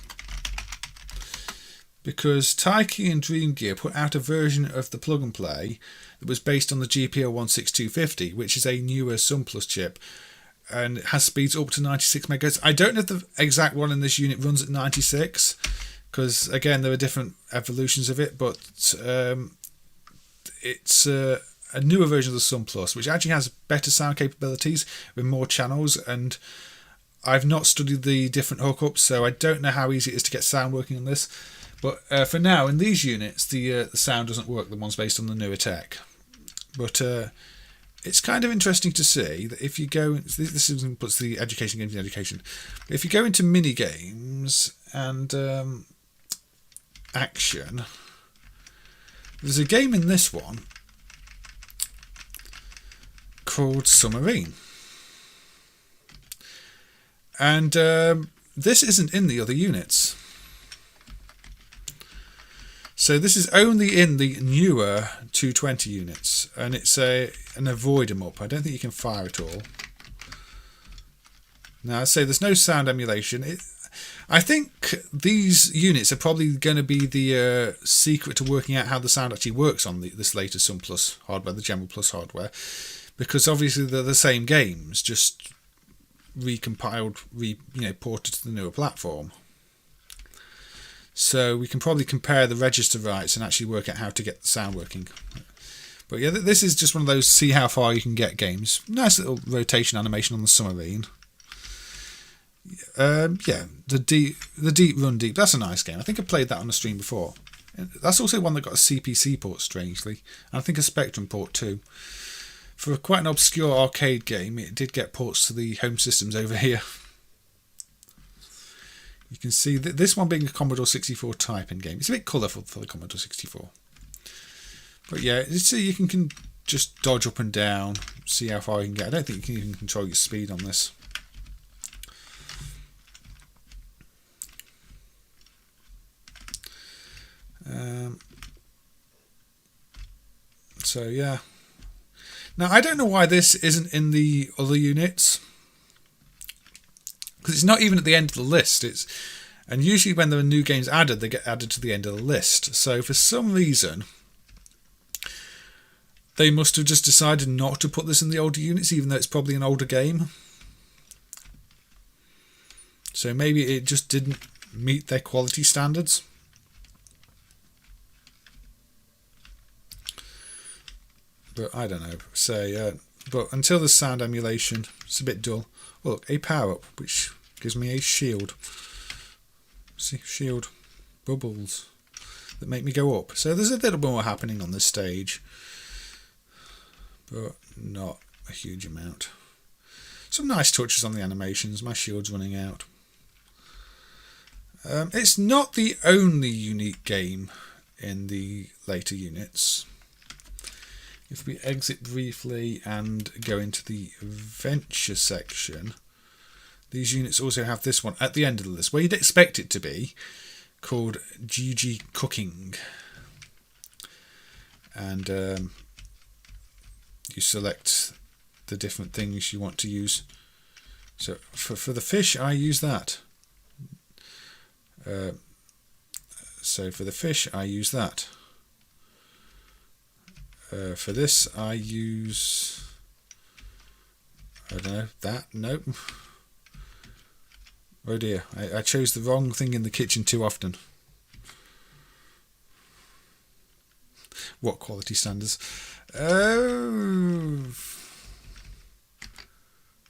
because Taiki and Dream Gear put out a version of the plug and play that was based on the GPL 16250, which is a newer Sun Plus chip, and it has speeds up to 96 megahertz. I don't know if the exact one in this unit runs at 96, because again there are different evolutions of it, but it's a newer version of the Sun Plus, which actually has better sound capabilities with more channels, and I've not studied the different hookups, so I don't know how easy it is to get sound working on this. But for now, in these units, the sound doesn't work, the ones based on the newer tech. But it's kind of interesting to see that if you go... This puts the education games in education. If you go into mini games and action, there's a game in this one called Submarine. And this isn't in the other units. So this is only in the newer 220 units, and it's an avoid 'em up. I don't think you can fire at all. Now I say there's no sound emulation. I think these units are probably going to be the secret to working out how the sound actually works on this later Sun Plus hardware, the General Plus hardware, because obviously they're the same games, just recompiled, ported to the newer platform. So we can probably compare the register rights and actually work out how to get the sound working. But yeah, this is just one of those see how far you can get games. Nice little rotation animation on the Submarine. Yeah, the Deep Run Deep. That's a nice game. I think I played that on the stream before. That's also one that got a CPC port, strangely, and I think a Spectrum port too. For quite an obscure arcade game, it did get ports to the home systems over here. You can see that this one being a Commodore 64 type in game. It's a bit colourful for the Commodore 64. But yeah, you can just dodge up and down, see how far you can get. I don't think you can even control your speed on this. So yeah. Now I don't know why this isn't in the other units, because it's not even at the end of the list. And usually when there are new games added, they get added to the end of the list. So for some reason, they must have just decided not to put this in the older units, even though it's probably an older game. So maybe it just didn't meet their quality standards. But I don't know. But until the sound emulation, it's a bit dull. Oh, look, a power-up, which gives me a shield. See, shield bubbles that make me go up. So there's a little more happening on this stage, but not a huge amount. Some nice touches on the animations. My shield's running out. It's not the only unique game in the later units. If we exit briefly and go into the adventure section, these units also have this one at the end of the list, where you'd expect it to be, called Gigi Cooking. And you select the different things you want to use. So for the fish, I use that. So for the fish, I use that. For this, I use... I don't know, that? Nope. Oh dear, I chose the wrong thing in the kitchen too often. What quality standards? Oh...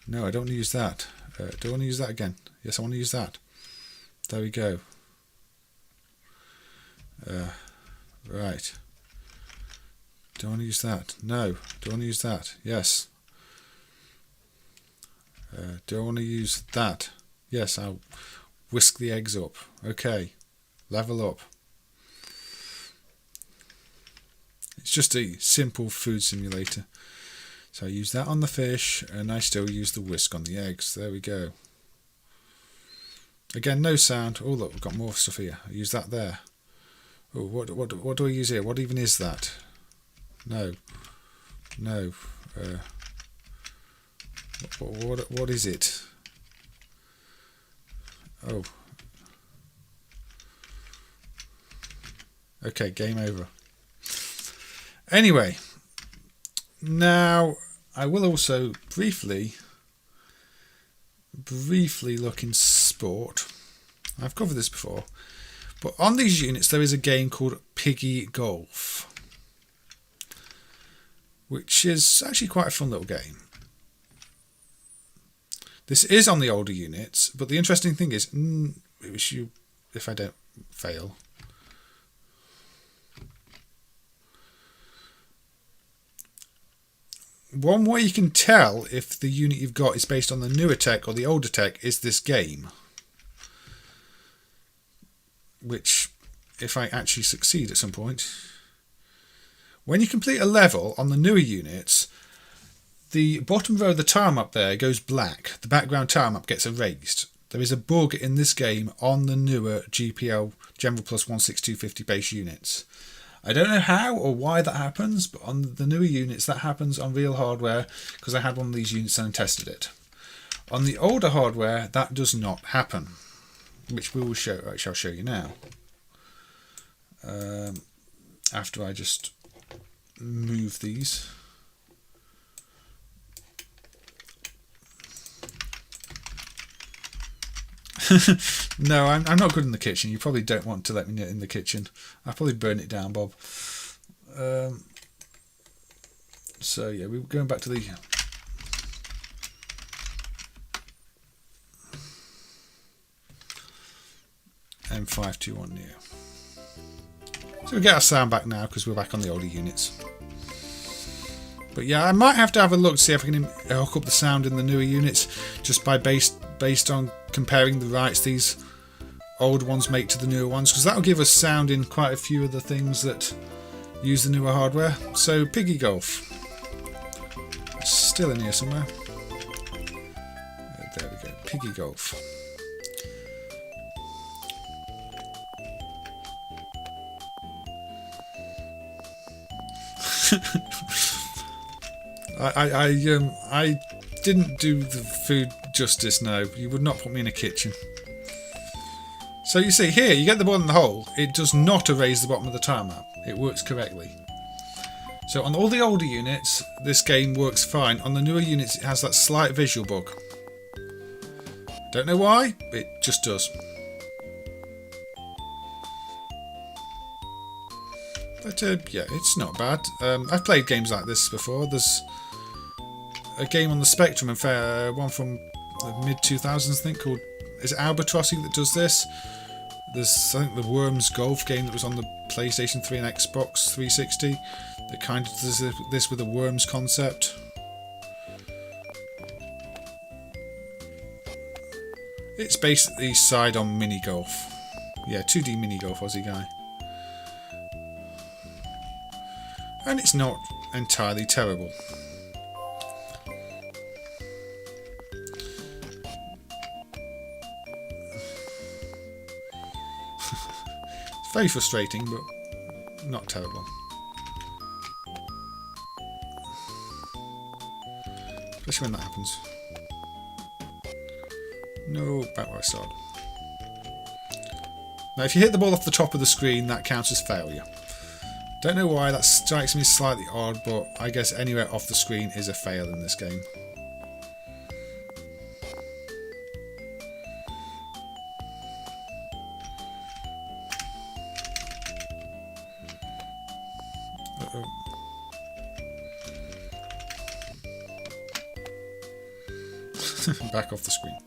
No, I don't want to use that. Do I want to use that again? Yes, I want to use that. There we go. Right. Do I want to use that? No. Do I want to use that? Yes. Do I want to use that? Yes, I'll whisk the eggs up. Okay. Level up. It's just a simple food simulator. So I use that on the fish, and I still use the whisk on the eggs. There we go. Again, no sound. Oh look, we've got more stuff here. I use that there. Oh, what do I use here? What even is that? No. What is it? Okay, game over. Anyway, now I will also briefly look in sport. I've covered this before, but on these units there is a game called Piggy Golf, which is actually quite a fun little game. This is on the older units, but the interesting thing is, if I don't fail, one way you can tell if the unit you've got is based on the newer tech or the older tech is this game. Which, if I actually succeed at some point, when you complete a level on the newer units, the bottom row of the tile map there goes black. The background tile map gets erased. There is a bug in this game on the newer GPL General Plus 16250 base units. I don't know how or why that happens, but on the newer units that happens on real hardware because I had one of these units and tested it. On the older hardware that does not happen, which we will show. I shall show you now. After I just move these. No, I'm not good in the kitchen. You probably don't want to let me in the kitchen. I'll probably burn it down, Bob. So yeah, we're going back to the M521 Neo. So we get our sound back now because we're back on the older units. But yeah, I might have to have a look to see if I can hook up the sound in the newer units just by based on comparing the rights these old ones make to the newer ones, because that'll give us sound in quite a few of the things that use the newer hardware. So Piggy Golf, it's still in here somewhere. There we go, Piggy Golf. I didn't do the food justice. No, you would not put me in a kitchen. So you see here, you get the ball in the hole. It does not erase the bottom of the tile map. It works correctly. So on all the older units, this game works fine. On the newer units, it has that slight visual bug. Don't know why, it just does. But yeah, it's not bad. I've played games like this before. There's a game on the Spectrum, and one from the mid-2000s, I think, called, is it Albatrossy that does this? There's, I think, the Worms Golf game that was on the PlayStation 3 and Xbox 360 that kind of does this with a Worms concept. It's basically side-on mini golf. Yeah, 2D mini golf, Aussie guy. And it's not entirely terrible. It's very frustrating, but not terrible. Especially when that happens. No, back where I started. Now if you hit the ball off the top of the screen, that counts as failure. Don't know why, that strikes me slightly odd, but I guess anywhere off the screen is a fail in this game. Uh-oh. Back off the screen.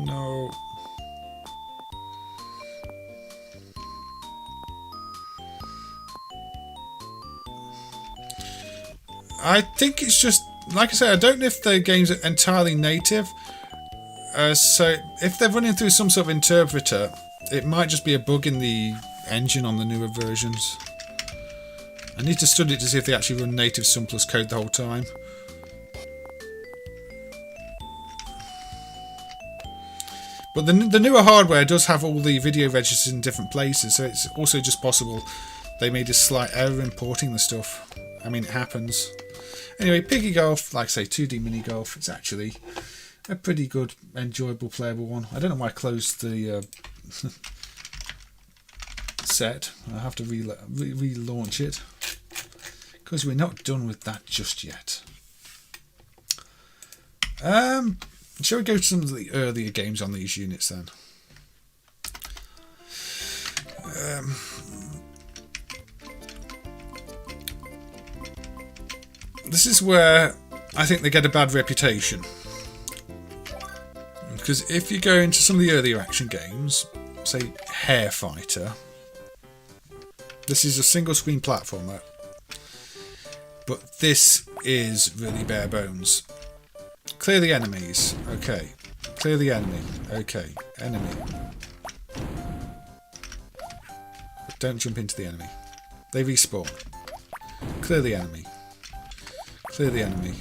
No. I think it's just, like I said, I don't know if the games are entirely native. So if they're running through some sort of interpreter, it might just be a bug in the engine on the newer versions. I need to study it to see if they actually run native Sun Plus code the whole time. But the newer hardware does have all the video registers in different places, so it's also just possible they made a slight error importing the stuff. I mean, it happens. Anyway, Piggy Golf, like I say, 2D mini golf. It's actually a pretty good, enjoyable, playable one. I don't know why I closed the set. I'll have to relaunch it because we're not done with that just yet. Shall we go to some of the earlier games on these units then? This is where I think they get a bad reputation. Because if you go into some of the earlier action games, say Hare Fighter, this is a single screen platformer, but this is really bare bones. Clear the enemies, okay. Clear the enemy, okay. Enemy. But don't jump into the enemy. They respawn. Clear the enemy. Clear the enemy.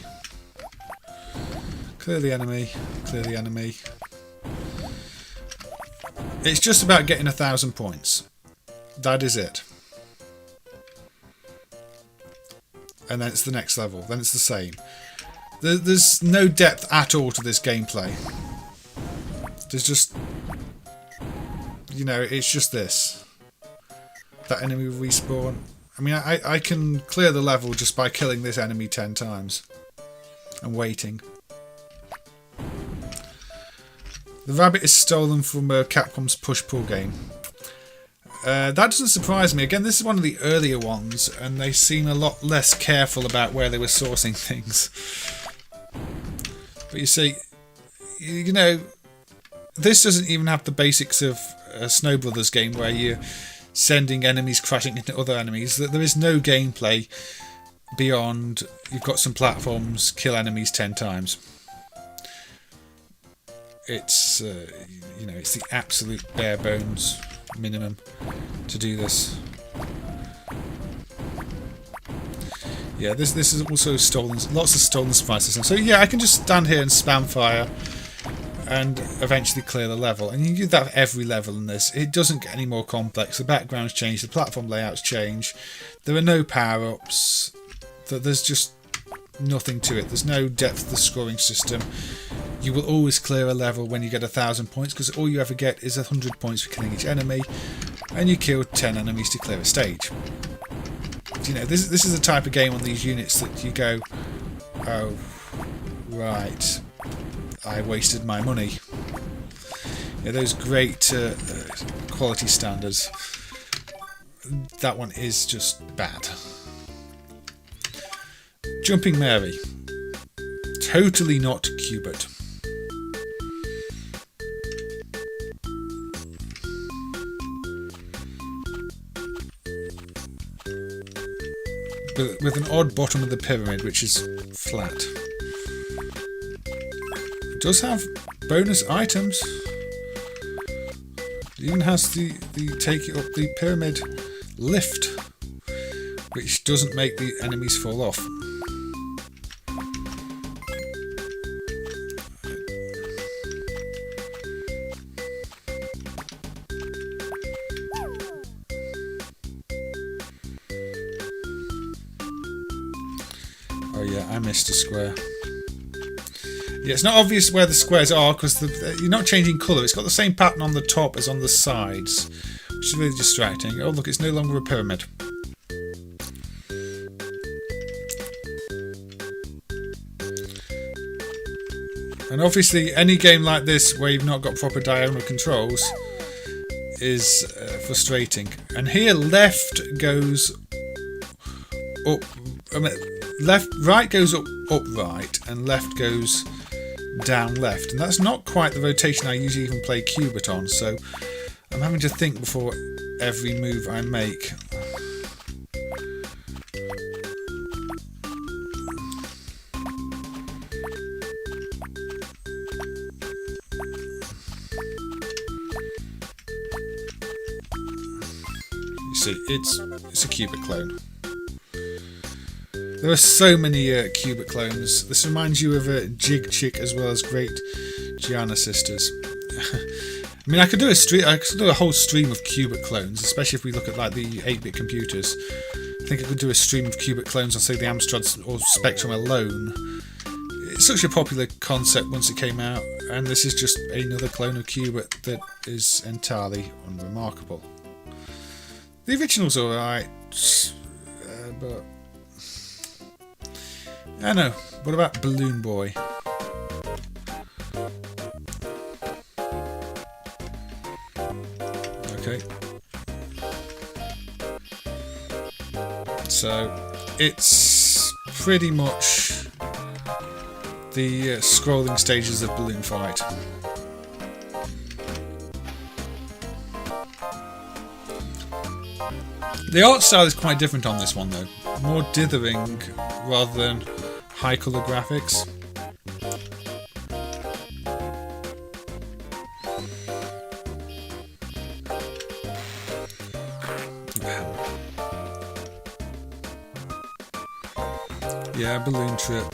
Clear the enemy. Clear the enemy. It's just about getting 1,000 points. That is it. And then it's the next level. Then it's the same. There's no depth at all to this gameplay. There's just... You know, it's just this. That enemy will respawn. I mean, I can clear the level just by killing this enemy 10 times. And waiting. The rabbit is stolen from Capcom's push-pull game. That doesn't surprise me. Again, this is one of the earlier ones, and they seem a lot less careful about where they were sourcing things. But you see, you know, this doesn't even have the basics of a Snow Brothers game where you're sending enemies crashing into other enemies. There is no gameplay beyond you've got some platforms, kill enemies 10 times. It's you know, it's the absolute bare bones minimum to do this. Yeah, this is also stolen, lots of stolen spices. So yeah, I can just stand here and spam fire and eventually clear the level. And you can do that for every level in this. It doesn't get any more complex. The backgrounds change, the platform layouts change. There are no power-ups. There's just nothing to it. There's no depth to the scoring system. You will always clear a level when you get 1,000 points, because all you ever get is 100 points for killing each enemy, and you kill 10 enemies to clear a stage. You know, this is the type of game on these units that you go, oh, right, I wasted my money. Yeah, those great quality standards. That one is just bad. Jumping Mary. Totally not Cubert. With an odd bottom of the pyramid, which is flat. It does have bonus items. It even has the take it up the pyramid lift, which doesn't make the enemies fall off. Oh yeah, I missed a square. Yeah, it's not obvious where the squares are because you're not changing colour. It's got the same pattern on the top as on the sides, which is really distracting. Oh look, it's no longer a pyramid. And obviously any game like this where you've not got proper diagonal controls is frustrating. And here left goes up, right goes up right, and left goes down left. And that's not quite the rotation I usually even play Cubert on, so I'm having to think before every move I make. You see, it's a Cubert clone. There are so many Cubert clones. This reminds you of Jig Chick as well as Great Gianna Sisters. I mean, I could do a whole stream of Cubert clones, especially if we look at like the 8-bit computers. I think I could do a stream of Cubert clones on, say, the Amstrad or Spectrum alone. It's such a popular concept once it came out, and this is just another clone of Cubert that is entirely unremarkable. The original's alright, but I know. What about Balloon Boy? Okay. So it's pretty much the scrolling stages of Balloon Fight. The art style is quite different on this one though. More dithering rather than high colour graphics. Yeah, Balloon Trip.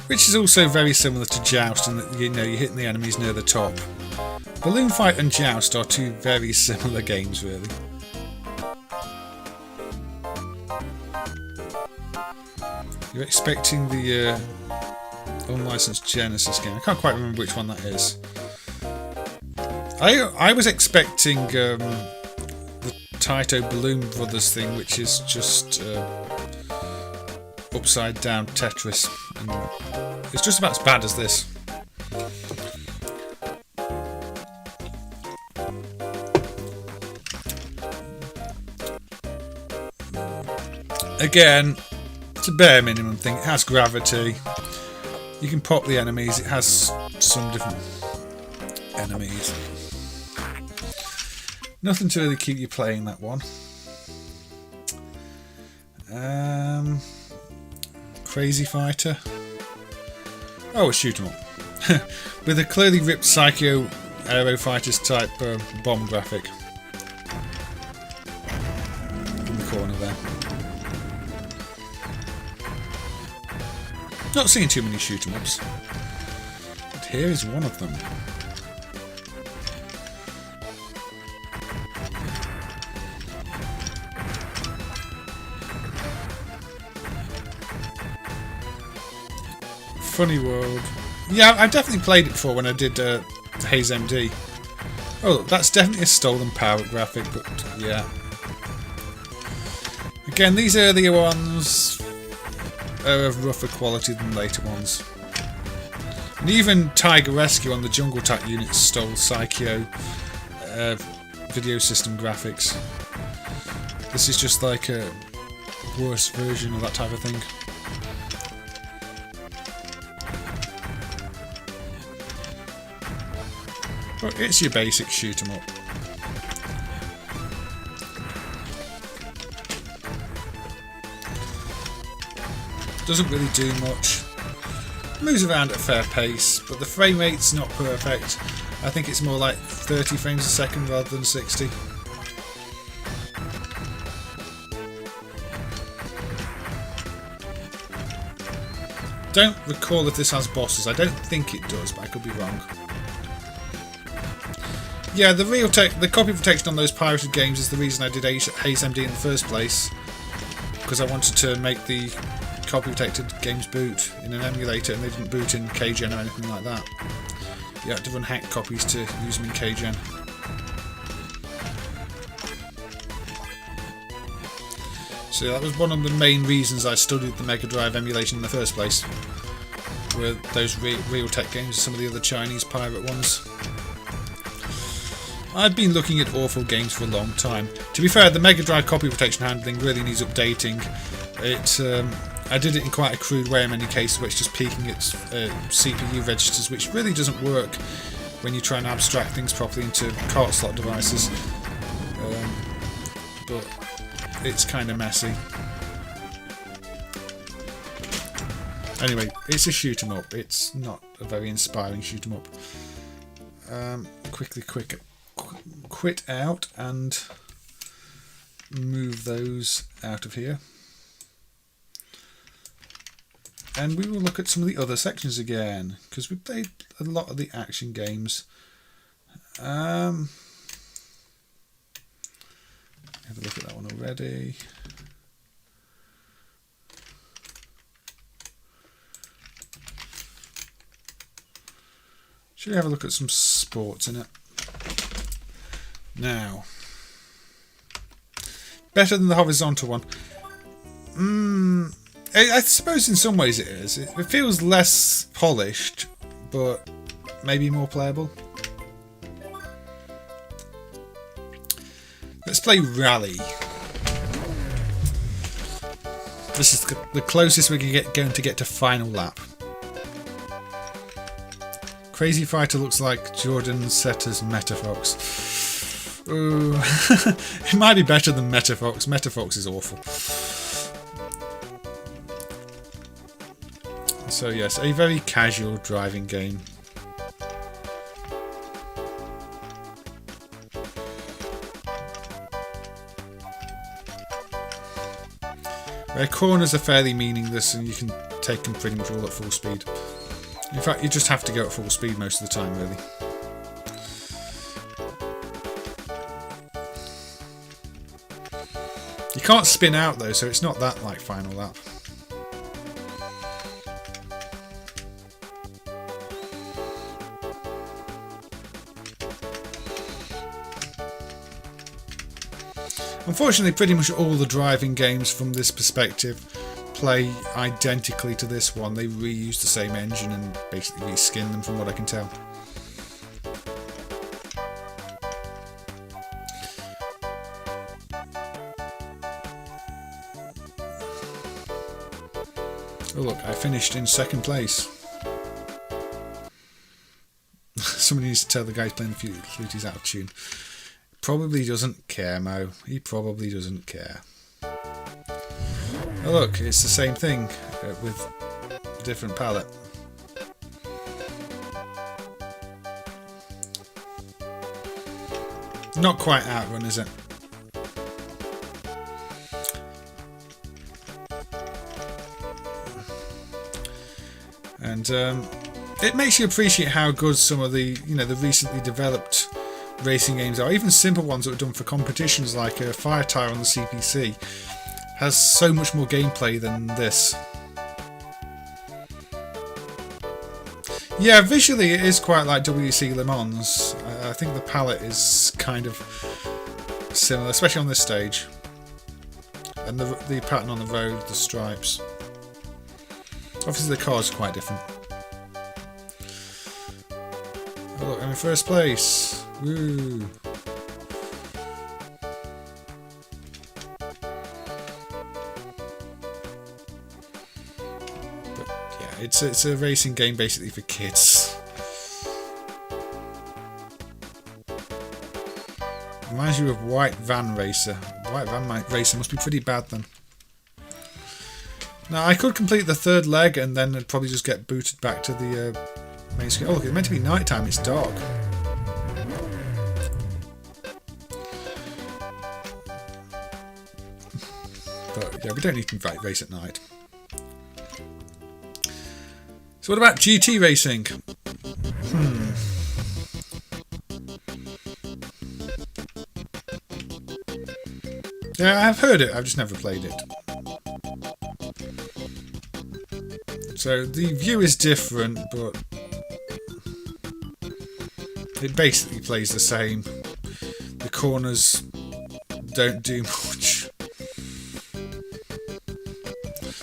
Which is also very similar to Joust in that, you know, you're hitting the enemies near the top. Balloon Fight and Joust are two very similar games, really. You're expecting the unlicensed Genesis game. I can't quite remember which one that is. I was expecting the Taito Balloon Brothers thing, which is just upside down Tetris, and it's just about as bad as this. Again, it's a bare minimum thing. It has gravity. You can pop the enemies. It has some different enemies. Nothing to really keep you playing that one. Crazy Fighter. Oh, a shoot 'em up. With a clearly ripped Psycho Aero Fighters type bomb graphic. In the corner there. Not seeing too many shoot 'em ups. But here is one of them. Funny World. Yeah, I've definitely played it before when I did Haze MD. Oh, that's definitely a stolen power graphic, but yeah. Again, these earlier ones are of rougher quality than later ones. And even Tiger Rescue on the Jungle Attack units stole Psycho video system graphics. This is just like a worse version of that type of thing. But it's your basic shoot 'em up. Doesn't really do much. Moves around at a fair pace, but the frame rate's not perfect. I think it's more like 30 frames a second rather than 60. Don't recall if this has bosses. I don't think it does, but I could be wrong. Yeah, the copy protection on those pirated games is the reason I did Haze MD in the first place, because I wanted to make the copy protected games boot in an emulator, and they didn't boot in KGen or anything like that. You had to run hacked copies to use them in KGen. So that was one of the main reasons I studied the Mega Drive emulation in the first place, were those Realtek games and some of the other Chinese pirate ones. I've been looking at awful games for a long time. To be fair, the Mega Drive copy protection handling really needs updating. I did it in quite a crude way in many cases, where it's just peeking its CPU registers, which really doesn't work when you try and abstract things properly into cart slot devices. But it's kind of messy. Anyway, it's a shoot 'em up. It's not a very inspiring shoot 'em up. Quickly quit out and move those out of here. And we will look at some of the other sections again, because we played a lot of the action games. Have a look at that one already. Should we have a look at some sports in it? Now, better than the horizontal one. I suppose in some ways it is. It feels less polished, but maybe more playable. Let's play Rally. This is the closest we can going to get to final lap. Crazy Fighter looks like Jordan Setter's Metafox. Ooh. It might be better than Metafox. Metafox is awful. So yes, a very casual driving game. Where corners are fairly meaningless and you can take them pretty much all at full speed. In fact, you just have to go at full speed most of the time, really. You can't spin out though, so it's not that like final lap. Unfortunately, pretty much all the driving games from this perspective play identically to this one. They reuse the same engine and basically reskin them from what I can tell. Oh look, I finished in second place. Somebody needs to tell the guy playing the flute he's out of tune. Probably doesn't care, Mo. He probably doesn't care. Oh look, it's the same thing with a different palette. Not quite Outrun, is it? And it makes you appreciate how good some of the, the recently developed racing games are. Even simple ones that were done for competitions, like Fire Tire on the CPC, has so much more gameplay than this. Yeah, visually it is quite like WC Le Mans. I think the palette is kind of similar, especially on this stage. And the pattern on the road, the stripes. Obviously the cars are quite different. Oh look, I'm in first place. Woo! But yeah, it's a racing game basically for kids. Reminds you of White Van Racer. White Van Racer must be pretty bad then. Now I could complete the third leg and then I'd probably just get booted back to the main screen. Oh look, it's meant to be night time. It's dark. But yeah, we don't need to race at night. So what about GT racing? Yeah, I've heard it, I've just never played it. So the view is different, but it basically plays the same. The corners don't do much.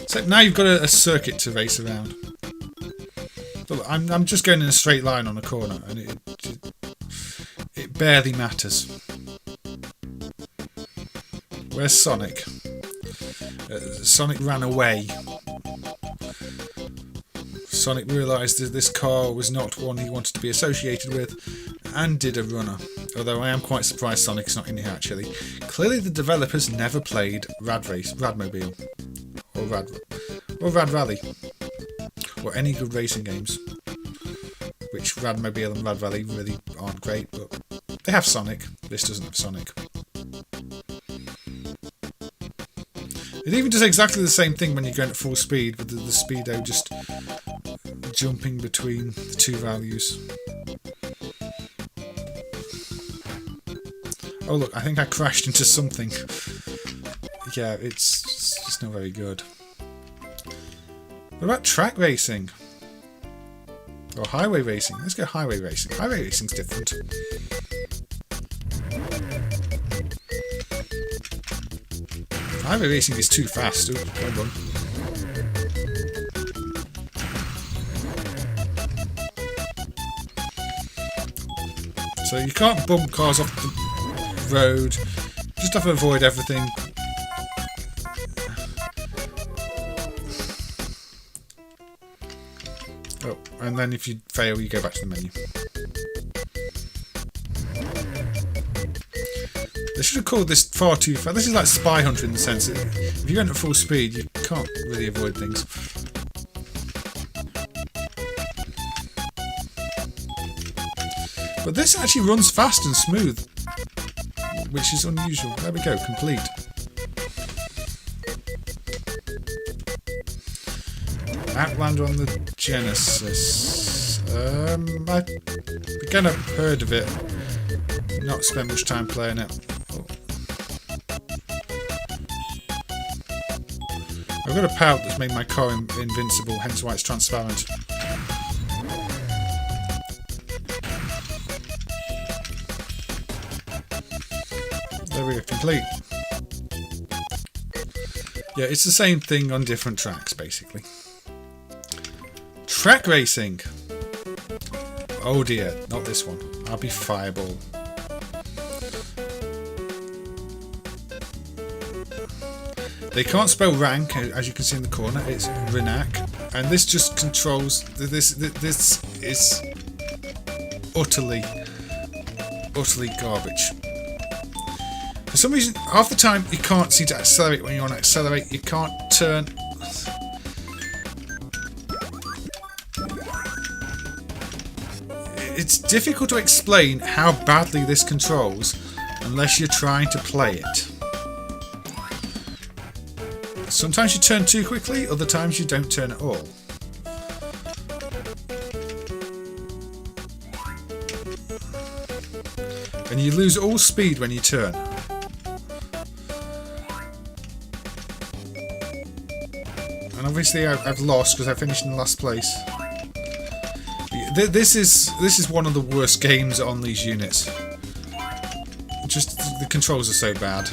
So now you've got a circuit to race around. Look, I'm just going in a straight line on a corner, and it barely matters. Where's Sonic? Sonic ran away. Sonic realised that this car was not one he wanted to be associated with, and did a runner. Although I am quite surprised Sonic's not in here actually. Clearly the developers never played Radmobile, or Rad Rally, or any good racing games. Which Radmobile and Rad Rally really aren't great, but they have Sonic. This doesn't have Sonic. It even does exactly the same thing when you're going at full speed, with the speedo just jumping between the two values. Oh look, I think I crashed into something. Yeah, it's just not very good. What about track racing? Or highway racing. Let's go highway racing. Highway racing's different. Highway racing is too fast. Ooh, hold on. So you can't bump cars off the road. Just have to avoid everything. Oh, and then if you fail, you go back to the menu. They should have called this far too fast. This is like Spy Hunter in the sense that if you're going at full speed, you can't really avoid things. But this actually runs fast and smooth, which is unusual. There we go, complete. Outlander on the Genesis. I've again I've heard of it. Not spent much time playing it. Oh. I've got a pout that's made my car invincible, hence why it's transparent. There we go, complete. Yeah, it's the same thing on different tracks, basically. Track racing. Oh dear, not this one. I'll be Fireball. They can't spell rank, as you can see in the corner. It's Renac, and this just controls. This is utterly garbage. For some reason, half the time you can't seem to accelerate when you want to accelerate. You can't turn. It's difficult to explain how badly this controls unless you're trying to play it. Sometimes you turn too quickly, other times you don't turn at all. And you lose all speed when you turn. And obviously I've lost because I finished in last place. This is one of the worst games on these units. Just the controls are so bad.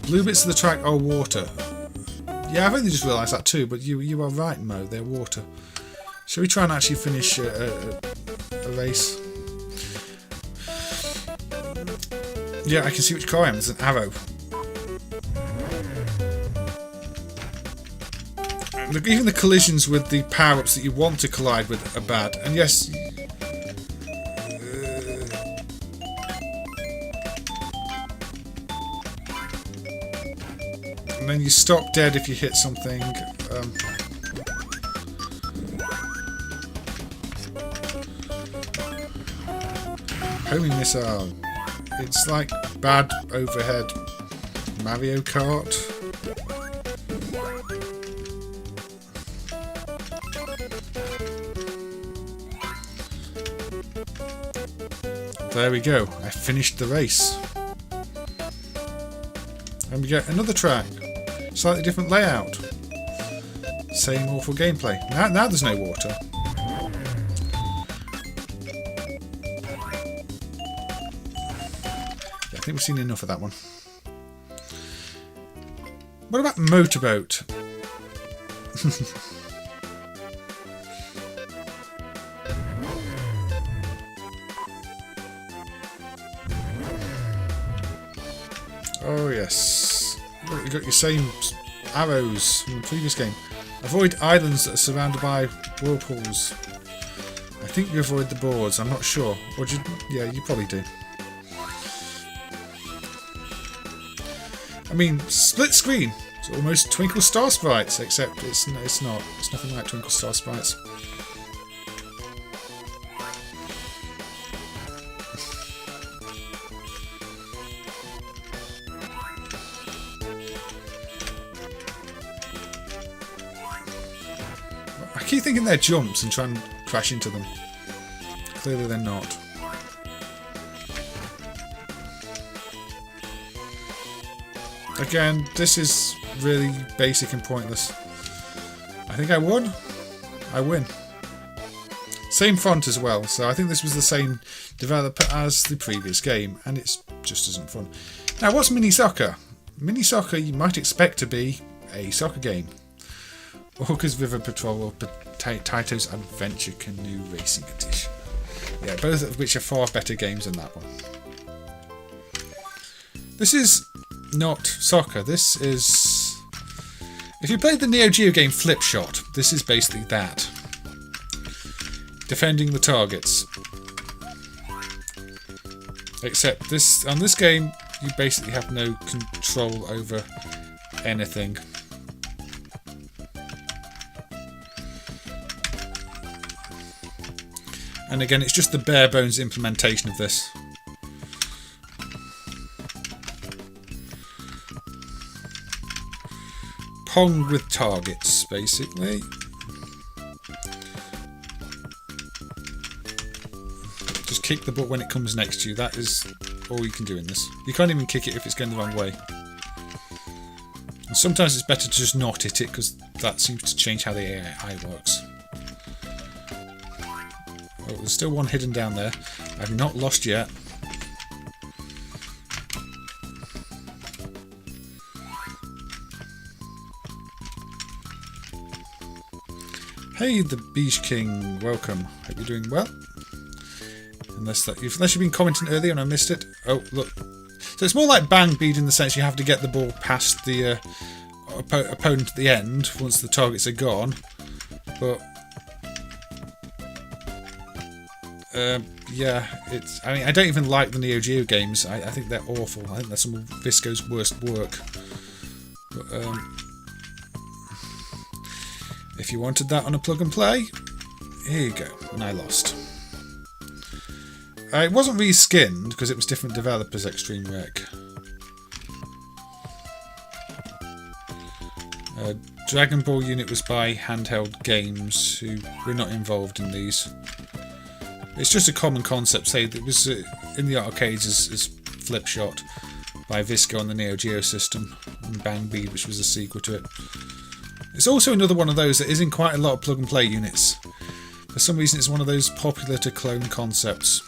Blue bits of the track are water. Yeah, I've only just realised that too, but you are right, Mo, they're water. Shall we try and actually finish a race? Yeah, I can see which car I am. There's an arrow. Look, even the collisions with the power-ups that you want to collide with are bad. And yes... and then you stop dead if you hit something. Homing missile. It's like bad overhead Mario Kart. There we go. I finished the race. And we get another track. Slightly different layout. Same awful gameplay. Now there's no water. Yeah, I think we've seen enough of that one. What about Motorboat? Oh yes. Look, you got your same arrows from the previous game. Avoid islands that are surrounded by whirlpools. I think you avoid the boards, I'm not sure. Or do you, yeah, you probably do. I mean, split screen. It's almost Twinkle Star Sprites, except it's not. It's nothing like Twinkle Star Sprites. I keep thinking they're jumps and try and crash into them. Clearly they're not. Again, this is really basic and pointless. I think I won. I win. Same font as well, so I think this was the same developer as the previous game, and it's just as fun. Now, what's Mini Soccer? Mini Soccer you might expect to be a soccer game. Orca's River Patrol or Taito's Adventure Canoe Racing Edition. Yeah, both of which are far better games than that one. This is not soccer, this is... If you played the Neo Geo game Flip Shot, this is basically that. Defending the targets. Except this on this game you basically have no control over anything. And again, it's just the bare bones implementation of this. Pong with targets, basically. Just kick the ball when it comes next to you. That is all you can do in this. You can't even kick it if it's going the wrong way. And sometimes it's better to just not hit it, because that seems to change how the AI works. Oh, there's still one hidden down there. I've not lost yet. Hey, the Beach King, welcome. Hope you're doing well. Unless you've been commenting earlier and I missed it. Oh, look. So it's more like Bang Bead in the sense you have to get the ball past the opponent at the end once the targets are gone. But yeah, it's. I mean, I don't even like the Neo Geo games. I think they're awful. I think they're some of Visco's worst work. But if you wanted that on a plug and play, here you go. And I lost. It wasn't reskinned because it was different developers. Extreme Wreck. Dragon Ball Unit was by Handheld Games, who were not involved in these. It's just a common concept. Say that it was in the arcades as Flip Shot by Visco on the Neo Geo system, and Bang Bead, which was a sequel to it. It's also another one of those that is in quite a lot of plug and play units. For some reason, it's one of those popular to clone concepts.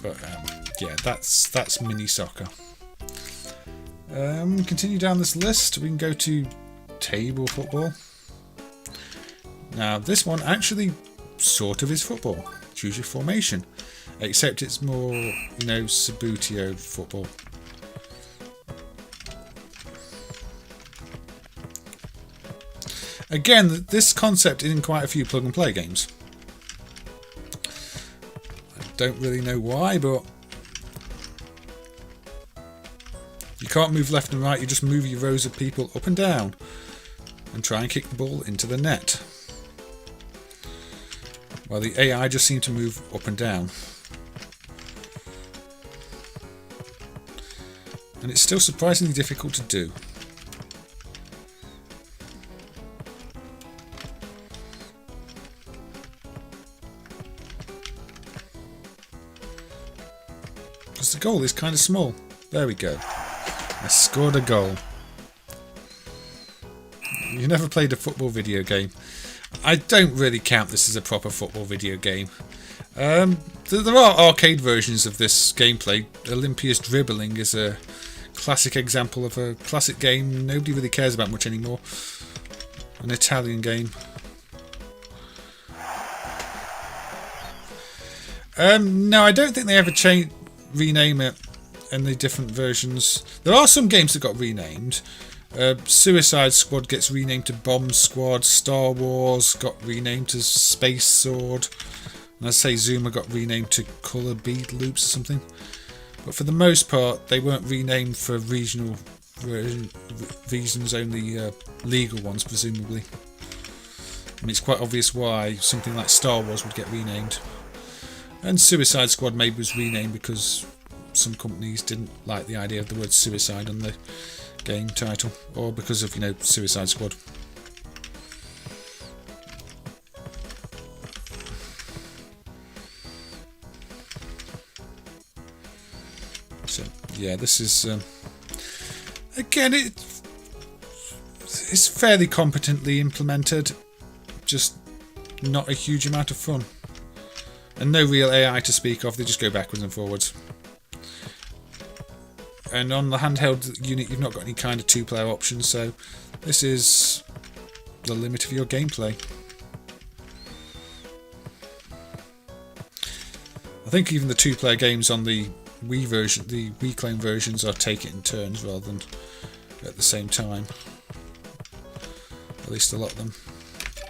But yeah, that's Mini Soccer. Continue down this list. We can go to Table Football. Now, this one actually sort of is football. Choose your formation. Except it's more, you know, Subutio football. Again, this concept is in quite a few plug and play games. I don't really know why, but you can't move left and right, you just move your rows of people up and down and try and kick the ball into the net. While the AI just seem to move up and down. And it's still surprisingly difficult to do. Because the goal is kind of small. There we go. I scored a goal. You never played a football video game. I don't really count this as a proper football video game. There are arcade versions of this gameplay. Olympia's Dribbling is a classic example of a classic game nobody really cares about much anymore. An Italian game. No, I don't think they ever rename it in the different versions. There are some games that got renamed. Suicide Squad gets renamed to Bomb Squad. Star Wars got renamed to Space Sword. And I say Zuma got renamed to Colour Bead Loops or something. But for the most part, they weren't renamed for regional reasons, only legal ones, presumably. I mean, it's quite obvious why something like Star Wars would get renamed. And Suicide Squad maybe was renamed because some companies didn't like the idea of the word suicide on the game title, or because of, you know, Suicide Squad. So yeah, this is again it's fairly competently implemented, just not a huge amount of fun, and no real AI to speak of. They just go backwards and forwards. And on the handheld unit, you've not got any kind of two-player options, so this is the limit of your gameplay. I think even the two-player games on the Wii version, the Wii clone versions, are take it in turns rather than at the same time. At least a lot of them.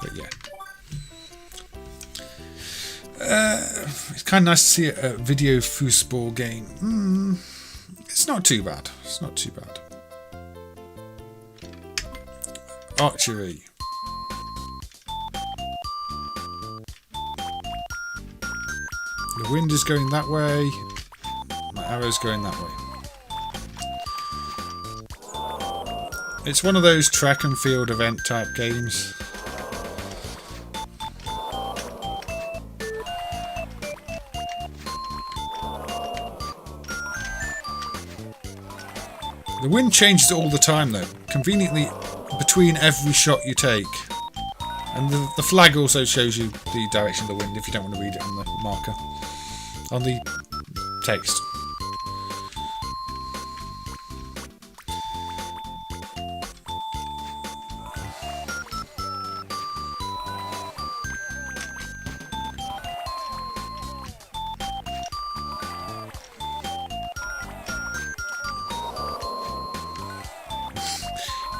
But yeah. It's kind of nice to see a video foosball game. It's not too bad. It's not too bad. Archery. The wind is going that way. My arrow's going that way. It's one of those track and field event type games. The wind changes all the time though, conveniently between every shot you take. And the flag also shows you the direction of the wind if you don't want to read it on the marker. On the text.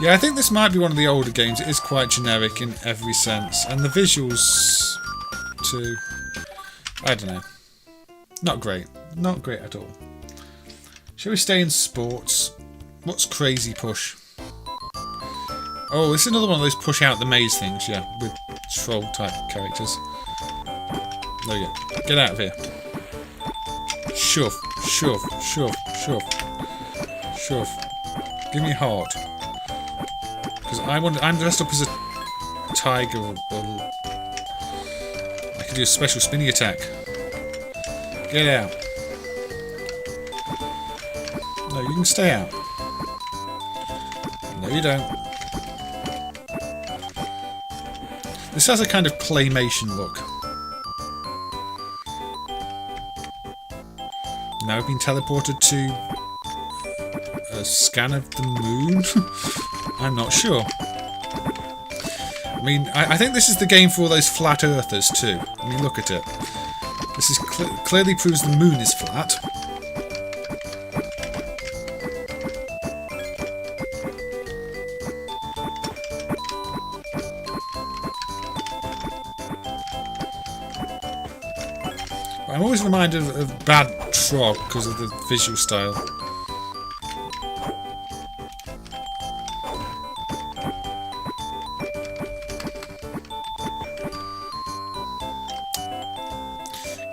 Yeah, I think this might be one of the older games. It is quite generic in every sense. And the visuals, too. I don't know. Not great. Not great at all. Shall we stay in sports? What's Crazy Push? Oh, this is another one of those push out the maze things, yeah. With troll type characters. There we go. Get out of here. Shove. Shove. Shove. Shove. Shove. Give me a heart. Because I'm dressed up as a tiger, or I can do a special spinning attack. Get out. No, you can stay out. No, you don't. This has a kind of claymation look. Now I've been teleported to a scan of the moon? I'm not sure. I mean, I think this is the game for all those flat earthers too. I mean, look at it. This is clearly proves the moon is flat. I'm always reminded of Bad Trog because of the visual style.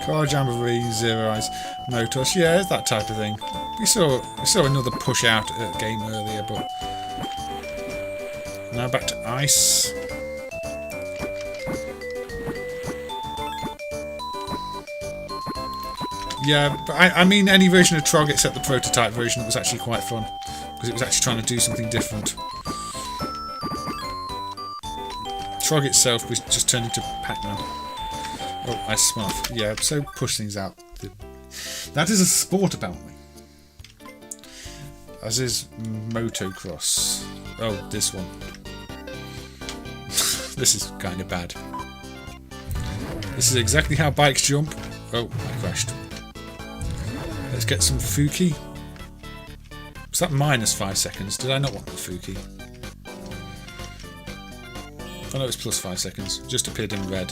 Car Jamboree, Zero Eyes, Motos, yeah, it's that type of thing. We saw another push out game earlier, but now back to ice. Yeah, but I mean any version of Trog except the prototype version that was actually quite fun because it was actually trying to do something different. Trog itself was just turned into Pac-Man. Oh, I smurf. Yeah, so push things out. That is a sport apparently. As is Motocross. Oh, this one. This is kind of bad. This is exactly how bikes jump. Oh, I crashed. Let's get some Fuki. Was that minus 5 seconds? Did I not want the Fuki? Oh no, it's plus 5 seconds. It just appeared in red.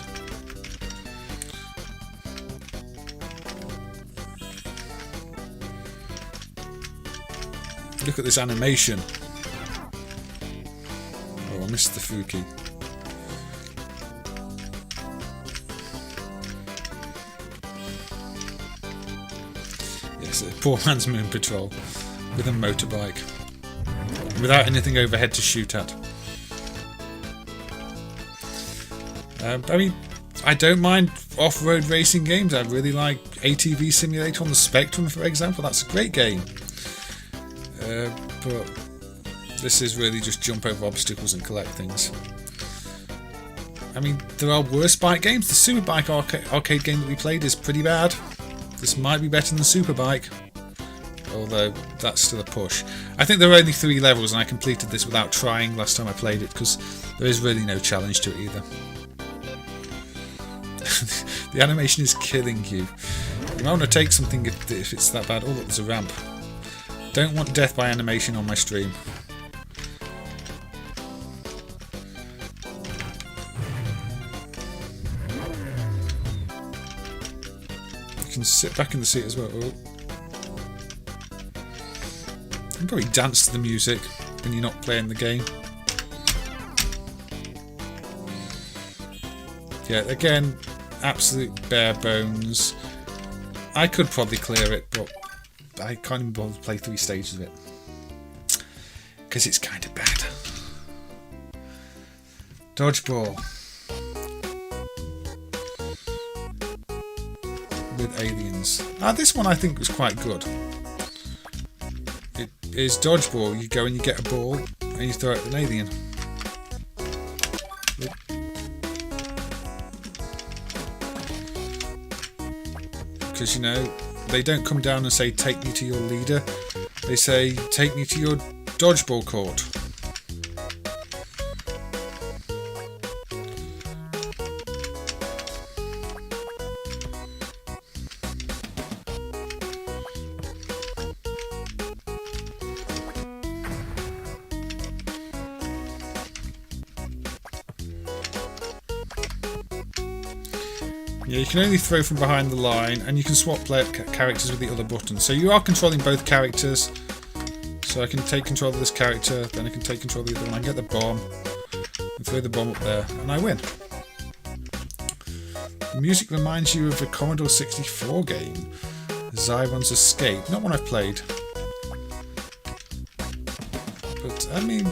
Look at this animation. Oh, I missed the Fuki. Yes, a poor man's Moon Patrol with a motorbike. Without anything overhead to shoot at. I mean, I don't mind off-road racing games. I really like ATV Simulator on the Spectrum, for example. That's a great game. But this is really just jump over obstacles and collect things. I mean, there are worse bike games. The Superbike arcade game that we played is pretty bad. This might be better than Superbike, although that's still a push. I think there are only 3 levels, and I completed this without trying last time I played it, because there is really no challenge to it either. The animation is killing you. You might want to take something if it's that bad. Oh look, there's a ramp. Don't want death by animation on my stream. You can sit back in the seat as well. Oh. You can probably dance to the music when you're not playing the game. Yeah, again, absolute bare bones. I could probably clear it, but I can't even bother to play 3 stages of it. Because it's kind of bad. Dodgeball. With aliens. This one I think was quite good. It is dodgeball. You go and you get a ball and you throw it at an alien. Because, you know, they don't come down and say, take me to your leader. They say, take me to your dodgeball court. Yeah, you can only throw from behind the line, and you can swap characters with the other buttons. So you are controlling both characters. So I can take control of this character, then I can take control of the other one. I can get the bomb, and throw the bomb up there, and I win. The music reminds you of a Commodore 64 game, Zyron's Escape. Not one I've played. But, I mean...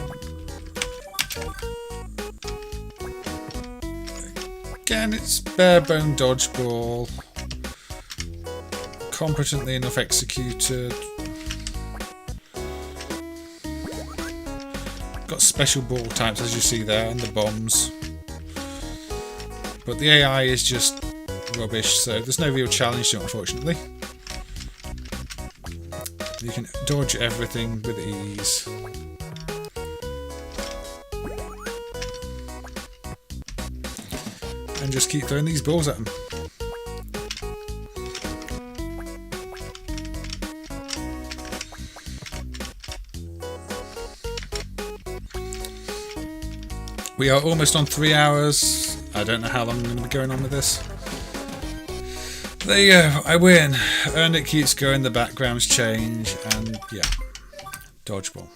Again, it's bare-bone dodgeball, competently enough executed, got special ball types as you see there, and the bombs, but the AI is just rubbish, so there's no real challenge to it, unfortunately. You can dodge everything with ease. And just keep throwing these balls at them. We are almost on 3 hours. I don't know how long I'm going to be going on with this. There you go, I win. And it keeps going, the backgrounds change, and yeah. Dodgeball.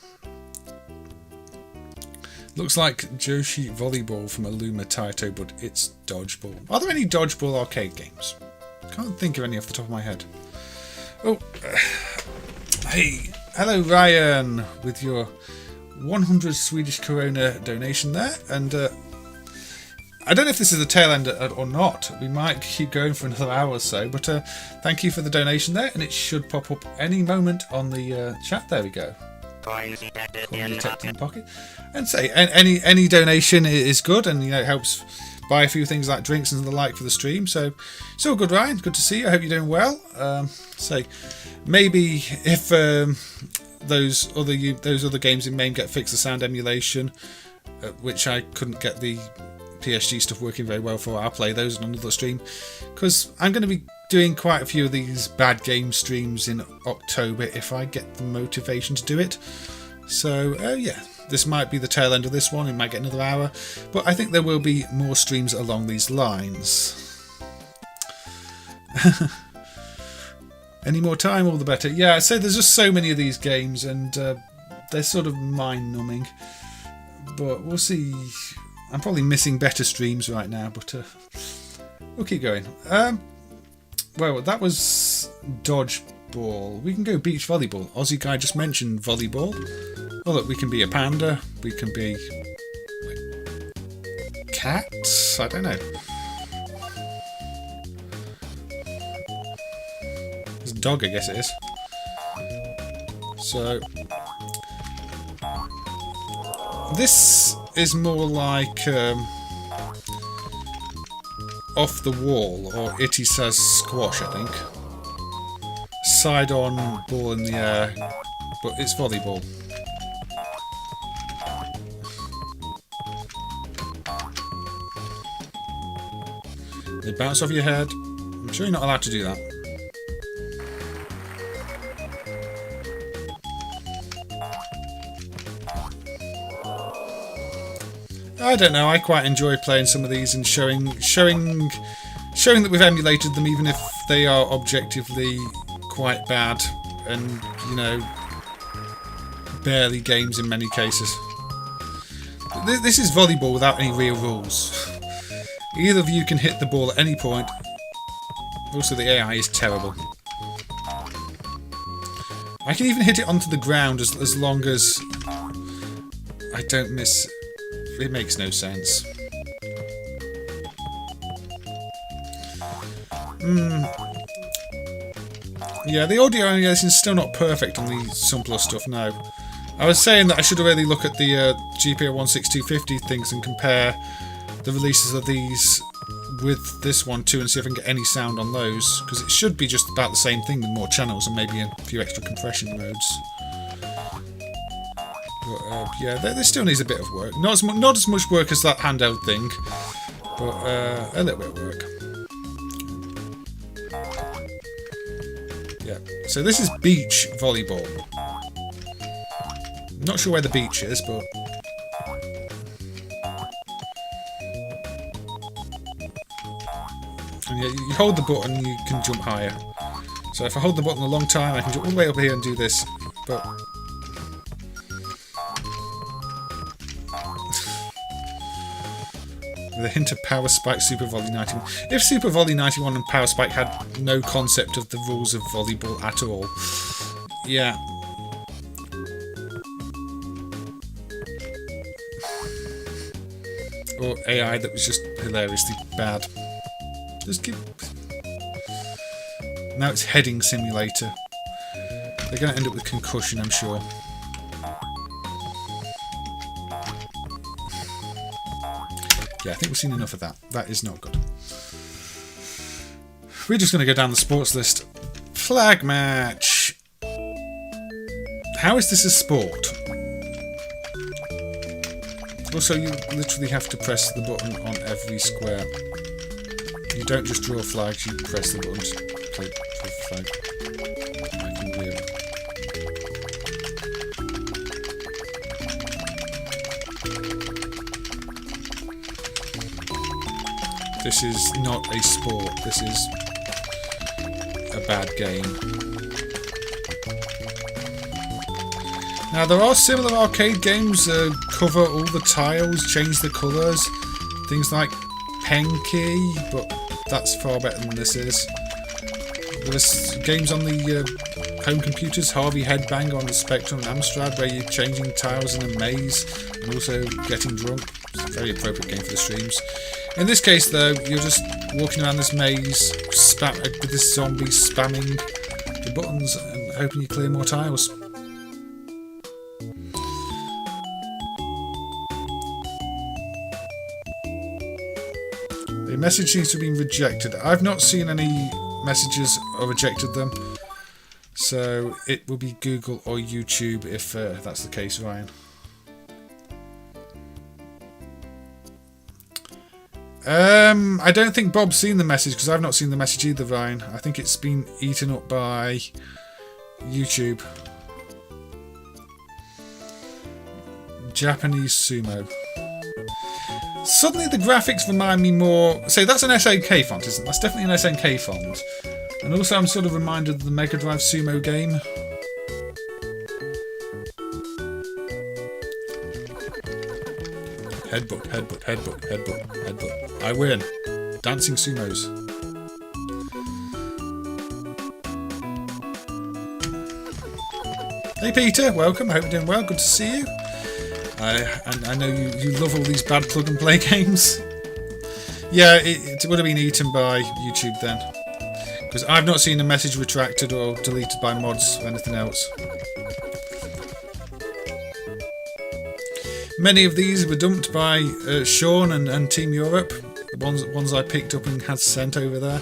Looks like Joshi Volleyball from Illuma Taito, but it's Dodgeball. Are there any Dodgeball arcade games? Can't think of any off the top of my head. Oh, hey, hello Ryan, with your 100 Swedish krona donation there. And I don't know if this is the tail end or not. We might keep going for another hour or so, but thank you for the donation there, and it should pop up any moment on the chat. There we go. In pocket. And say any donation is good, and you know it helps buy a few things like drinks and the like for the stream. So it's all good, Ryan. Good to see you. I hope you're doing well. Say maybe if those other games in MAME get fixed, the sound emulation, which I couldn't get the PSG stuff working very well for, I'll play those on another stream, because I'm going to be doing quite a few of these bad game streams in October if I get the motivation to do it. So yeah, this might be the tail end of this one. It might get another hour, but I think there will be more streams along these lines. Any more time, all the better. Yeah, I said there's just so many of these games, and they're sort of mind-numbing. But we'll see. I'm probably missing better streams right now, but we'll keep going. Well, that was Dodgeball. We can go beach volleyball. Aussie guy just mentioned volleyball. Oh look, we can be a panda. We can be cats. I don't know. dog, I guess it is. So this is more like off the wall, or Itty says squash, I think. Side on, ball in the air, but it's volleyball. They bounce off your head. I'm sure you're not allowed to do that. I don't know, I quite enjoy playing some of these and showing that we've emulated them, even if they are objectively quite bad and, you know, barely games in many cases. This is volleyball without any real rules. Either of you can hit the ball at any point. Also, the AI is terrible. I can even hit it onto the ground as long as I don't miss. It makes no sense. Yeah, the audio emulation is still not perfect on the simpler stuff now. I was saying that I should really look at the GPO 16250 things and compare the releases of these with this one too, and see if I can get any sound on those, because it should be just about the same thing with more channels and maybe a few extra compression modes. But yeah, there still needs a bit of work. Not as much work as that handheld thing, but a little bit of work. Yeah. So this is beach volleyball. Not sure where the beach is, but and yeah, you hold the button, you can jump higher. So if I hold the button a long time, I can jump all the way up here and do this. But with a hint of Power Spike Super Volley 91. If Super Volley 91 and Power Spike had no concept of the rules of volleyball at all, yeah. Or AI that was just hilariously bad. Just keep. Now it's heading simulator. They're going to end up with concussion, I'm sure. Yeah, I think we've seen enough of that. That is not good. We're just going to go down the sports list. Flag match. How is this a sport? Also, you literally have to press the button on every square. You don't just draw flags, you press the button to play for the flag. I can really. This is not a sport, this is a bad game. Now there are similar arcade games that cover all the tiles, change the colours, things like Penky, but that's far better than this is. There are games on the home computers, Harvey Headbang on the Spectrum and Amstrad, where you're changing tiles in a maze and also getting drunk. It's a very appropriate game for the streams. In this case though, you're just walking around this maze with this zombie spamming the buttons and hoping you clear more tiles. The message seems to have been rejected. I've not seen any messages or rejected them, so it will be Google or YouTube if that's the case, Ryan. I don't think Bob's seen the message because I've not seen the message either, Ryan. I think it's been eaten up by YouTube. Japanese sumo. Suddenly the graphics remind me more. Say that's an SNK font, isn't it? That's definitely an SNK font. And also I'm sort of reminded of the Mega Drive Sumo game. Headbutt, headbutt, headbutt, headbutt, headbutt. I win. Dancing sumos. Hey Peter, welcome. I hope you're doing well. Good to see you. I know you love all these bad plug and play games. Yeah, it would have been eaten by YouTube then. Because I've not seen a message retracted or deleted by mods or anything else. Many of these were dumped by Sean and Team Europe. The ones I picked up and had sent over there.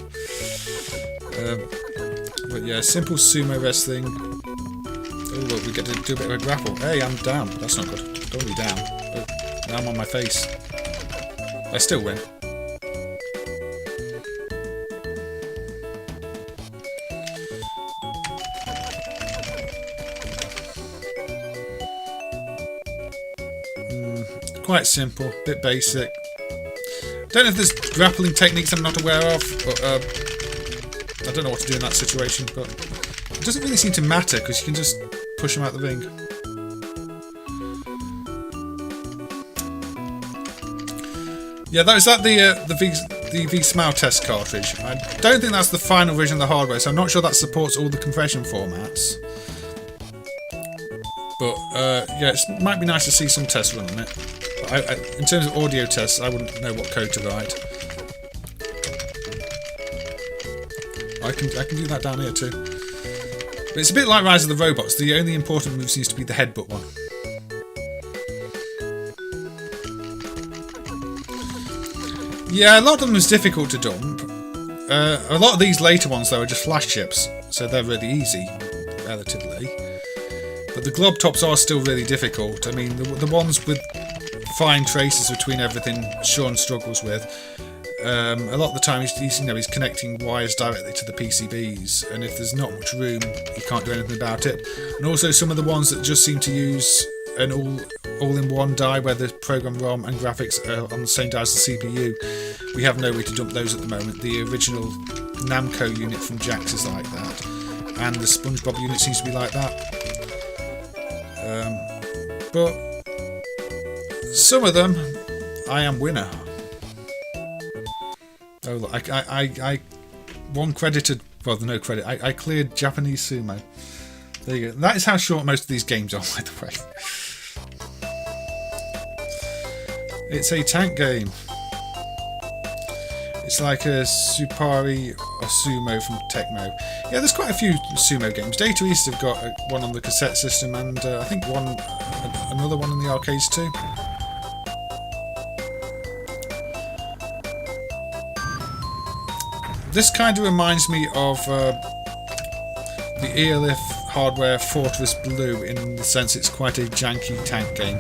But yeah, simple sumo wrestling. Oh look, we get to do a bit of a grapple. Hey, I'm down. That's not good. Don't be down. Oh, now I'm on my face. I still win. Quite simple, bit basic. Don't know if there's grappling techniques I'm not aware of, but I don't know what to do in that situation, but it doesn't really seem to matter because you can just push them out the ring. Yeah, that was that the V-Smile test cartridge. I don't think that's the final version of the hardware, so I'm not sure that supports all the compression formats. But yeah, it might be nice to see some tests run on it. But in terms of audio tests, I wouldn't know what code to write. I can do that down here too. But it's a bit like Rise of the Robots. The only important move seems to be the headbutt one. Yeah, a lot of them was difficult to dump. A lot of these later ones though are just flash chips, so they're really easy, relatively. But the glob tops are still really difficult. I mean, the ones with fine traces between everything Sean struggles with. A lot of the time he's connecting wires directly to the PCBs, and if there's not much room, he can't do anything about it. And also some of the ones that just seem to use an all-in-one die where the program ROM and graphics are on the same die as the CPU. We have no way to dump those at the moment. The original Namco unit from Jax is like that, and the SpongeBob unit seems to be like that. But some of them, I am winner. Oh, look, I one credited, well, no credit. I cleared Japanese sumo. There you go. That is how short most of these games are, by the way. It's a tank game. It's like a Supari or Sumo from Tecmo. Yeah, there's quite a few sumo games. Data East have got one on the cassette system, and I think another one in the arcades too. This kind of reminds me of the ELF hardware Fortress Blue in the sense it's quite a janky tank game.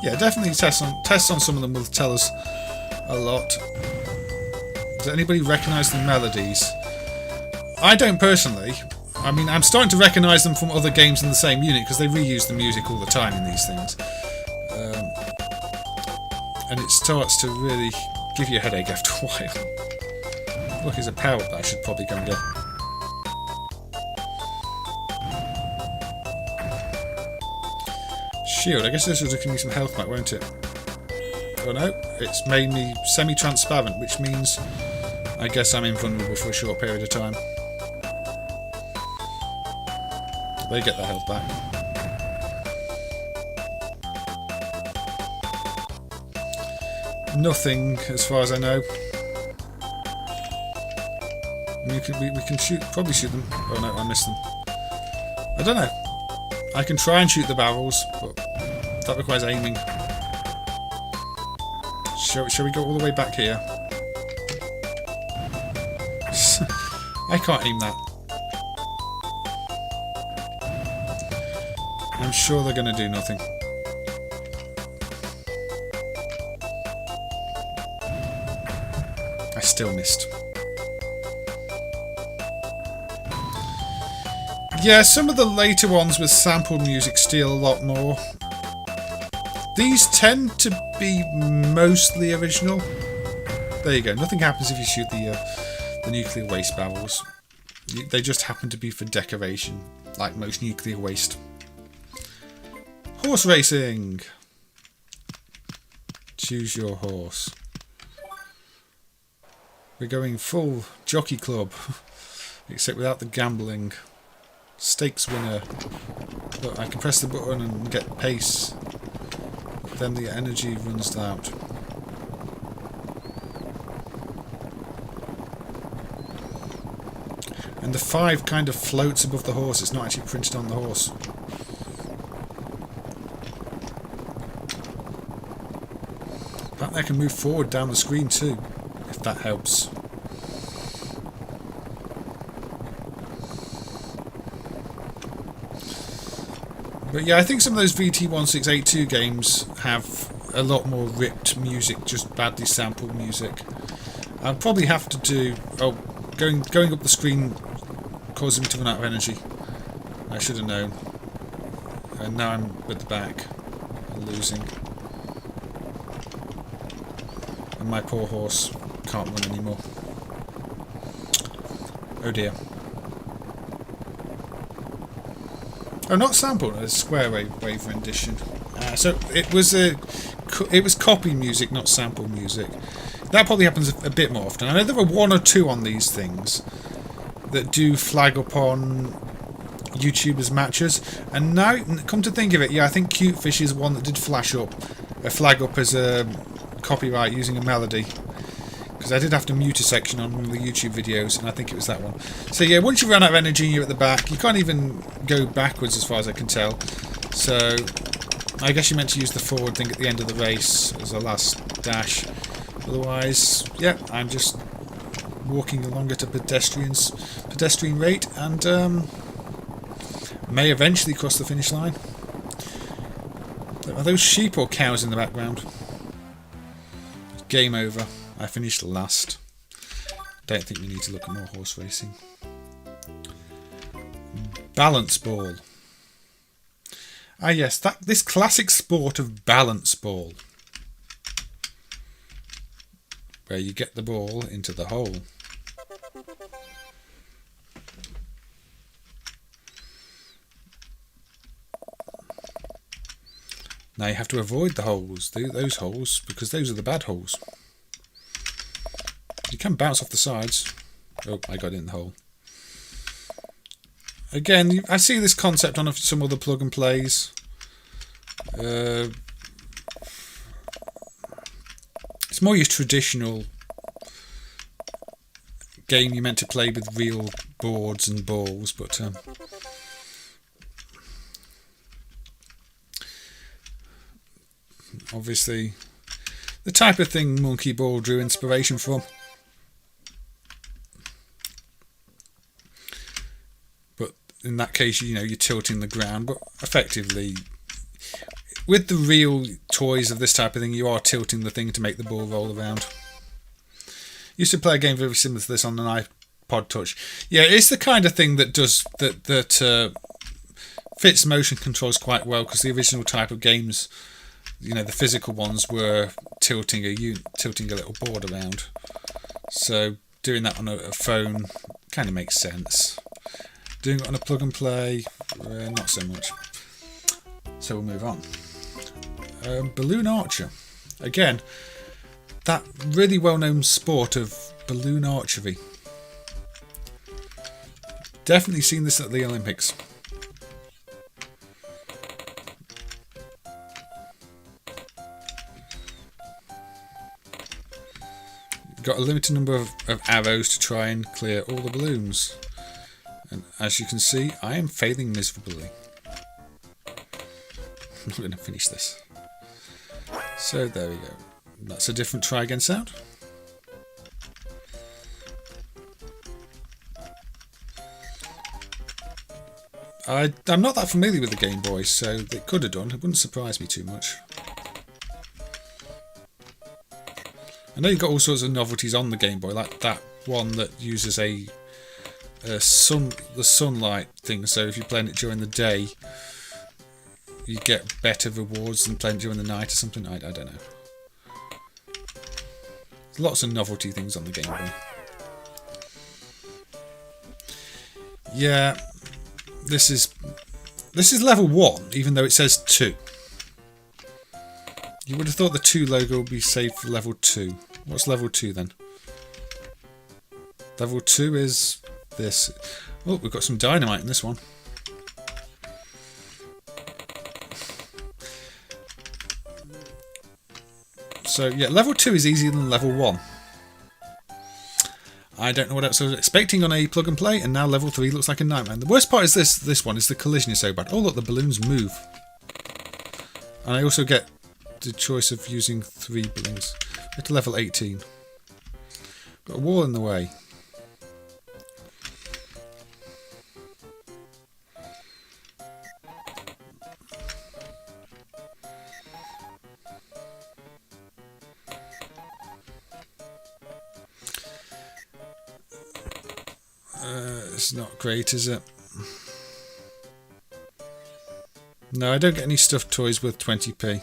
Yeah, definitely tests on some of them will tell us a lot. Does anybody recognise the melodies? I don't personally. I mean, I'm starting to recognise them from other games in the same unit because they reuse the music all the time in these things. And it starts to really give you a headache after a while. Look, there's a power that I should probably go and get. Shield, I guess this will give me some health back, won't it? Oh no, it's made me semi-transparent, which means I guess I'm invulnerable for a short period of time. They get their health back. Nothing, as far as I know. We can probably shoot them. Oh no, I missed them. I don't know. I can try and shoot the barrels, but that requires aiming. Shall we go all the way back here? I can't aim that. I'm sure they're going to do nothing. I still missed. Yeah, some of the later ones with sampled music steal a lot more. These tend to be mostly original. There you go. Nothing happens if you shoot the nuclear waste barrels. They just happen to be for decoration, like most nuclear waste. Horse racing. Choose your horse. We're going full jockey club, except without the gambling. Stakes winner. Look, I can press the button and get pace. Then the energy runs out. And the 5 kind of floats above the horse. It's not actually printed on the horse. Apparently I can move forward down the screen too, if that helps. But yeah, I think some of those VT1682 games have a lot more ripped music, just badly sampled music. I'll probably have to do... Oh, going up the screen causing me to run out of energy. I should have known. And now I'm at the back and losing. And my poor horse can't run anymore. Oh dear. Oh, not sampled, a square wave rendition. So it was copy music, not sample music. That probably happens a bit more often. I know there were 1 or 2 on these things that do flag up on YouTubers' matches, and now, come to think of it, yeah, I think Cute Fish is one that did flag up as a copyright using a melody. Because I did have to mute a section on one of the YouTube videos, and I think it was that one. So yeah, once you run out of energy and you're at the back, you can't even go backwards as far as I can tell. So I guess you're meant to use the forward thing at the end of the race as a last dash. Otherwise, yeah, I'm just walking along at a pedestrian rate, and may eventually cross the finish line. Are those sheep or cows in the background? Game over. I finished last. Don't think we need to look at more horse racing. Balance ball. Ah yes, this classic sport of balance ball. Where you get the ball into the hole. Now you have to avoid the holes, those holes, because those are the bad holes. You can bounce off the sides. Oh, I got in the hole. Again, I see this concept on some other plug and plays. It's more your traditional game you're meant to play with real boards and balls, but obviously the type of thing Monkey Ball drew inspiration from. But in that case, you know, you're tilting the ground, but effectively with the real toys of this type of thing, you are tilting the thing to make the ball roll around. Used to play a game very similar to this on an iPod Touch. Yeah, it's the kind of thing that does that fits motion controls quite well, because the original type of games, you know, the physical ones were tilting a little board around. So doing that on a phone kind of makes sense. Doing it on a plug and play, not so much. So we'll move on. Balloon archer. Again, that really well-known sport of balloon archery. Definitely seen this at the Olympics. You've got a limited number of arrows to try and clear all the balloons. And as you can see, I am failing miserably. I'm not going to finish this. So there we go. That's a different try again sound. I'm not that familiar with the Game Boy, so they could have done. It wouldn't surprise me too much. I know you've got all sorts of novelties on the Game Boy, like that one that uses the sunlight thing. So if you're playing it during the day, you get better rewards than playing during the night or something. I don't know. There's lots of novelty things on the Game Boy. Yeah, this is level 1, even though it says 2. You would have thought the 2 logo would be saved for level 2. What's level 2 then? Level 2 is this. Oh, we've got some dynamite in this one. So yeah, level 2 is easier than level 1. I don't know what else I was expecting on a plug and play, and now level 3 looks like a nightmare. And the worst part is this one is the collision is so bad. Oh look, the balloons move. And I also get the choice of using 3 balloons. Get to level 18. Got a wall in the way. It's not great, is it? No, I don't get any stuffed toys worth 20p.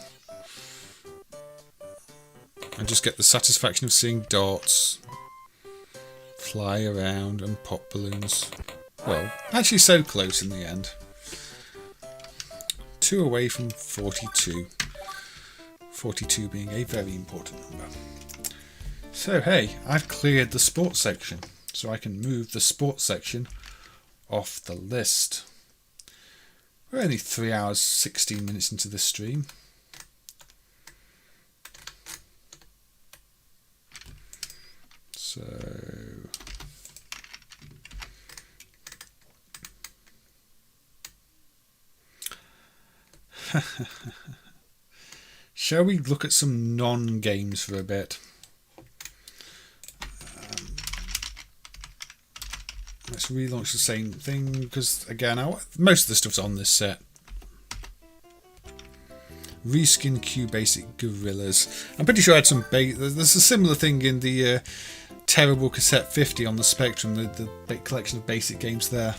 I just get the satisfaction of seeing darts fly around and pop balloons. Well, actually so close in the end. 2 away from 42. 42 being a very important number. So hey, I've cleared the sports section. So I can move the sports section off the list. We're only 3 hours 16 minutes into this stream. So shall we look at some non-games for a bit? Let's relaunch the same thing because, again, most of the stuff's on this set. Reskin Q Basic Gorillas. I'm pretty sure I had some. There's a similar thing in the terrible cassette 50 on the Spectrum. The big collection of basic games there.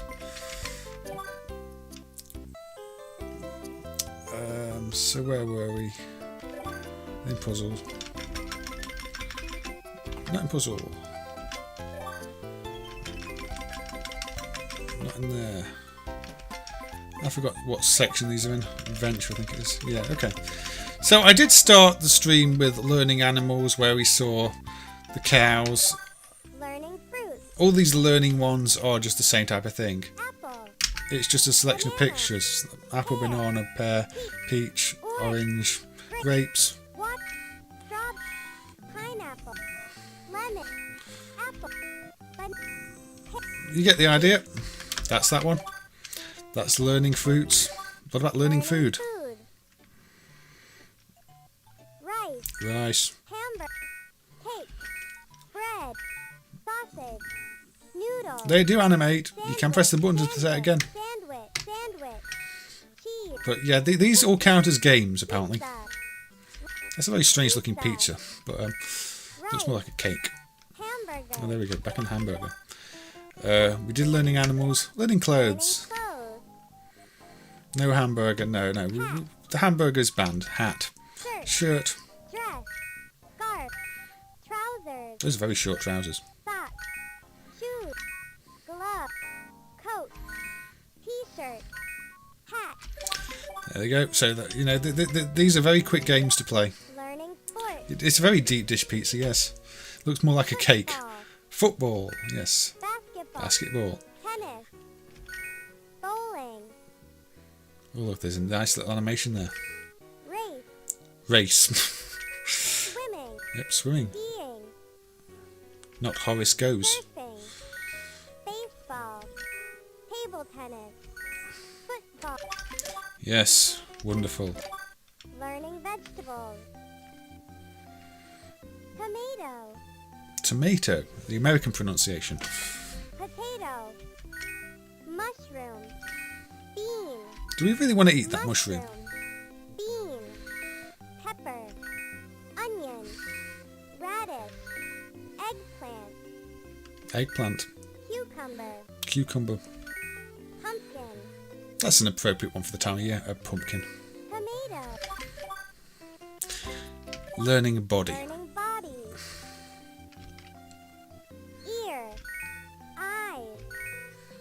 So where were we? In puzzle. Not in puzzle. Not in there. I forgot what section these are in. Adventure, I think it is. Yeah, okay. So I did start the stream with learning animals, where we saw the cows. Learning fruit. All these learning ones are just the same type of thing. Apple. It's just a selection of pictures. Apple, banana, pear, peach, orange, grapes. What? Strawberry. Pineapple. Lemon. Apple. You get the idea. That's that one. That's learning fruits. What about learning food? Rice. Rice. Hamburger. Cake. Bread. Sausage. Noodle. They do animate. You can press the button to say it again. Sandwich. Cheese. But yeah, these all count as games apparently. Pizza. That's a very strange looking pizza, but looks more like a cake. Hamburger. Oh, there we go. Back on hamburger. We did learning animals, learning clothes. No hamburger. No. The hamburger's banned. Hat. Shirt. Dress. Scarf. Trousers. Those are very short trousers. Socks. Shoes. Glove. Coat. T-shirt. Hat. There you go. So that, you know, these are very quick games to play. Learning sport. It's a very deep dish pizza. Yes. Looks more like a cake. Football. Yes. Basketball. Tennis. Bowling. Oh look, there's a nice little animation there. Race. Swimming. Yep, swimming. Skiing. Not Horace Goes. Surfing. Baseball. Table tennis. Football. Yes, wonderful. Learning vegetables. Tomato. Tomato, the American pronunciation. Potato. Mushroom. Bean. Do we really want to eat that mushroom? Bean. Pepper. Onion. Radish. Eggplant. Eggplant. Cucumber. Cucumber. Pumpkin. That's an appropriate one for the time of year, a pumpkin. Tomato. Learning body. Learning body. Ear. Eyes.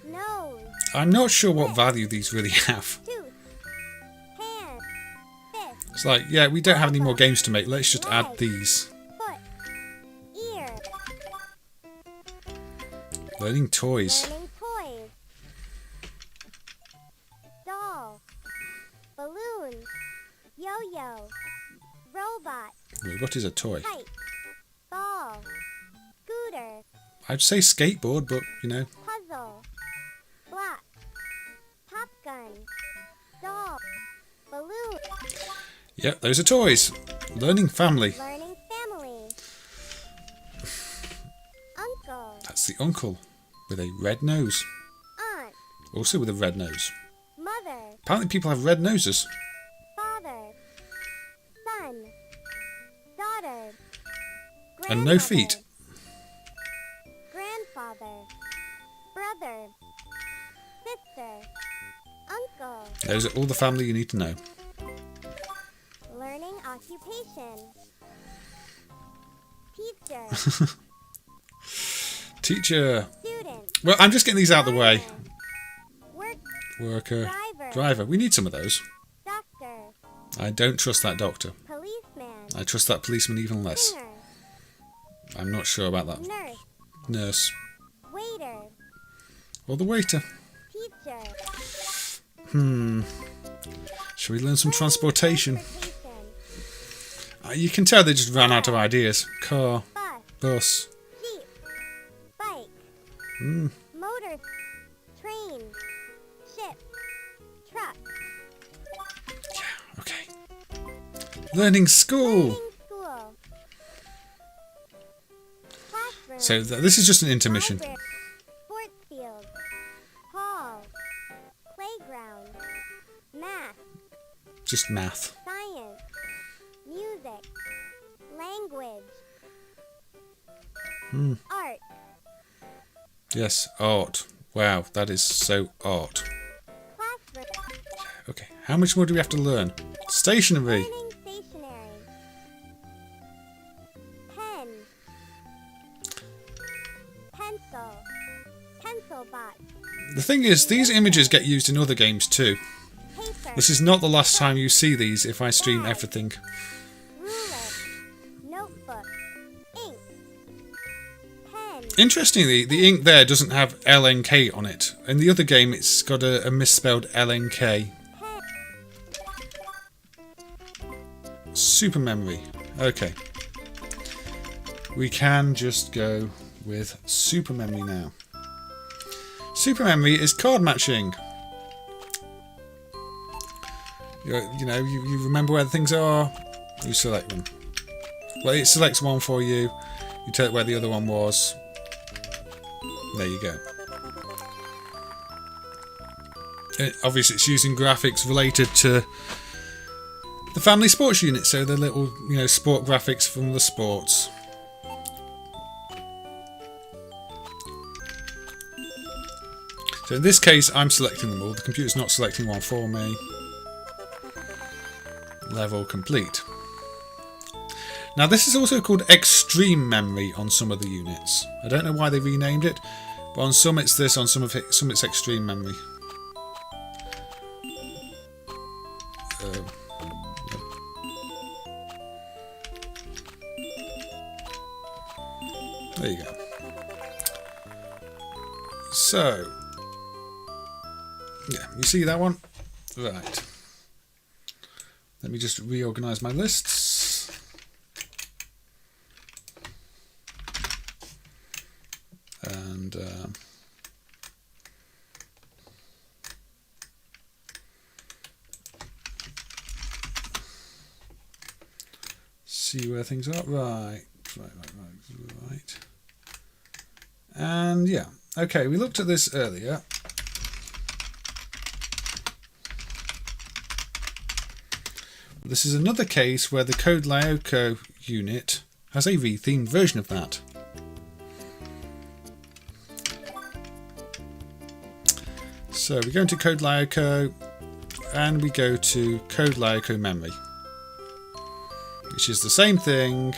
Nose. I'm not sure what value these really have. Tooth. Hand. Fist. It's like, yeah, we don't have any more games to make, let's just add these. Foot. Ear. Learning toys. Learning toys. Doll. Balloon. Yo-yo. Robot. What is a toy? kite, ball, scooter, I'd say skateboard, but, you know. puzzle, block, pop gun, doll, balloon, Yep, those are toys. Learning family. learning family, uncle, That's the uncle with a red nose. aunt, Also with a red nose. mother, Apparently people have red noses. father, son, daughter, And no feet. grandfather, brother, sister, uncle, Those are all the family you need to know. learning occupation, teacher, Teacher. student, Well, I'm just getting these out of the way. work, Worker. driver, Driver. We need some of those. doctor, I don't trust that doctor. policeman, I trust that policeman even less. singer, I'm not sure about that. nurse, Nurse. waiter, Or the waiter. teacher, Shall we learn some transportation? transportation, You can tell they just ran out of ideas. Car. bus, Bus. jeep, bike, motor, train, ship, truck, Okay. Learning school. learning school, classroom, So this is just an intermission. library, sports field, hall, playground, math, Just math. science, music, language, art, Yes, art. Wow, that is so art. classroom, Okay, how much more do we have to learn? Stationery. learning stationery, pen, pencil, pencil box, The thing is, these images get used in other games too. paper, This is not the last time you see these if I stream everything. ruler, notebook, ink, pen, Interestingly, the ink there doesn't have LNK on it. In the other game, it's got a misspelled LNK. pen, Super memory. Okay. We can just go with super memory now. Super memory is card matching. You remember where the things are, you select them. Well, it selects one for you, you tell it where the other one was. There you go. Obviously it's using graphics related to the family sports unit, so the little, sport graphics from the sports. So in this case, I'm selecting them all. The computer's not selecting one for me. Level complete. Now this is also called extreme memory on some of the units. I don't know why they renamed it, but on some it's this, on some it's extreme memory. There you go. So, yeah, you see that one? Right. Let me just reorganize my lists. And see where things are. Right. And yeah, okay, we looked at this earlier. This is another case where the Code Lyoko unit has a rethemed version of that. So we go into Code Lyoko and we go to Code Lyoko Memory, which is the same thing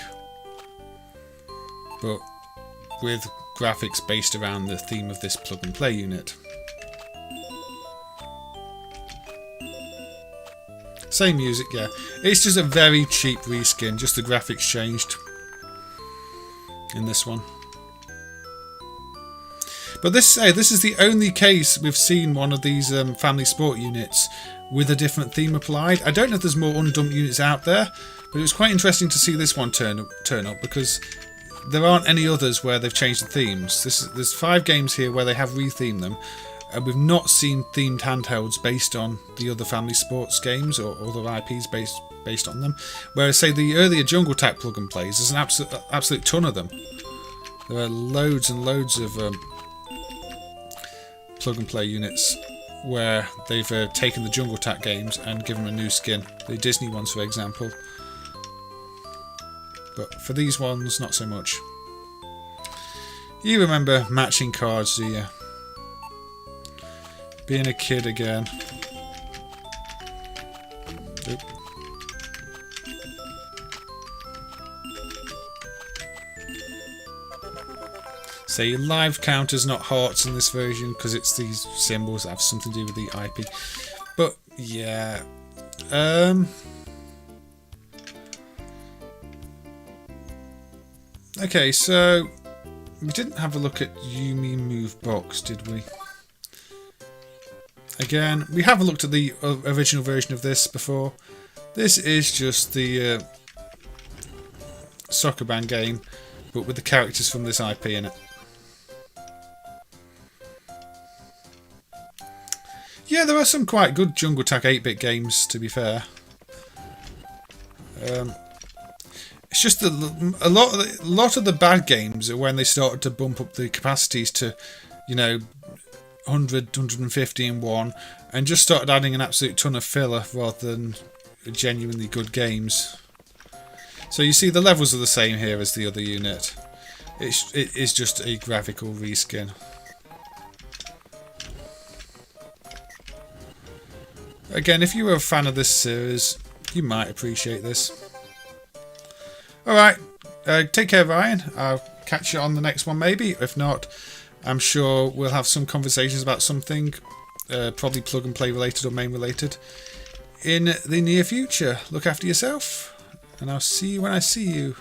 but with graphics based around the theme of this plug and play unit. Same music, yeah. It's just a very cheap reskin, just the graphics changed in this one. But this is the only case we've seen one of these family sport units with a different theme applied. I don't know if there's more undumped units out there, But it was quite interesting to see this one turn up because there aren't any others where they've changed the themes. There's 5 games here where they have rethemed them, and we've not seen themed handhelds based on the other family sports games or other IPs based on them. Whereas, say, the earlier Jungle Tack plug and plays, there's an absolute ton of them. There are loads and loads of plug and play units where they've taken the Jungle Tack games and given them a new skin. The Disney ones, for example. But for these ones, not so much. You remember matching cards, do you? Being a kid again. Oop. So your live counter's not hearts in this version because it's these symbols that have something to do with the IP. But yeah. Okay, so we didn't have a look at Yumi Move Box, did we? Again, we haven't looked at the original version of this before. This is just the soccer band game, but with the characters from this IP in it. Yeah, there are some quite good Jungle Tack 8-bit games, to be fair. It's just a lot of the bad games are when they started to bump up the capacities to, you know, 100, 150 in one, and just started adding an absolute ton of filler rather than genuinely good games. So you see the levels are the same here as the other unit. It is just a graphical reskin. Again, if you were a fan of this series, you might appreciate this. Alright, take care, Ryan. I'll catch you on the next one, maybe. If not, I'm sure we'll have some conversations about something, probably plug and play related or MAME related, in the near future. Look after yourself, and I'll see you when I see you.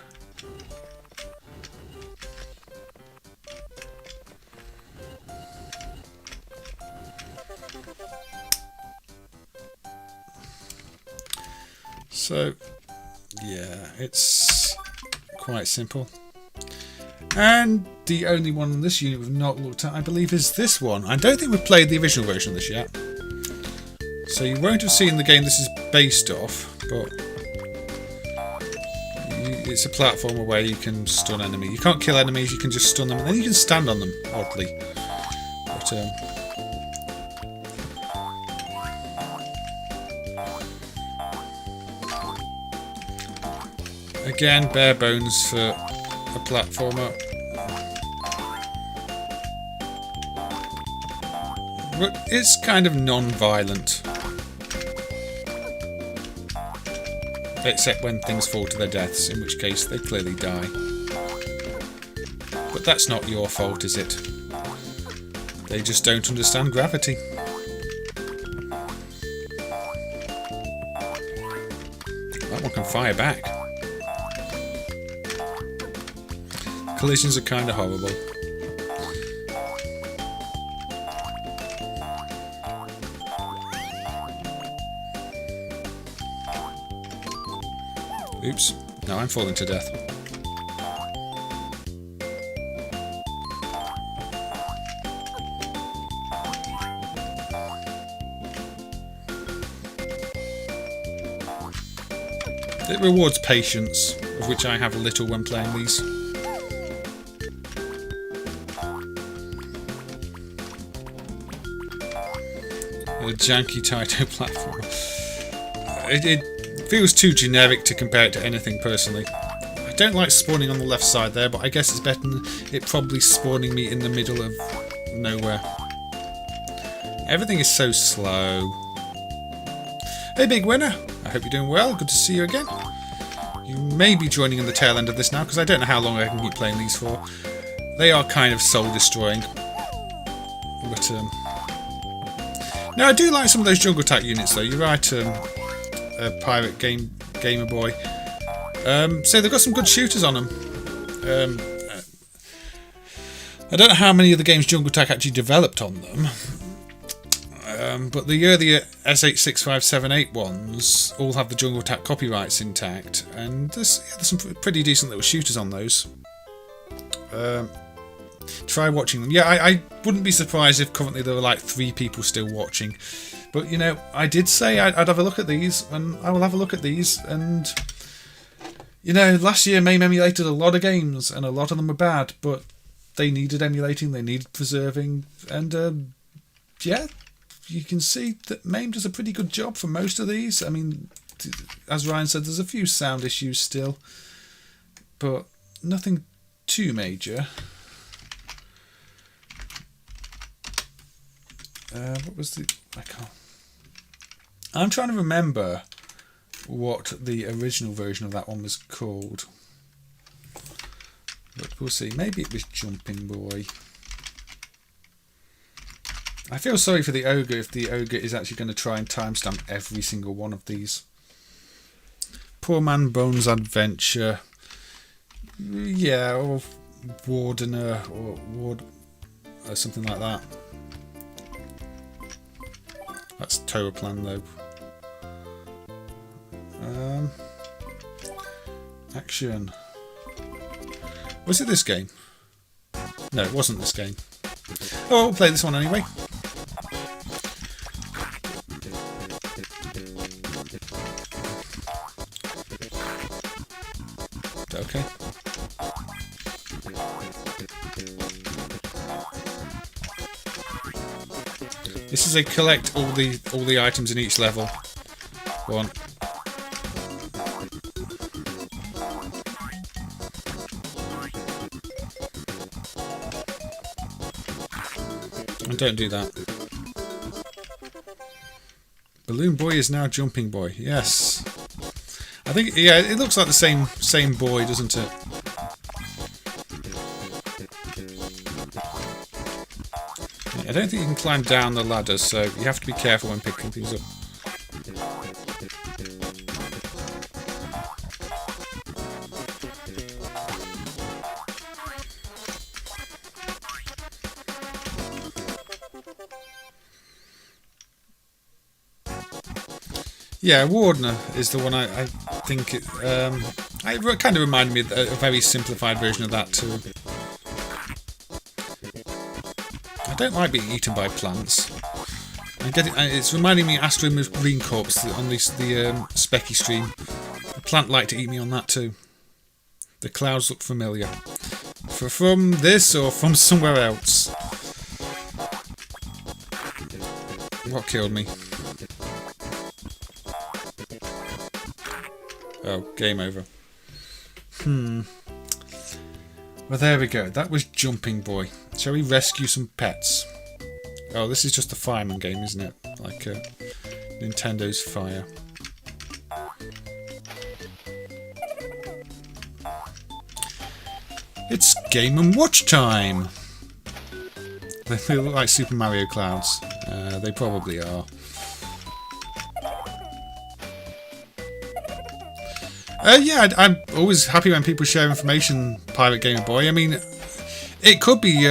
So, yeah, it's quite simple. And the only one in this unit we've not looked at, I believe, is this one. I don't think we've played the original version of this yet. So you won't have seen the game this is based off, but it's a platformer where you can stun enemies. You can't kill enemies, you can just stun them, and then you can stand on them, oddly. But, again, bare bones for a platformer. But it's kind of non-violent. Except when things fall to their deaths, in which case they clearly die. But that's not your fault, is it? They just don't understand gravity. That one can fire back. Collisions are kind of horrible. Oops, now I'm falling to death. It rewards patience, of which I have little when playing these. A janky Taito platform. It feels too generic to compare it to anything personally. I don't like spawning on the left side there, but I guess it's better than it probably spawning me in the middle of nowhere. Everything is so slow. Hey big winner, I hope you're doing well, good to see you again. You may be joining in the tail end of this now, because I don't know how long I can keep playing these for. They are kind of soul destroying. But now I do like some of those Jungle Tack units though, you're right, Pirate Gamer Boy. So they've got some good shooters on them. I don't know how many of the games Jungle Tack actually developed on them. But the earlier S86578 ones all have the Jungle Attack copyrights intact, and there's some pretty decent little shooters on those. Try watching them. Yeah, I wouldn't be surprised if currently there were like 3 people still watching. But, you know, I did say I'd have a look at these, and I will have a look at these. And, you know, last year MAME emulated a lot of games, and a lot of them were bad, but they needed emulating, they needed preserving, and, yeah, you can see that MAME does a pretty good job for most of these. I mean, as Ryan said, there's a few sound issues still, but nothing too major. What was the... I'm trying to remember what the original version of that one was called. But we'll see. Maybe it was Jumping Boy. I feel sorry for the Ogre if the Ogre is actually going to try and timestamp every single one of these. Poor Man Bones Adventure. Yeah, or Wardener, or Ward... something like that. That's Toaplan though. Action. Was it this game? No, it wasn't this game. Oh, we'll play this one anyway. Okay. This is a collect all the items in each level. Go on. And don't do that. Balloon Boy is now Jumping Boy. Yes. I think, yeah, it looks like the same boy, doesn't it? I don't think you can climb down the ladder, so you have to be careful when picking things up. Yeah, Wardener is the one I think it kind of reminded me of a very simplified version of that too. I don't like being eaten by plants. It's reminding me of Astro Marine Corps on the Specky stream. The plant liked to eat me on that too. The clouds look familiar. From this or from somewhere else? What killed me? Oh, game over. Well, there we go. That was Jumping Boy. Shall we rescue some pets? Oh, this is just a fireman game, isn't it? Like Nintendo's Fire. It's Game & Watch time! They look like Super Mario clouds. They probably are. Yeah, I'm always happy when people share information, Pirate Gamer Boy. I mean, it could be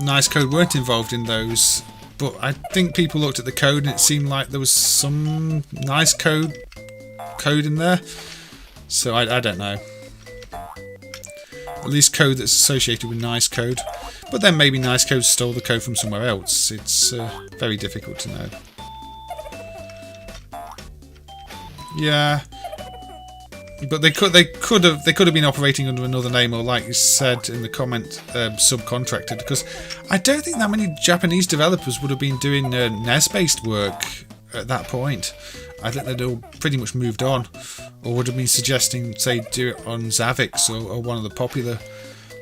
nice code weren't involved in those, but I think people looked at the code and it seemed like there was some nice code in there. So I don't know. At least code that's associated with nice code. But then maybe nice code stole the code from somewhere else. It's very difficult to know. Yeah. But they could have been operating under another name, or like you said in the comment, subcontracted. Because I don't think that many Japanese developers would have been doing NES-based work at that point. I think they'd all pretty much moved on, or would have been suggesting, say, do it on Zavix or one of the popular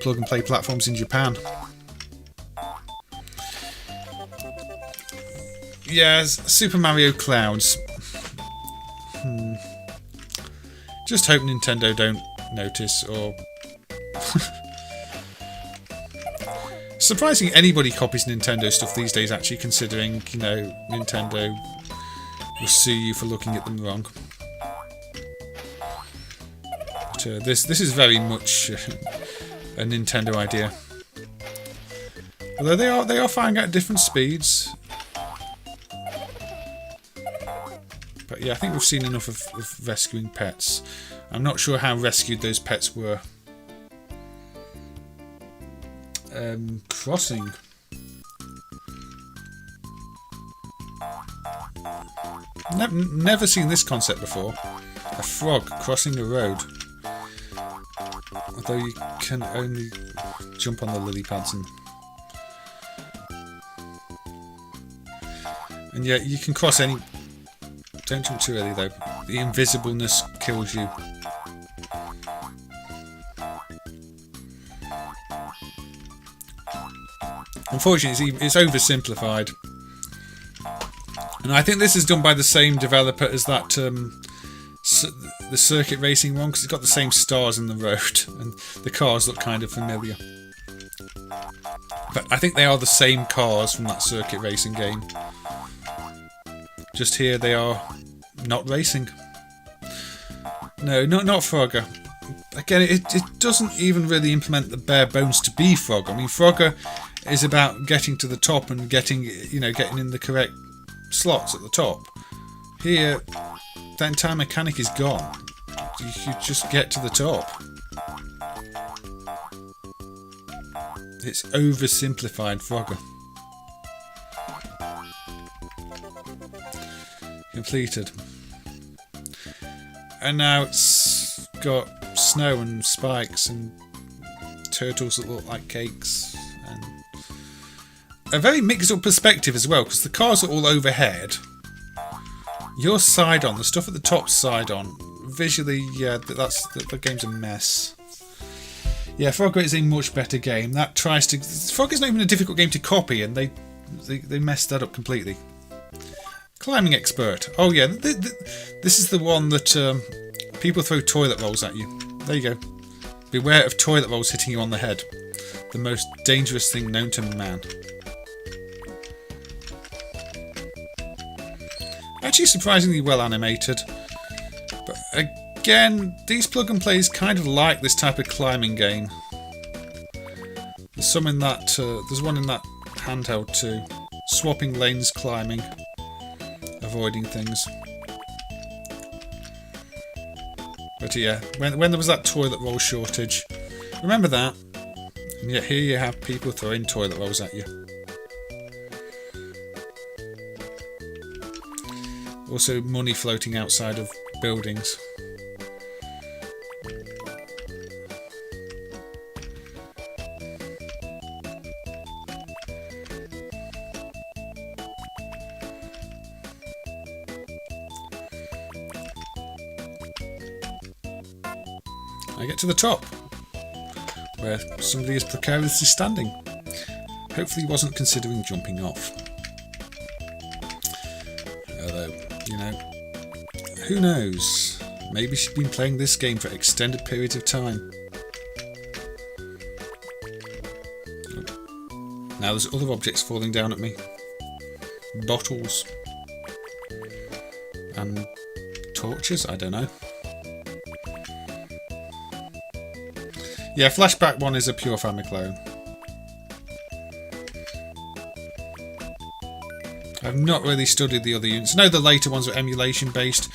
plug-and-play platforms in Japan. Yeah, Super Mario Clouds. Just hope Nintendo don't notice, or... Surprising anybody copies Nintendo stuff these days, actually, considering, you know, Nintendo will sue you for looking at them wrong. But this is very much a Nintendo idea. Although they are firing at different speeds. But yeah, I think we've seen enough of rescuing pets. I'm not sure how rescued those pets were. Crossing. Never seen this concept before. A frog crossing a road. Although you can only jump on the lily pads and yeah, you can cross any. Don't jump too early though. The invisibleness kills you. Unfortunately, it's oversimplified. And I think this is done by the same developer as that the circuit racing one, because it's got the same stars in the road and the cars look kind of familiar. But I think they are the same cars from that circuit racing game. Just here they are not racing. No, not Frogger. Again, it doesn't even really implement the bare bones to be Frogger. I mean, Frogger is about getting to the top and getting in the correct slots at the top. Here, that entire mechanic is gone. You just get to the top. It's oversimplified Frogger. Completed. And now it's got snow and spikes and turtles that look like cakes. And a very mixed up perspective as well, because the cars are all overhead. You're side on, the stuff at the top side on. Visually, yeah, the game's a mess. Yeah, Frogger is a much better game. That tries to. Frogger's not even a difficult game to copy, and they messed that up completely. Climbing expert. Oh yeah, this is the one that people throw toilet rolls at you. There you go. Beware of toilet rolls hitting you on the head. The most dangerous thing known to man. Actually surprisingly well animated. But again, these plug and plays kind of like this type of climbing game. There's some in that. There's one in that handheld too. Swapping lanes, climbing, avoiding things. But yeah, when there was that toilet roll shortage, remember that? And yet here you have people throwing toilet rolls at you. Also money floating outside of buildings. I get to the top, where somebody is precariously standing. Hopefully he wasn't considering jumping off. Although, who knows? Maybe she's been playing this game for extended periods of time. Now there's other objects falling down at me. Bottles. And torches, I don't know. Yeah, Flashback 1 is a pure family clone. I've not really studied the other units. I know the later ones were emulation based.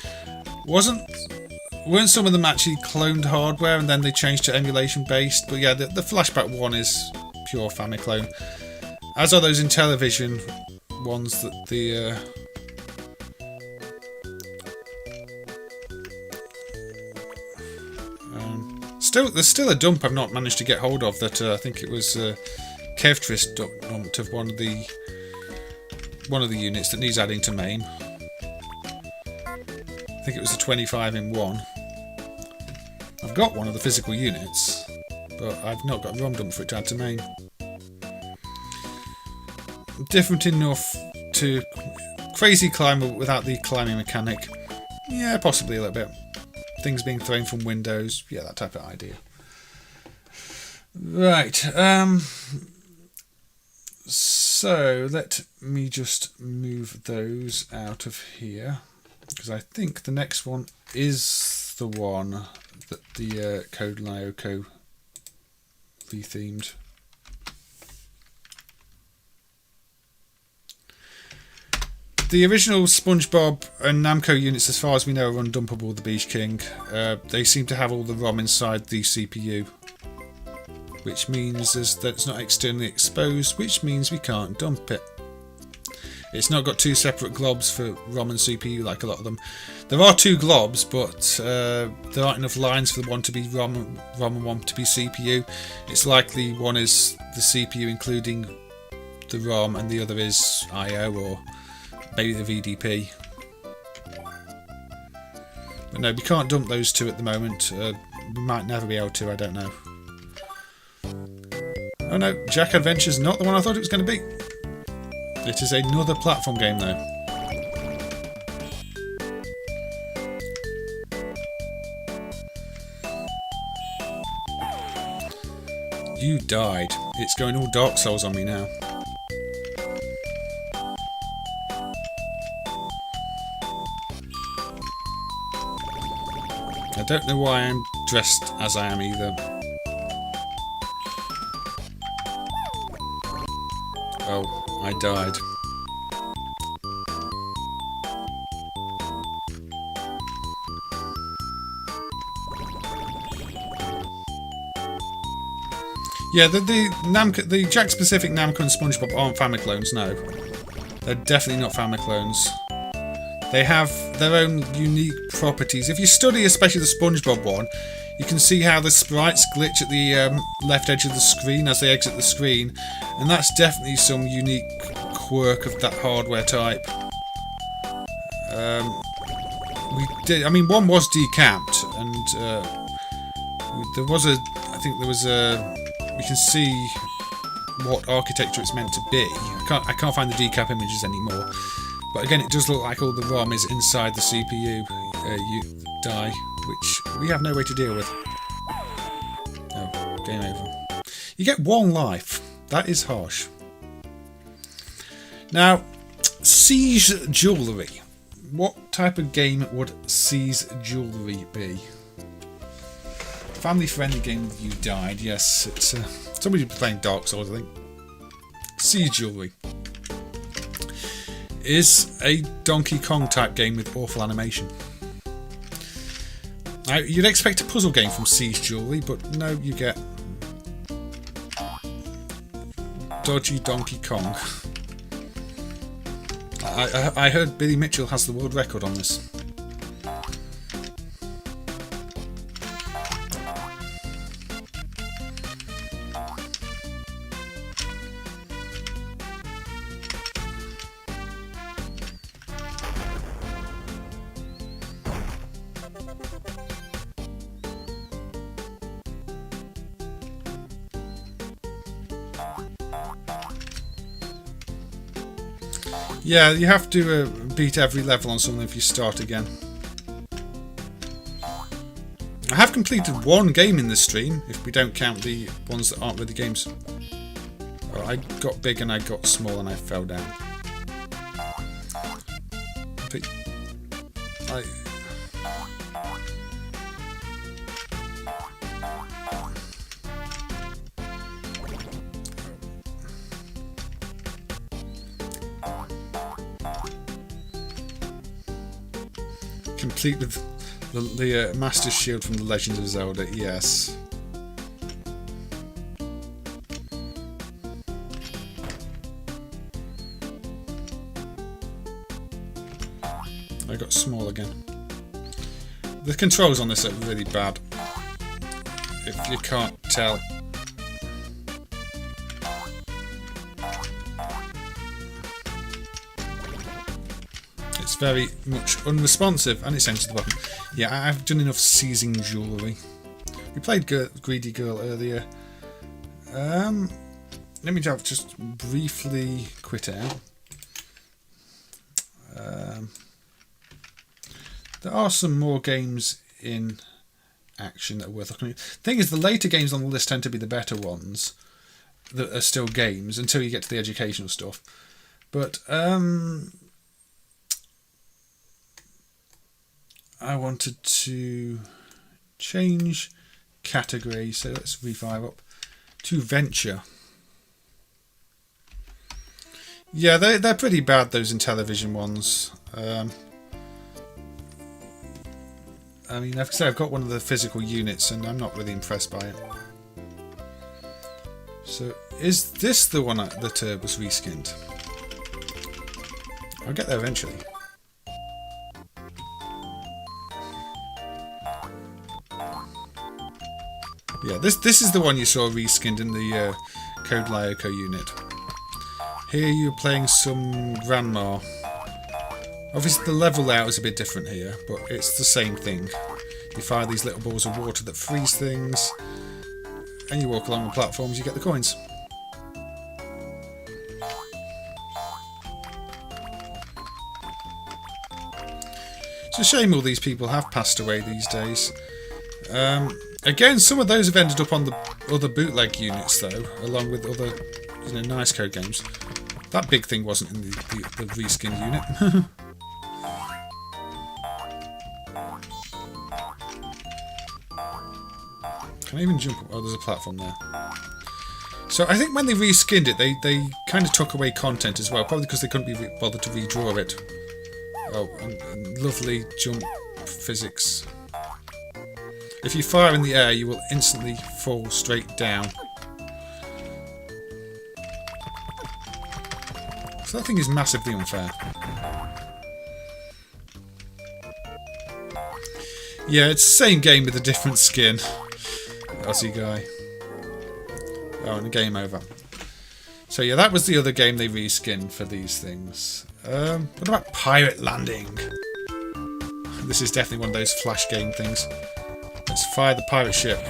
Weren't some of them actually cloned hardware and then they changed to emulation based? But yeah, the Flashback 1 is pure family clone. As are those Intellivision ones that the... There's still a dump I've not managed to get hold of that I think it was Kevtris dumped of one of the units that needs adding to MAME. I think it was the 25 in 1. I've got one of the physical units, but I've not got ROM dump for it to add to MAME. Different enough to crazy climber without the climbing mechanic. Yeah, possibly a little bit. Things being thrown from windows, yeah, that type of idea. Right, so let me just move those out of here, because I think the next one is the one that the Code Lyoko rethemed. The original SpongeBob and Namco units, as far as we know, are undumpable. The Beach King. They seem to have all the ROM inside the CPU, which means that it's not externally exposed, which means we can't dump it. It's not got two separate globs for ROM and CPU like a lot of them. There are two globs, but there aren't enough lines for one to be ROM and one to be CPU. It's likely one is the CPU including the ROM and the other is I/O or maybe the VDP. But no, we can't dump those two at the moment. We might never be able to, I don't know. Oh no, Jack Adventure's not the one I thought it was going to be. It is another platform game though. You died. It's going all Dark Souls on me now. I don't know why I'm dressed as I am either. Oh, I died. Yeah, the Jack Specific Namco and SpongeBob aren't family clones, no. They're definitely not family clones. They have their own unique properties. If you study especially the SpongeBob one, you can see how the sprites glitch at the left edge of the screen as they exit the screen, and that's definitely some unique quirk of that hardware type. One was decapped, and we can see what architecture it's meant to be. I can't find the decap images anymore, but again, it does look like all the ROM is inside the CPU die, which we have no way to deal with. Oh, game over. You get one life. That is harsh. Now, Siege Jewellery. What type of game would Siege Jewellery be? Family-friendly game with You Died. Yes, it's somebody playing Dark Souls, I think. Siege Jewellery is a Donkey Kong type game with awful animation. Now, you'd expect a puzzle game from Siege Jewellery, but no, you get dodgy Donkey Kong. I heard Billy Mitchell has the world record on this. Yeah, you have to beat every level on something if you start again. I have completed one game in this stream, if we don't count the ones that aren't really games. Oh, I got big and I got small and I fell down. Complete with the Master Shield from The Legend of Zelda, yes. I got small again. The controls on this are really bad, if you can't tell. It's very much unresponsive, and it's entered the button. Yeah, I've done enough seizing jewellery. We played Greedy Girl earlier. Let me just briefly quit out. There are some more games in action that are worth looking at. The thing is, the later games on the list tend to be the better ones that are still games until you get to the educational stuff. But I wanted to change category, so let's refire up to venture. Yeah, they're pretty bad, those Intellivision ones. I mean, like I say, I've got one of the physical units and I'm not really impressed by it. So, is this the one that was reskinned? I'll get there eventually. Yeah, this is the one you saw reskinned in the Code Lyoko unit. Here you're playing some Grandma. Obviously the level layout is a bit different here, but it's the same thing. You fire these little balls of water that freeze things, and you walk along the platforms, you get the coins. It's a shame all these people have passed away these days. Again, some of those have ended up on the other bootleg units though, along with other nice code games. That big thing wasn't in the reskin unit. Can I even jump? Oh, there's a platform there. So I think when they reskinned it, they kind of took away content as well, probably because they couldn't be bothered to redraw it. Oh, and lovely jump physics. If you fire in the air, you will instantly fall straight down. So that thing is massively unfair. Yeah, it's the same game with a different skin. Aussie guy. Oh, and a game over. So yeah, that was the other game they reskinned for these things. What about Pirate Landing? This is definitely one of those flash game things. Let's fire the pirate ship.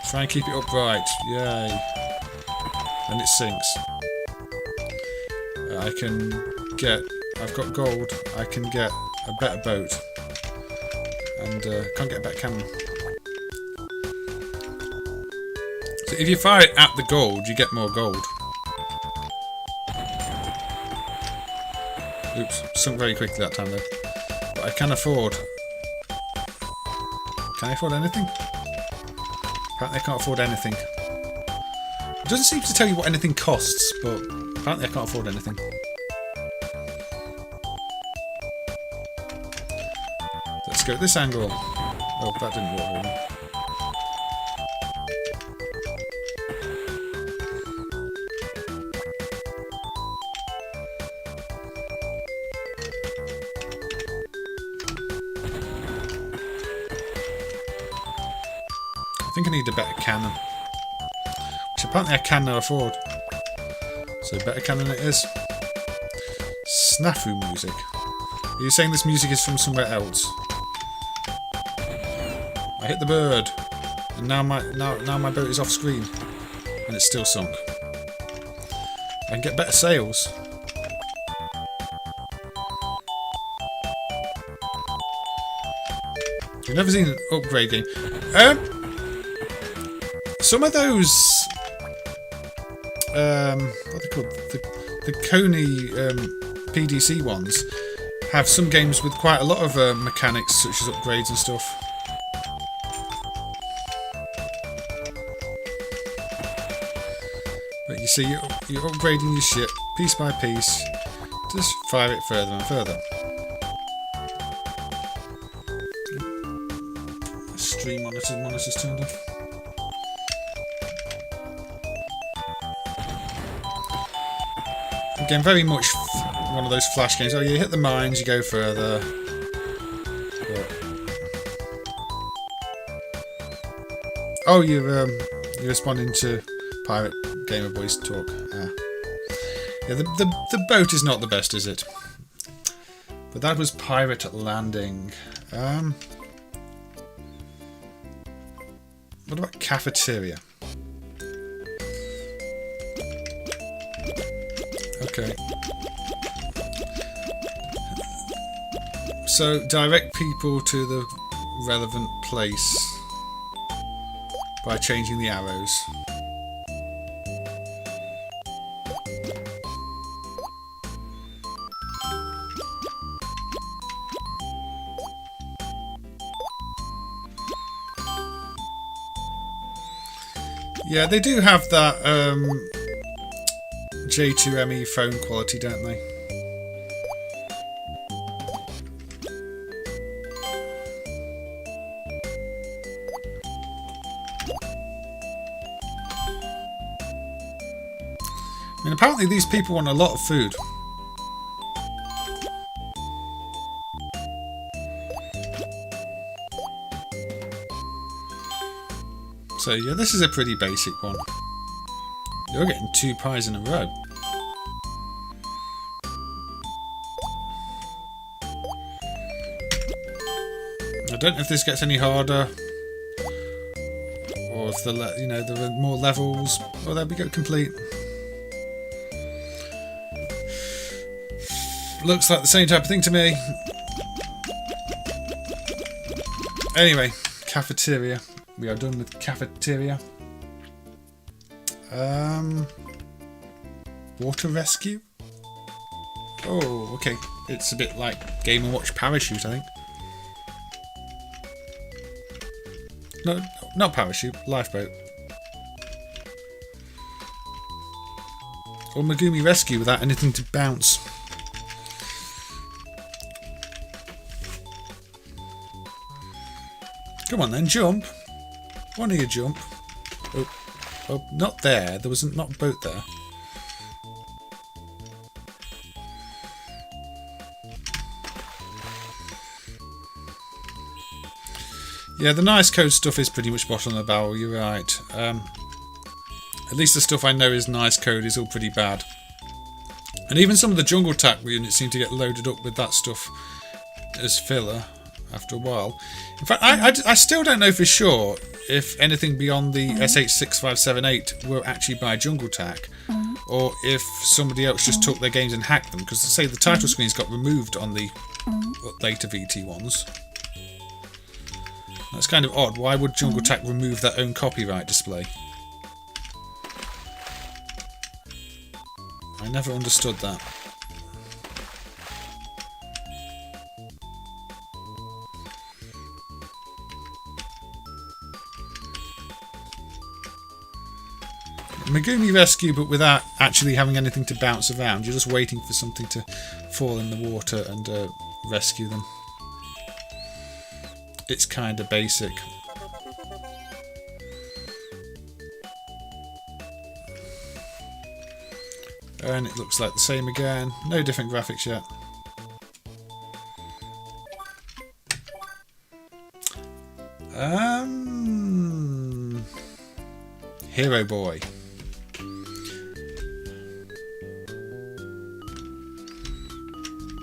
Try and keep it upright. Yay. And it sinks. I've got gold. I can get a better boat. And can't get a better cannon. So if you fire it at the gold, you get more gold. Oops, sunk very quickly that time though. But I can afford. Can I afford anything? Apparently I can't afford anything. It doesn't seem to tell you what anything costs, but apparently I can't afford anything. Let's go at this angle. Oh, that didn't work very well. I think I need a better cannon, which apparently I can now afford. So better cannon it is. Snafu music. Are you saying this music is from somewhere else? I hit the bird, and now my boat is off screen, and it's still sunk. I can get better sails. You've never seen an upgrade game. Some of those, what are they called? The Kony PDC ones have some games with quite a lot of mechanics, such as upgrades and stuff. But you see, you're upgrading your ship piece by piece. Just fire it further and further. Stream monitor's turned off. Again, very much one of those flash games. Oh, you hit the mines, you go further. But... oh, you're responding to Pirate Gamer Boys talk. Ah. Yeah, the boat is not the best, is it? But that was Pirate Landing. What about Cafeteria? Okay. So, direct people to the relevant place by changing the arrows. Yeah, they do have that J2ME phone quality, don't they? I mean, apparently these people want a lot of food. So yeah, this is a pretty basic one. You're getting 2 pies in a row. I don't know if this gets any harder, or if there are more levels. Oh, there we go, complete. Looks like the same type of thing to me. Anyway, cafeteria. We are done with cafeteria. Water rescue? Oh, okay. It's a bit like Game & Watch Parachute, I think. No, not Parachute. Lifeboat. Or Megumi Rescue without anything to bounce. Come on then, jump. One of you jump. Oh, not there. There was not a boat there. Yeah, the nice code stuff is pretty much bottom of the barrel, you're right. At least the stuff I know is nice code is all pretty bad. And even some of the jungle tack units seem to get loaded up with that stuff as filler after a while. In fact, I still don't know for sure if anything beyond the SH6578 were actually by jungle tack, or if somebody else just took their games and hacked them, because say the title screens got removed on the later VT ones. That's kind of odd. Why would Jungle Tack remove their own copyright display? I never understood that. Megumi Rescue, but without actually having anything to bounce around. You're just waiting for something to fall in the water and rescue them. It's kind of basic. And it looks like the same again. No different graphics yet. Hero Boy.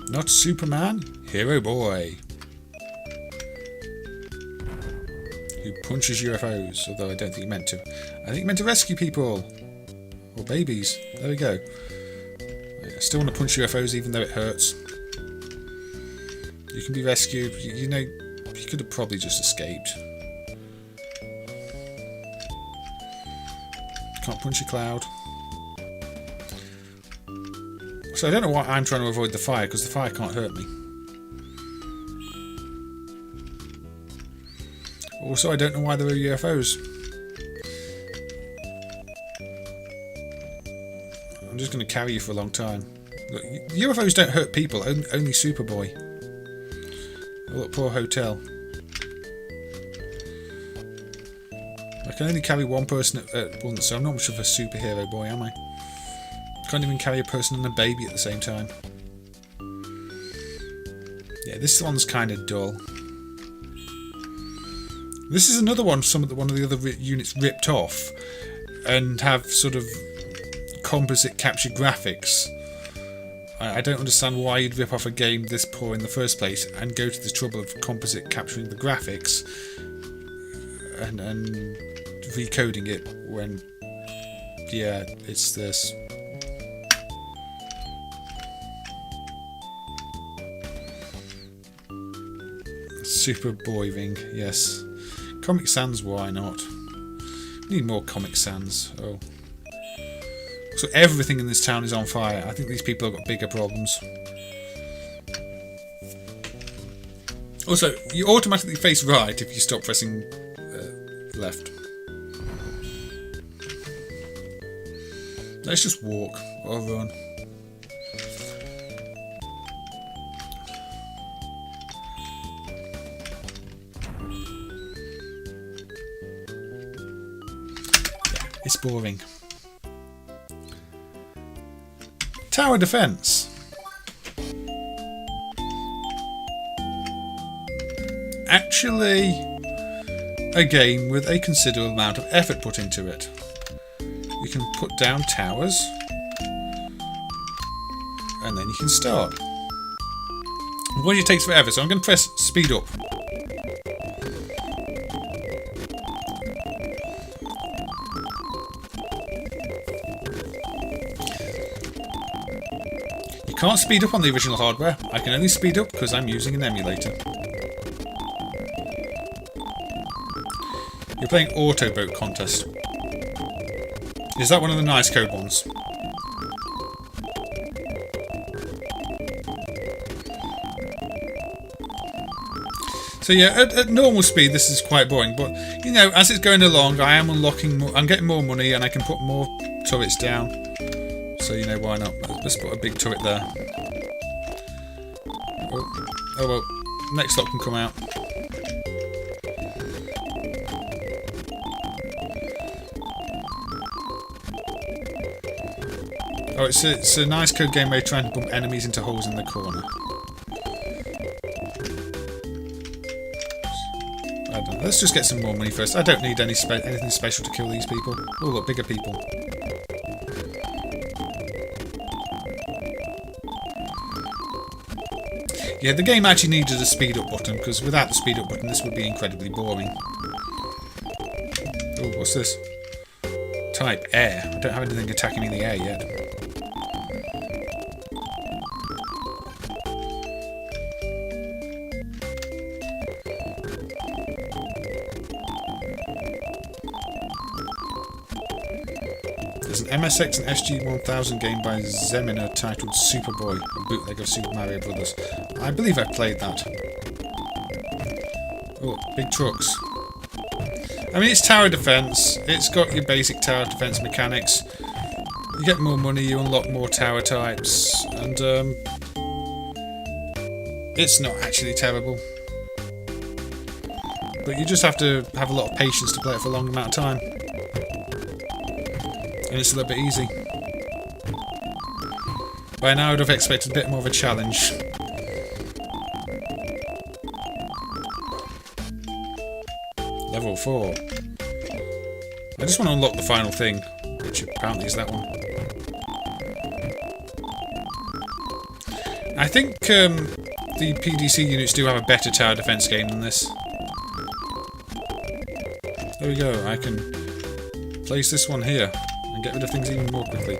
Not Superman, Hero Boy. Who punches UFOs, although I don't think he meant to. I think he meant to rescue people. Or babies. There we go. I still want to punch UFOs even though it hurts. You can be rescued. You know, you could have probably just escaped. Can't punch a cloud. So I don't know why I'm trying to avoid the fire, because the fire can't hurt me. Also, I don't know why there are UFOs. I'm just going to carry you for a long time. Look, UFOs don't hurt people, only Superboy. Oh, look, poor hotel. I can only carry one person at once, so I'm not much of a superhero boy, am I? Can't even carry a person and a baby at the same time. Yeah, this one's kind of dull. This is another one one of the other units ripped off and have sort of composite capture graphics. I don't understand why you'd rip off a game this poor in the first place and go to the trouble of composite capturing the graphics and recoding it when, yeah, it's this. Superboy ring, yes. Comic Sans, why not? We need more Comic Sans. Oh. So everything in this town is on fire. I think these people have got bigger problems. Also, you automatically face right if you stop pressing left. Let's just walk. or run. It's boring. Tower defense. Actually, a game with a considerable amount of effort put into it. You can put down towers, and then you can start. It takes forever, so I'm going to press speed up. You can't speed up on the original hardware. I can only speed up because I'm using an emulator. You're playing Autoboat Contest. Is that one of the nice code ones? So yeah, at normal speed this is quite boring, but you know, as it's going along I am unlocking more, I'm getting more money and I can put more turrets down. So you know, why not? Let's put a big turret there. Oh well, next lot can come out. Oh, it's a nice code game where you're trying to bump enemies into holes in the corner. I don't know. Let's just get some more money first. I don't need anything special to kill these people. Oh look, bigger people. Yeah, the game actually needed a speed up button, because without the speed up button this would be incredibly boring. Oh, what's this? Type air. I don't have anything attacking me in the air yet. There's an MSX and SG-1000 game by Zemina titled Superboy, a bootleg of Super Mario Brothers. I believe I played that. Oh, big trucks. I mean, it's tower defense. It's got your basic tower defense mechanics. You get more money, you unlock more tower types, and it's not actually terrible. But you just have to have a lot of patience to play it for a long amount of time. And it's a little bit easy. By now I would have expected a bit more of a challenge. Level 4. I just want to unlock the final thing, which apparently is that one. I think the PDC units do have a better tower defense game than this. There we go, I can place this one here and get rid of things even more quickly.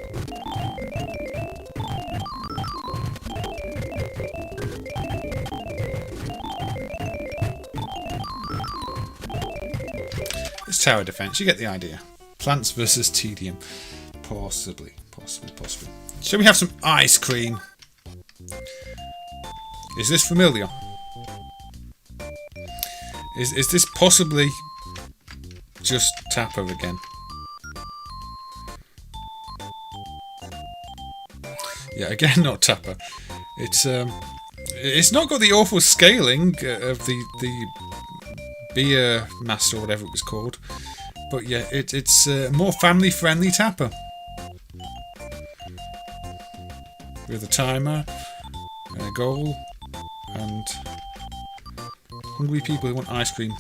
It's tower defense, you get the idea. Plants versus tedium. Possibly. Shall we have some ice cream? Is this familiar? Is this possibly just Tapper again? Yeah, again, not Tapper. It's not got the awful scaling of the Beer Master or whatever it was called, but yeah, it's more family-friendly Tapper with a timer and a goal and hungry people who want ice cream.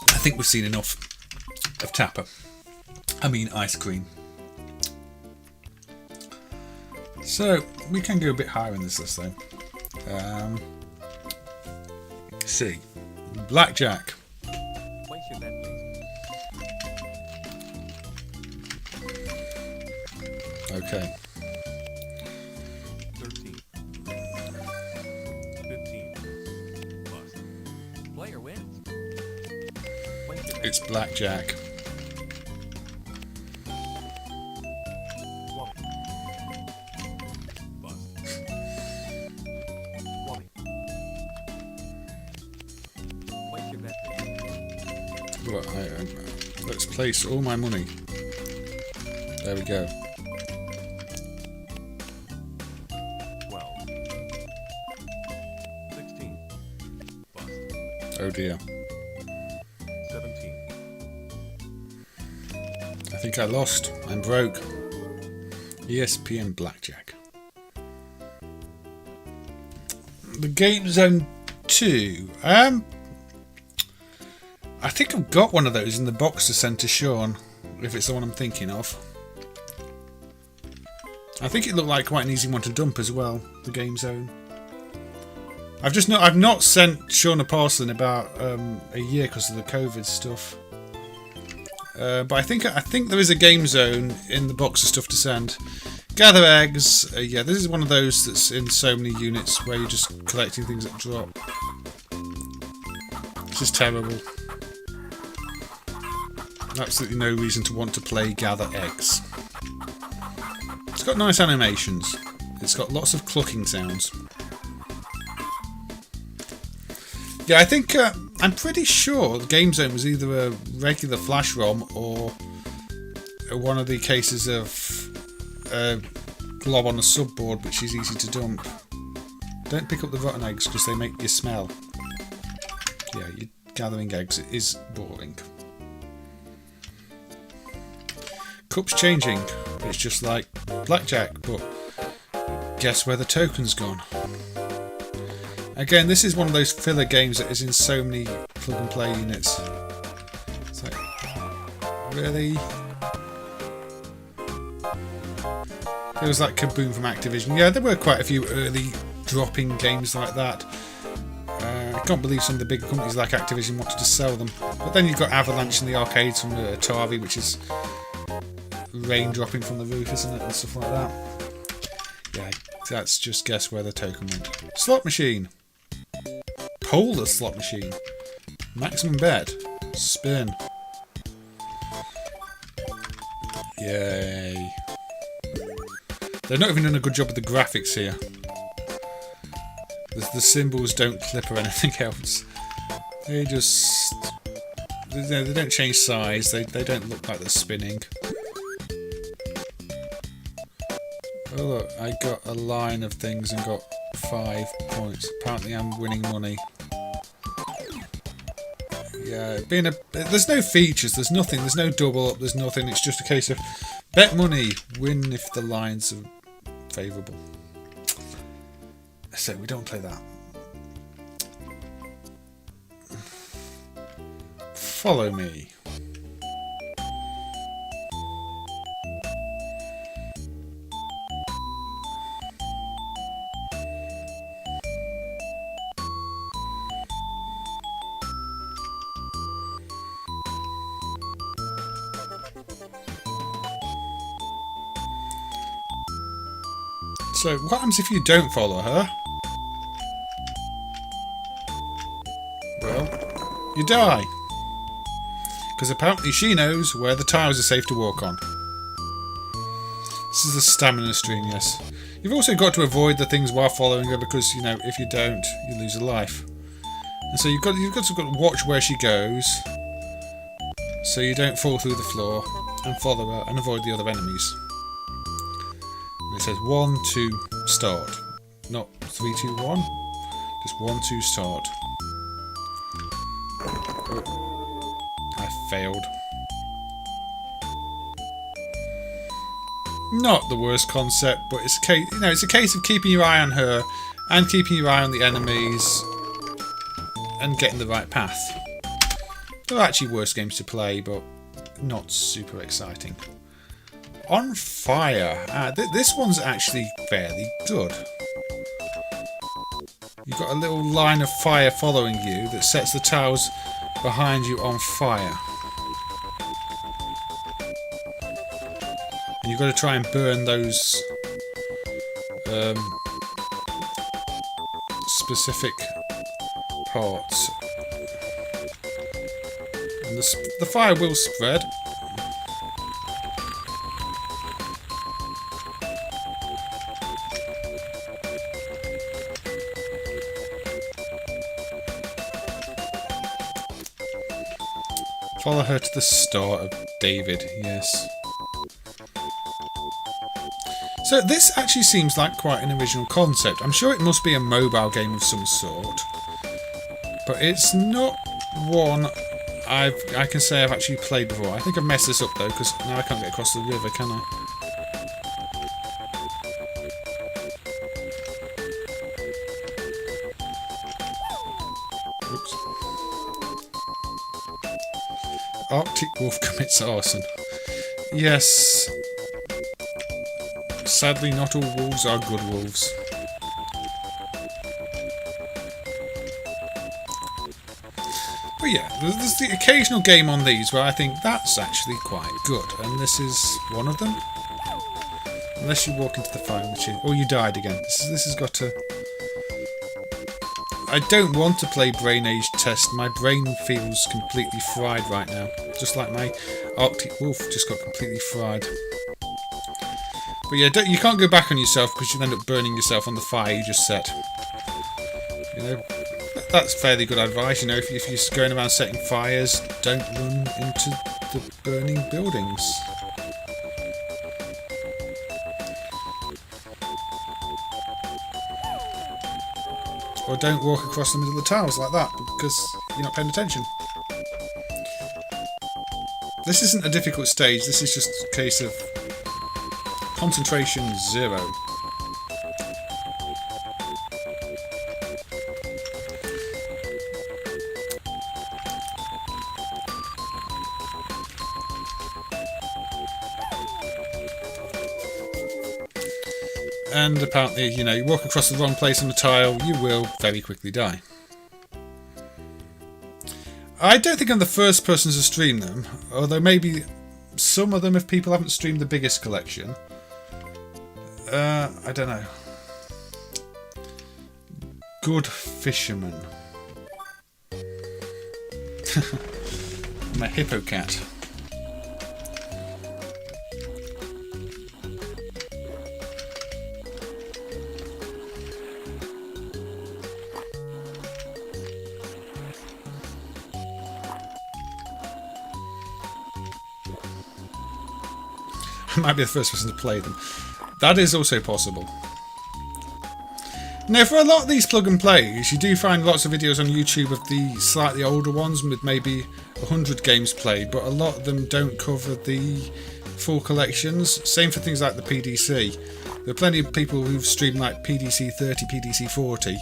I think we've seen enough of Tapper. I mean ice cream. So we can go a bit higher in this list though. Let's see. Blackjack. Okay. 13. 15. Bust. Player wins. It's blackjack. 20. Bust. 20. Place your bet. place all my money. There we go. 12. 16. Bust. Oh dear. 17. I think I lost. I'm broke. ESPN Blackjack. The Game Zone 2. I think I've got one of those in the box to send to Sean, if it's the one I'm thinking of. I think it looked like quite an easy one to dump as well, the Game Zone. I've not sent Sean a parcel in about a year because of the COVID stuff. But I think there is a Game Zone in the box of stuff to send. Gather eggs. Yeah, this is one of those that's in so many units where you're just collecting things that drop. It's just terrible. Absolutely no reason to want to play Gather Eggs. It's got nice animations. It's got lots of clucking sounds. Yeah, I think I'm pretty sure the Game Zone was either a regular flash ROM or one of the cases of glob on a subboard, which is easy to dump. Don't pick up the rotten eggs because they make you smell. Yeah, you're gathering eggs. It is boring. Cups changing. It's just like blackjack, but guess where the token's gone? Again, this is one of those filler games that is in so many plug and play units. It's like, really? It was like Kaboom from Activision. Yeah, there were quite a few early dropping games like that. I can't believe some of the bigger companies like Activision wanted to sell them. But then you've got Avalanche in the arcades from Atari, which is rain dropping from the roof, isn't it? And stuff like that. Yeah, that's just guess where the token went. Slot machine. Polar slot machine. Maximum bet. Spin. Yay. They've not even done a good job with the graphics here. The symbols don't clip or anything else. They just... They don't change size. They don't look like they're spinning. Oh look, I got a line of things and got 5 points. Apparently I'm winning money. Yeah, there's no features, there's nothing, there's no double up, there's nothing. It's just a case of bet money, win if the lines are favourable. So we don't play that. Follow me. So, what happens if you don't follow her? Well, you die. Because apparently she knows where the tiles are safe to walk on. This is the stamina stream, yes. You've also got to avoid the things while following her because, you know, if you don't, you lose a life. And so you've got to watch where she goes so you don't fall through the floor and follow her and avoid the other enemies. It says 1, 2, start. Not 3, 2, 1. Just 1, 2, start. Oh, I failed. Not the worst concept, but it's a case, it's a case of keeping your eye on her and keeping your eye on the enemies and getting the right path. There are actually worse games to play, but not super exciting. On Fire. This one's actually fairly good. You've got a little line of fire following you that sets the tiles behind you on fire. And you've got to try and burn those specific parts. And the fire will spread. Follow her to the start of David, yes. So this actually seems like quite an original concept. I'm sure it must be a mobile game of some sort. But it's not one I can say I've actually played before. I think I've messed this up though, because now I can't get across the river, can I? Oops. Arctic wolf commits arson. Yes. Sadly, not all wolves are good wolves. But yeah, there's the occasional game on these where I think that's actually quite good, and this is one of them. Unless you walk into the fire, which is... Oh, you died again. This has got to... I don't want to play Brain Age Test. My brain feels completely fried right now. Just like my Arctic Wolf just got completely fried. But yeah, you can't go back on yourself because you'll end up burning yourself on the fire you just set. You know, that's fairly good advice. You know, if you're just going around setting fires, don't run into the burning buildings. Or don't walk across the middle of the tiles like that because you're not paying attention. This isn't a difficult stage. This is just a case of concentration 0. And apparently, you know, you walk across the wrong place on the tile, you will very quickly die. I don't think I'm the first person to stream them, although maybe some of them if people haven't streamed the biggest collection. I don't know. Good fisherman. I'm a hippo cat. I might be the first person to play them. That is also possible. Now, for a lot of these plug and plays, you do find lots of videos on YouTube of the slightly older ones with maybe 100 games played, but a lot of them don't cover the full collections. Same for things like the PDC. There are plenty of people who've streamed like PDC 30, PDC 40,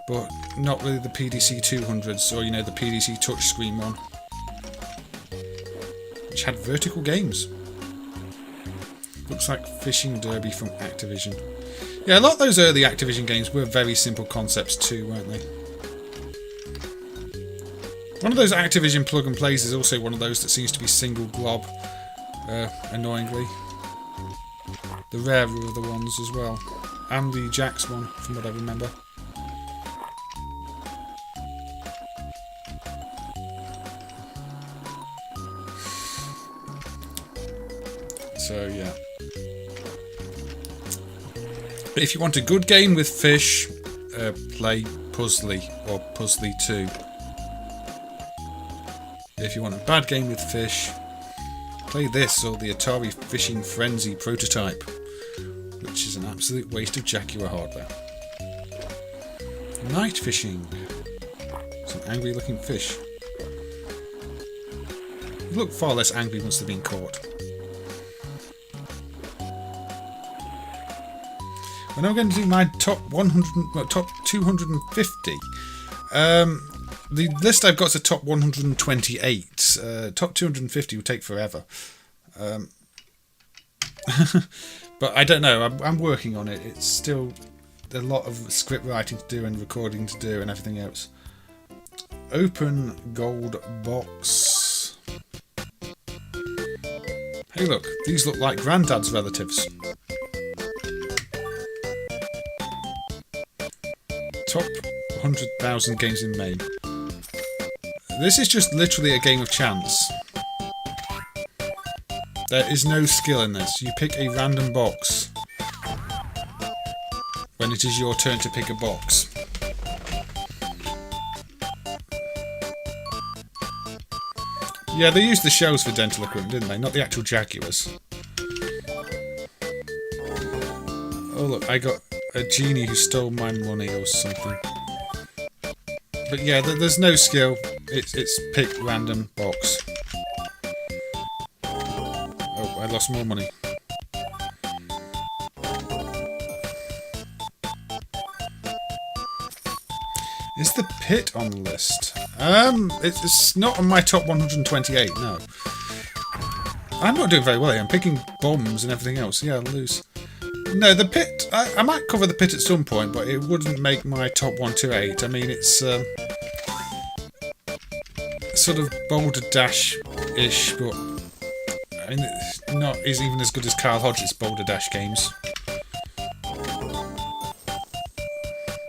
but not really the PDC 200s or, you know, the PDC touchscreen one, which had vertical games. Looks like Fishing Derby from Activision. Yeah, a lot of those early Activision games were very simple concepts too, weren't they? One of those Activision plug and plays is also one of those that seems to be single glob, annoyingly. The rarer of the ones as well. And the Jax one, from what I remember. So, yeah. If you want a good game with fish, play Puzzly or Puzzly 2. If you want a bad game with fish, play this or the Atari Fishing Frenzy prototype, which is an absolute waste of Jaguar hardware. Night fishing. Some angry looking fish. They look far less angry once they've been caught. And I'm going to do my top 100, well, top 250. The list I've got is a top 128. Top 250 will take forever. But I don't know. I'm working on it. It's still a lot of script writing to do and recording to do and everything else. Open gold box. Hey, look. These look like Grandad's relatives. Top 100,000 games in MAME. This is just literally a game of chance. There is no skill in this. You pick a random box when it is your turn to pick a box. Yeah, they used the shells for dental equipment, didn't they? Not the actual Jaguars. Oh look, I got a genie who stole my money or something. But yeah, there's no skill. It's pick random box. Oh, I lost more money. Is the pit on the list? It's not on my top 128, no. I'm not doing very well here. I'm picking bombs and everything else. Yeah, I'll lose. No, the pit, I might cover the pit at some point, but it wouldn't make my top 128. I mean, it's sort of Boulder Dash-ish, but I mean, it's not even as good as Kyle Hodge's Boulder Dash games.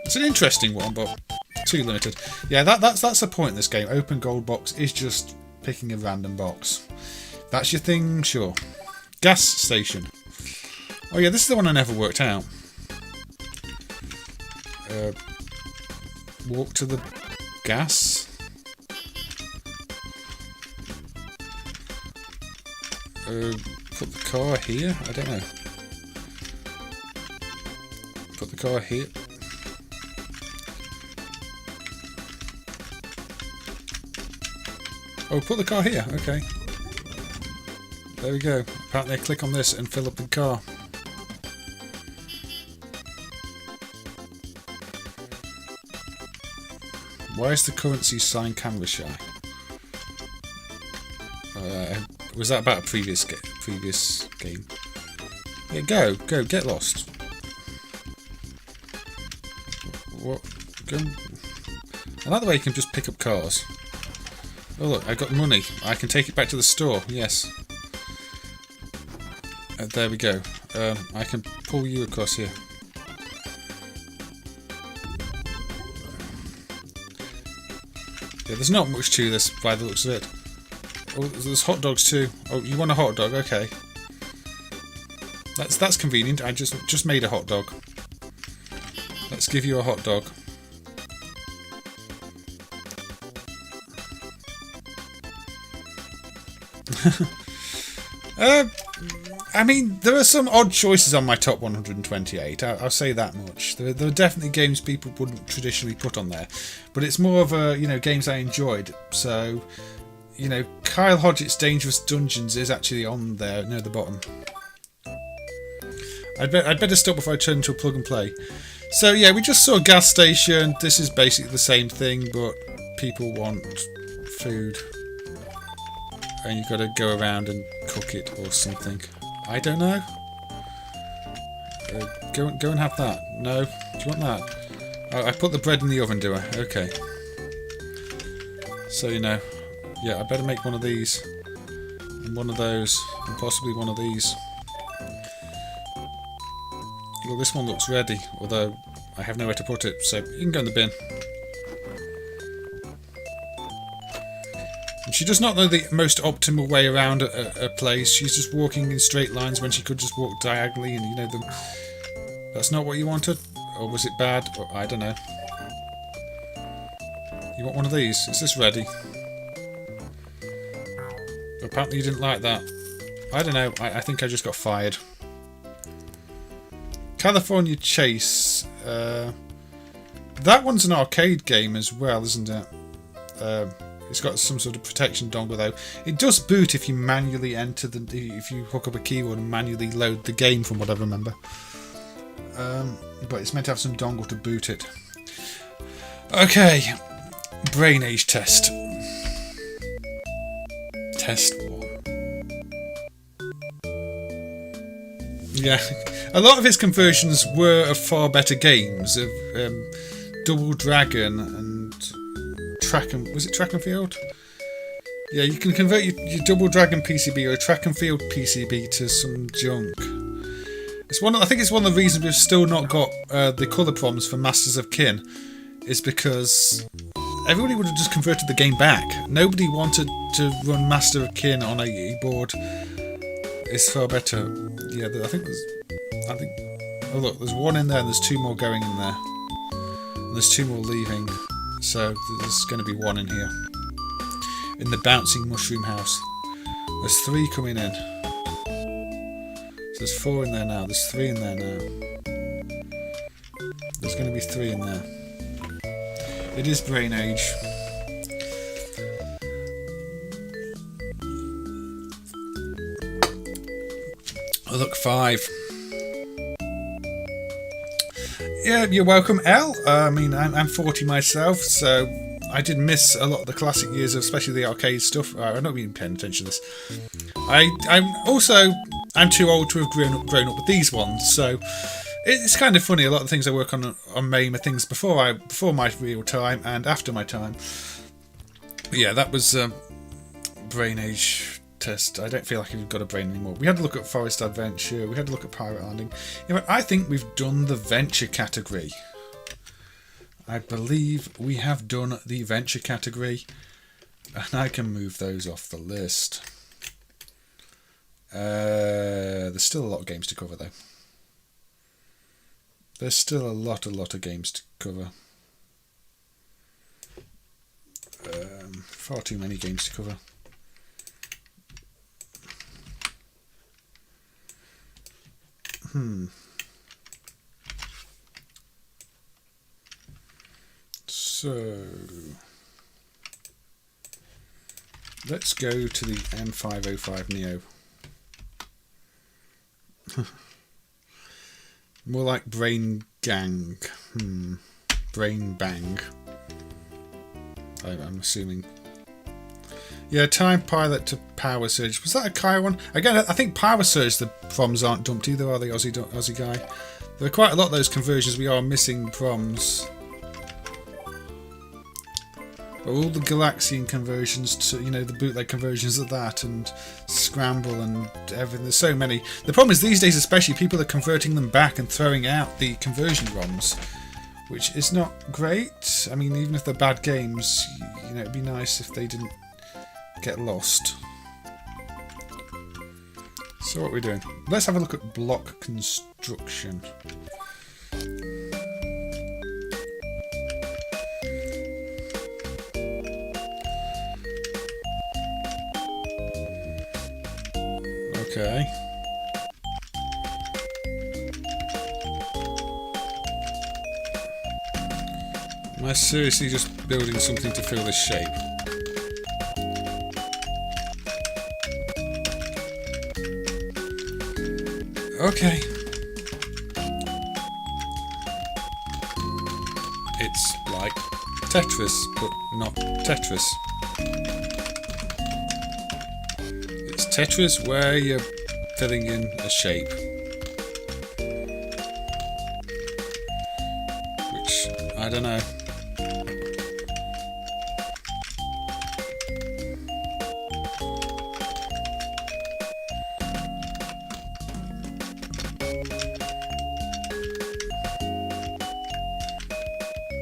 It's an interesting one, but too limited. Yeah, that's the point in this game. Open gold box is just picking a random box. That's your thing, sure. Gas station. Oh yeah, this is the one I never worked out. Walk to the gas. Put the car here? I don't know. Put the car here. Oh, put the car here. Okay. There we go. Apparently I click on this and fill up the car. Why is the currency sign camera shy? Was that about a previous game? Yeah, go, get lost. What? Go. I like the way you can just pick up cars. Oh look, I got money. I can take it back to the store. Yes. There we go. I can pull you across here. Yeah, there's not much to this by the looks of it. Oh, there's hot dogs too. Oh, you want a hot dog? Okay. That's convenient. I just made a hot dog. Let's give you a hot dog. I mean, there are some odd choices on my top 128. I'll say that much. There are definitely games people wouldn't traditionally put on there, but it's more of a games I enjoyed. So, Kyle Hodgett's Dangerous Dungeons is actually on there near the bottom. I'd better stop before I turn into a plug and play. So yeah, we just saw a gas station. This is basically the same thing, but people want food, and you've got to go around and cook it or something. I don't know. Go and have that. No, do you want that? Oh, I put the bread in the oven, do I? Okay. So yeah, I better make one of these, and one of those, and possibly one of these. Well, this one looks ready, although I have nowhere to put it, so you can go in the bin. And she does not know the most optimal way around a place. She's just walking in straight lines when she could just walk diagonally, and that's not what you wanted? Or was it bad? Or, I don't know. You want one of these? Is this ready? Apparently you didn't like that. I don't know, I think I just got fired. California Chase. That one's an arcade game as well, isn't it? It's got some sort of protection dongle though. It does boot if you manually enter if you hook up a keyboard and manually load the game, from what I remember. But it's meant to have some dongle to boot it. Okay, brain age test. Test 1. Yeah, a lot of his conversions were of far better games, of Double Dragon and was it Track and Field? Yeah, you can convert your Double Dragon PCB or a Track and Field PCB to some junk. I think it's one of the reasons we've still not got the colour proms for Masters of Kin, is because everybody would have just converted the game back. Nobody wanted to run Master of Kin on a board. It's far better. Yeah, I think. Oh look, there's one in there, and there's 2 more going in there. And there's 2 more leaving, so there's going to be 1 in here. in the bouncing mushroom house. There's 3 coming in. So there's 4 in there now. There's 3 in there now. There's going to be 3 in there. It is Brain Age. Oh, look, 5. Yeah, you're welcome, Elle. I mean, I'm 40 myself, so I did miss a lot of the classic years, especially the arcade stuff. I'm not even paying attention to this. I'm too old to have grown up with these ones, so it's kind of funny. A lot of the things I work on MAME are things before my real time and after my time. But yeah, that was Brain Age test. I don't feel like I've got a brain anymore. We had to look at Forest Adventure. We had to look at Pirate Landing. You know, I think we've done the Venture category. I believe we have done the Venture category, and I can move those off the list. There's still a lot of games to cover, though. There's still a lot of games to cover. Far too many games to cover. So let's go to the M505 Neo. More like Brain Gang. Brain Bang. I'm assuming. Yeah, Time Pilot to Power Surge. Was that a Kai one? Again, I think Power Surge, the proms aren't dumped either, are they, Aussie guy? There are quite a lot of those conversions we are missing proms. All the Galaxian conversions to, the bootleg conversions of that, and Scramble and everything. There's so many. The problem is these days, especially, people are converting them back and throwing out the conversion ROMs, which is not great. I mean, even if they're bad games, it'd be nice if they didn't get lost. So what are we doing? Let's have a look at block construction. Okay. Am I seriously just building something to fill this shape? Okay. It's like Tetris, but not Tetris. It's Tetris where you're filling in a shape. Which, I don't know.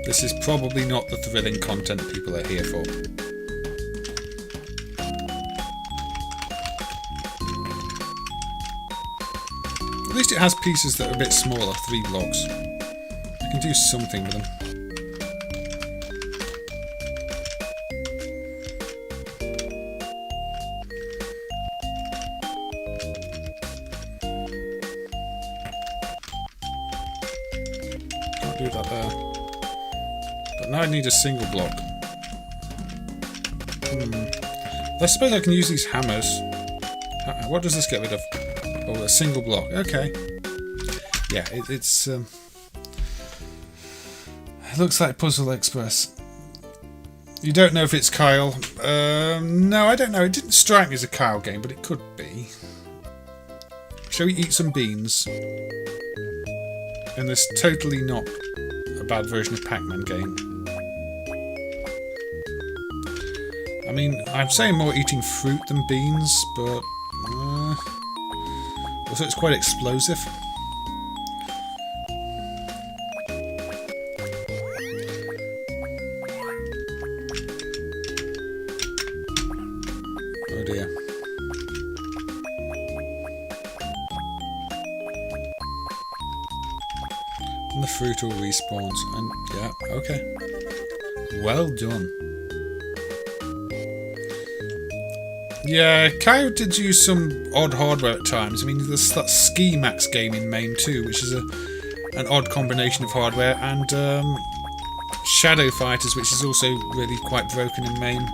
This is probably not the thrilling content people are here for. At least it has pieces that are a bit smaller, 3 blocks. I can do something with them. Can't do that there. But now I need a single block. I suppose I can use these hammers. What does this get rid of? Oh, a single block. Okay. Yeah, it's it looks like Puzzle Express. You don't know if it's Kyle. No, I don't know. It didn't strike me as a Kyle game, but it could be. Shall we eat some beans? And there's totally not a bad version of Pac-Man game. I mean, I'm saying more eating fruit than beans, but also it's quite explosive. Oh dear. And the fruit all respawns, and yeah, okay. Well done. Yeah, Kyle did use some odd hardware at times. I mean, there's that Ski Max game in MAME too, which is an odd combination of hardware, and Shadow Fighters, which is also really quite broken in MAME.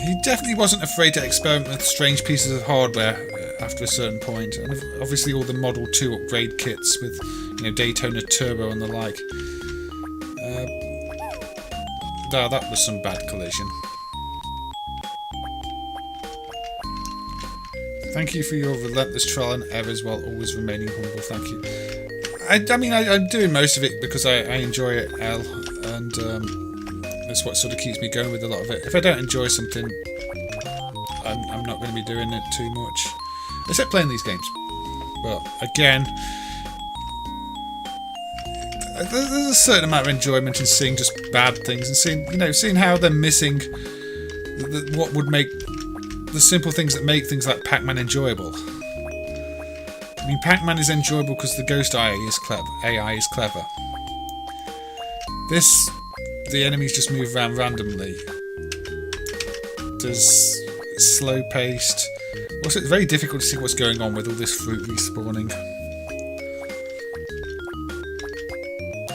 He definitely wasn't afraid to experiment with strange pieces of hardware after a certain point, and obviously all the Model 2 upgrade kits with, you know, Daytona Turbo and the like. That was some bad collision. Thank you for your relentless trial and errors while always remaining humble. Thank you. I mean, I'm doing most of it because I enjoy it, L, and that's what sort of keeps me going with a lot of it. If I don't enjoy something, I'm not going to be doing it too much, except playing these games. But again, there's a certain amount of enjoyment in seeing just bad things and seeing how they're missing what would make the simple things that make things like Pac-Man enjoyable. I mean, Pac-Man is enjoyable because the ghost AI is clever. The enemies just move around randomly. There's slow-paced. Also, it's very difficult to see what's going on with all this fruit respawning.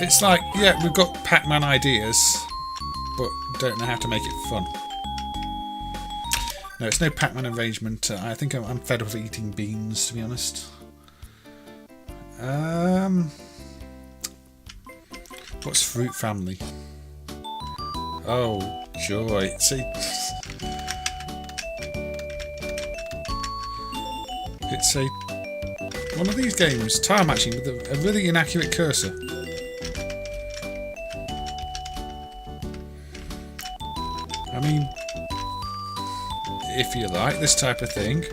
It's like, yeah, we've got Pac-Man ideas, but don't know how to make it fun. No, it's no Pac-Man arrangement. I think I'm fed up of eating beans, to be honest. What's Fruit Family? Oh, joy. See, it's one of these games, tile matching, with a really inaccurate cursor. I mean, if you like this type of thing,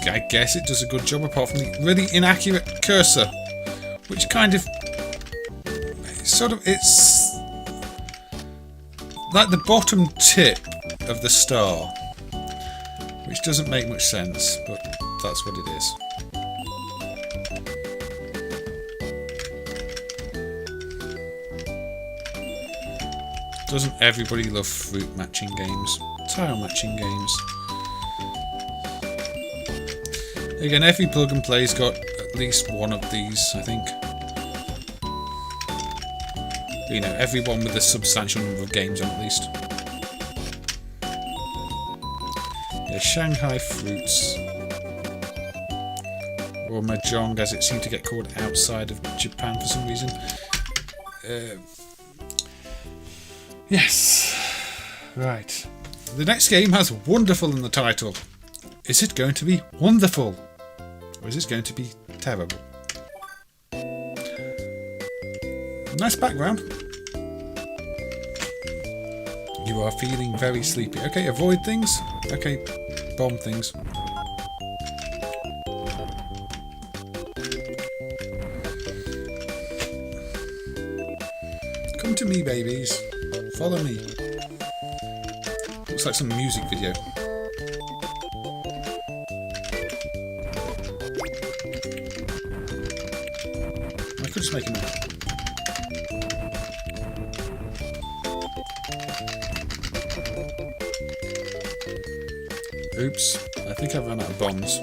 I guess it does a good job, apart from the really inaccurate cursor, which kind of it's like the bottom tip of the star, which doesn't make much sense, but that's what it is. Doesn't everybody love fruit matching games? Tile matching games. Again, every plug and play's got at least one of these, I think. You know, every one with a substantial number of games on at least. Yeah, Shanghai Fruits. Or Mahjong, as it seemed to get called outside of Japan for some reason. Yes. Right. The next game has wonderful in the title. Is it going to be wonderful? Or is it going to be terrible? Nice background. You are feeling very sleepy. Okay, avoid things. Okay, bomb things. Come to me, babies. Follow me. Looks like some music video. I could just make a map. Oops, I think I've run out of bombs.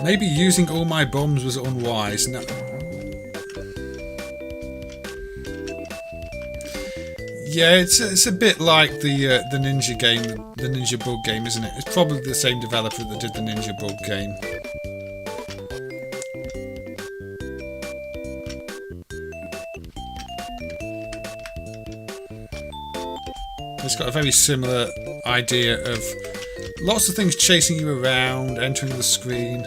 Maybe using all my bombs was unwise. No. Yeah, it's a bit like the Ninja game, the Ninja Bug game, isn't it? It's probably the same developer that did the Ninja Bug game. It's got a very similar idea of lots of things chasing you around, entering the screen.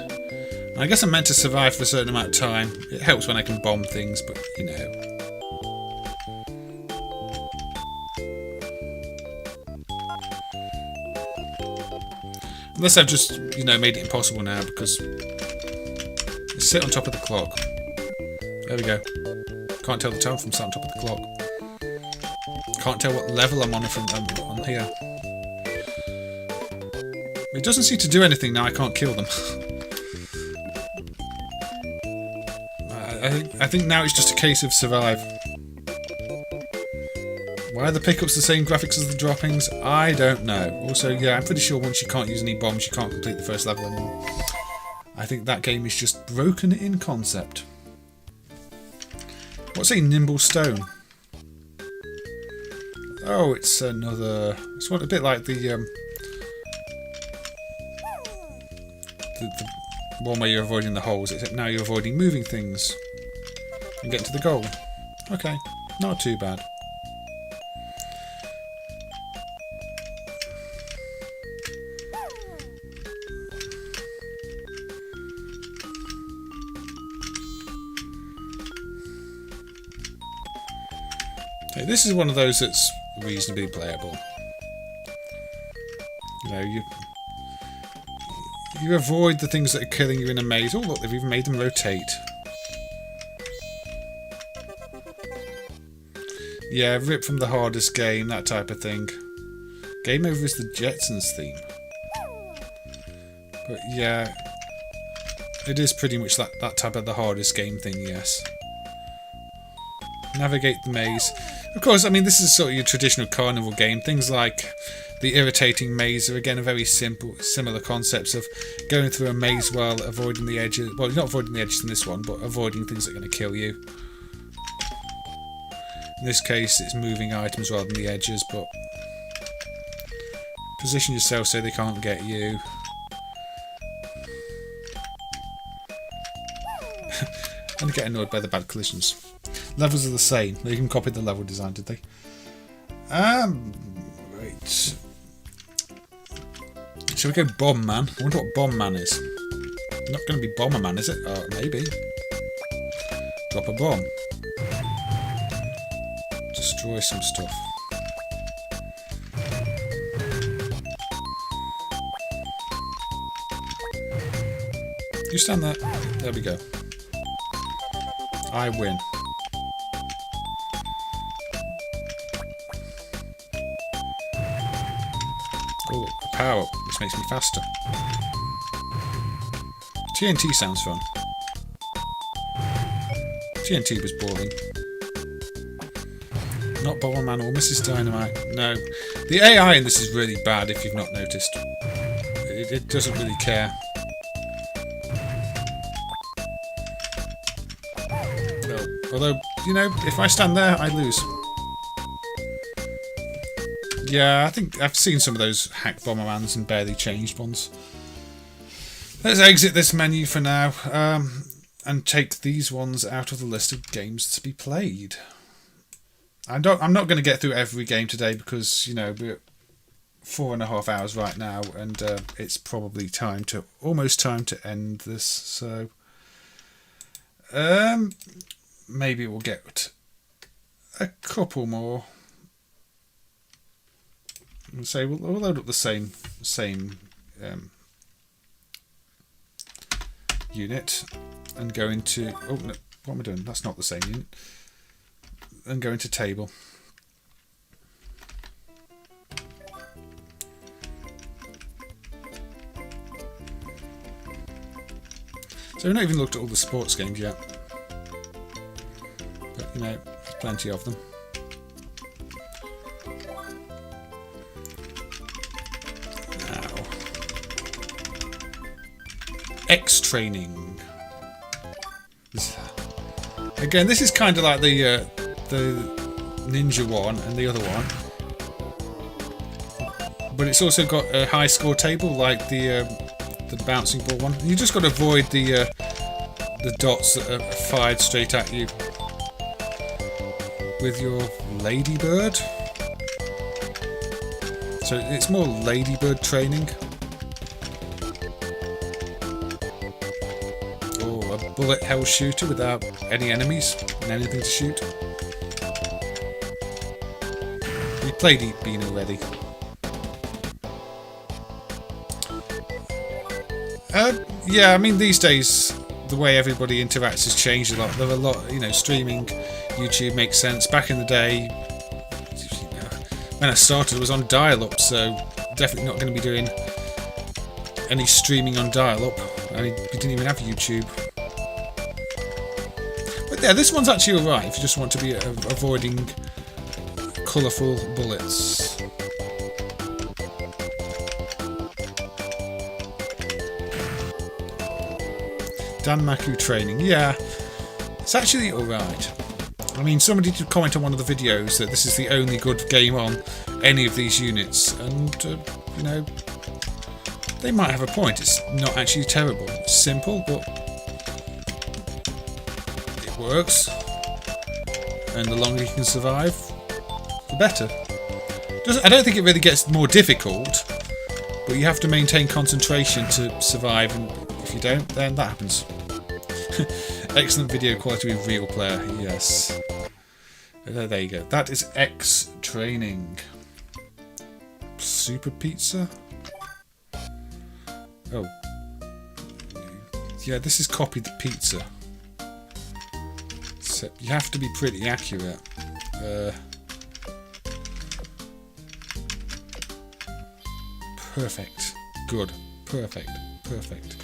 I guess I'm meant to survive for a certain amount of time. It helps when I can bomb things, but you know. Unless I've just, you know, made it impossible now because I sit on top of the clock. There we go. Can't tell the time from sat on top of the clock. Can't tell what level I'm on from on here. It doesn't seem to do anything now. I can't kill them. I think now it's just a case of survive. Why are the pickups the same graphics as the droppings? I don't know. Also, yeah, I'm pretty sure once you can't use any bombs, you can't complete the first level anymore. I think that game is just broken in concept. What's a Nimble Stone? Oh, it's another... It's a bit like the one where you're avoiding the holes, except now you're avoiding moving things and getting to the goal. Okay, not too bad. Okay, this is one of those that's reasonably playable. You know, you avoid the things that are killing you in a maze. Oh look, they've even made them rotate. Yeah, rip from the hardest game, that type of thing. Game Over is the Jetsons theme. But yeah, it is pretty much that type of the hardest game thing, yes. Navigate the maze. Of course, I mean, this is sort of your traditional carnival game. Things like the irritating maze are again a very similar concepts of going through a maze while avoiding the edges. Well, you're not avoiding the edges in this one, but avoiding things that are going to kill you. In this case, it's moving items rather than the edges, but position yourself so they can't get you. And get annoyed by the bad collisions. Levels are the same. They even copied the level design, did they? Right. Shall we go Bomb Man? I wonder what Bomb Man is. Not going to be Bomber Man, is it? Maybe. Drop a bomb. Destroy some stuff. You stand there. There we go. I win. Oh, a power up. This makes me faster. TNT sounds fun. TNT was boring. Not Bomberman or Mrs. Dynamite. No. The AI in this is really bad if you've not noticed. It doesn't really care. No. Although, you know, if I stand there, I lose. Yeah, I think I've seen some of those hack Bombermans and barely changed ones. Let's exit this menu for now and take these ones out of the list of games to be played. I'm not going to get through every game today because, you know, we're at 4.5 hours right now and it's probably almost time to end this. So maybe we'll get a couple more. We'll say we'll load up the same unit and go into... Oh, no, what am I doing? That's not the same unit. And go into table. So we've not even looked at all the sports games yet. But, you know, there's plenty of them. X training. Again, this is kind of like the ninja one and the other one, but it's also got a high score table like the bouncing ball one. You just got to avoid the dots that are fired straight at you with your ladybird. So it's more ladybird training. Bullet hell shooter without any enemies and anything to shoot. We played Eat Bean already. Yeah, I mean these days the way everybody interacts has changed a lot. There are a lot, streaming YouTube makes sense. Back in the day, when I started, it was on dial-up, so definitely not going to be doing any streaming on dial-up. I mean, we didn't even have YouTube. But yeah, this one's actually alright if you just want to be avoiding colourful bullets. Dan Maku training, yeah, it's actually alright. I mean, somebody did comment on one of the videos that this is the only good game on any of these units, and they might have a point. It's not actually terrible. It's simple, but it works, and the longer you can survive, the better. I don't think it really gets more difficult, but you have to maintain concentration to survive, and if you don't, then that happens. Excellent video quality with real player, yes. There you go. That is X training. Super pizza? Oh. Yeah, this is copy the pizza. So you have to be pretty accurate. Perfect. Good. Perfect. Perfect.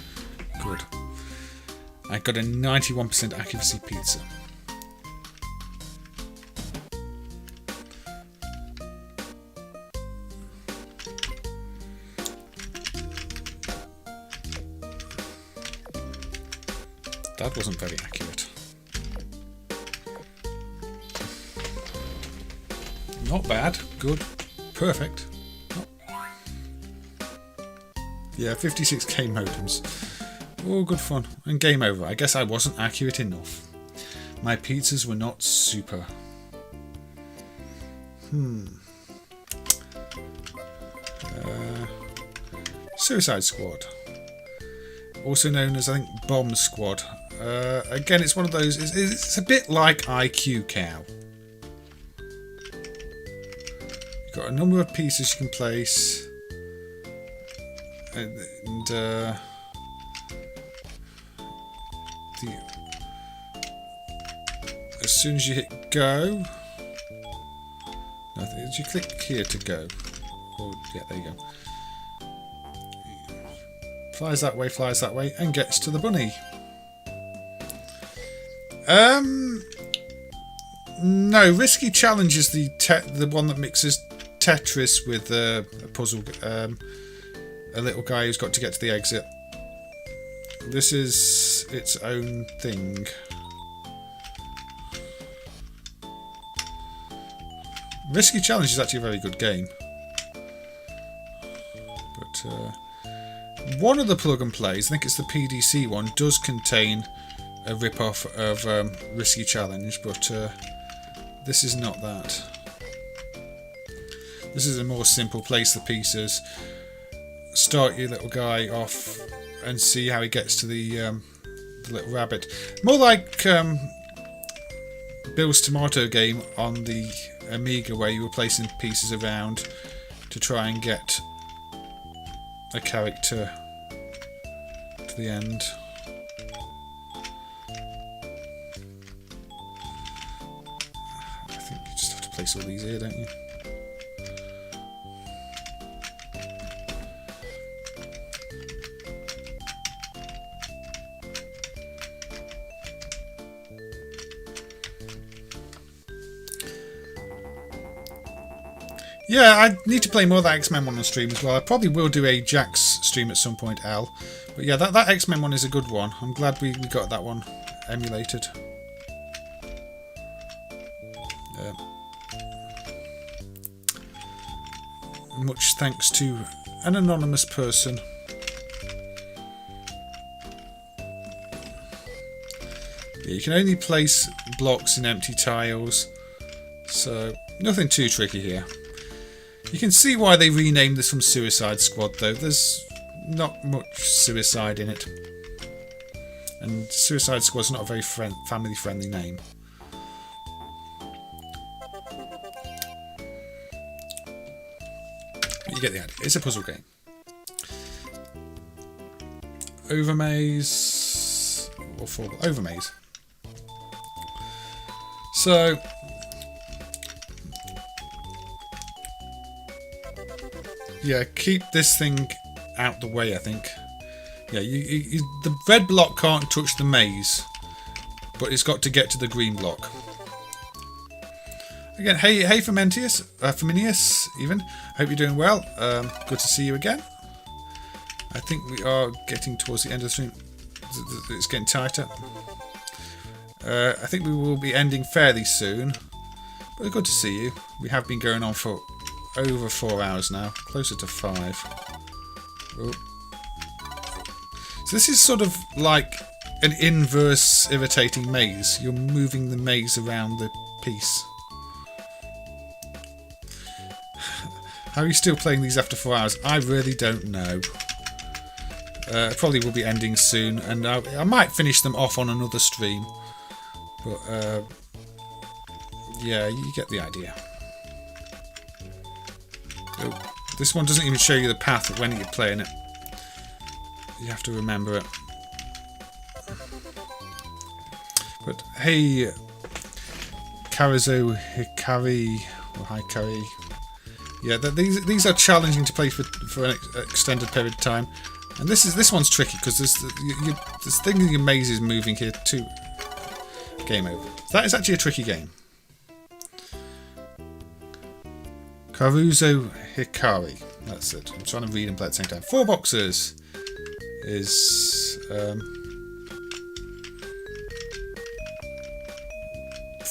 Good. I got a 91% accuracy pizza. That wasn't very accurate. Not bad. Good. Perfect. Yeah, 56k modems. Oh, good fun. And game over. I guess I wasn't accurate enough. My pizzas were not super. Suicide Squad. Also known as, I think, Bomb Squad. Again, it's one of those... It's a bit like IQ Cow. You've got a number of pieces you can place. And as soon as you hit go, did you click here to go? Oh, yeah, there you go. Flies that way, and gets to the bunny. No, Risky Challenge is the one that mixes Tetris with a puzzle. A little guy who's got to get to the exit. This is its own thing. Risky Challenge is actually a very good game. But one of the plug and plays, I think it's the PDC one, does contain a rip-off of Risky Challenge, but this is not that. This is a more simple place the pieces. Start your little guy off and see how he gets to the little rabbit. More like Bill's Tomato game on the Amiga, where you were placing pieces around to try and get a character to the end. I think you just have to place all these here, don't you? Yeah, I need to play more of that X-Men one on stream as well. I probably will do a Jax stream at some point, Al. But yeah, that X-Men one is a good one. I'm glad we got that one emulated. Much thanks to an anonymous person. Yeah, you can only place blocks in empty tiles, so nothing too tricky here. You can see why they renamed this from Suicide Squad, though. There's not much suicide in it. And Suicide Squad's not a very family-friendly name. But you get the idea. It's a puzzle game. Overmaze. or 4 ball over maze. So yeah, keep this thing out the way, I think. Yeah, the red block can't touch the maze, but it's got to get to the green block. Again, hey Feminius, even. Hope you're doing well. Good to see you again. I think we are getting towards the end of the stream. It's getting tighter. I think we will be ending fairly soon. But good to see you. We have been going on for over 4 hours now. Closer to 5. Oh. So this is sort of like an inverse irritating maze. You're moving the maze around the piece. How are you still playing these after 4 hours? I really don't know. Probably will be ending soon, and I might finish them off on another stream. But yeah, you get the idea. Oh, this one doesn't even show you the path when you're playing it. You have to remember it. But hey, Karazo Hikari or Hikari. Yeah, these are challenging to play for an extended period of time, and this one's tricky because this thing in your maze is moving here too. Game over. That is actually a tricky game. Karuzo Hikari. That's it. I'm trying to read and play at the same time. 4 boxes is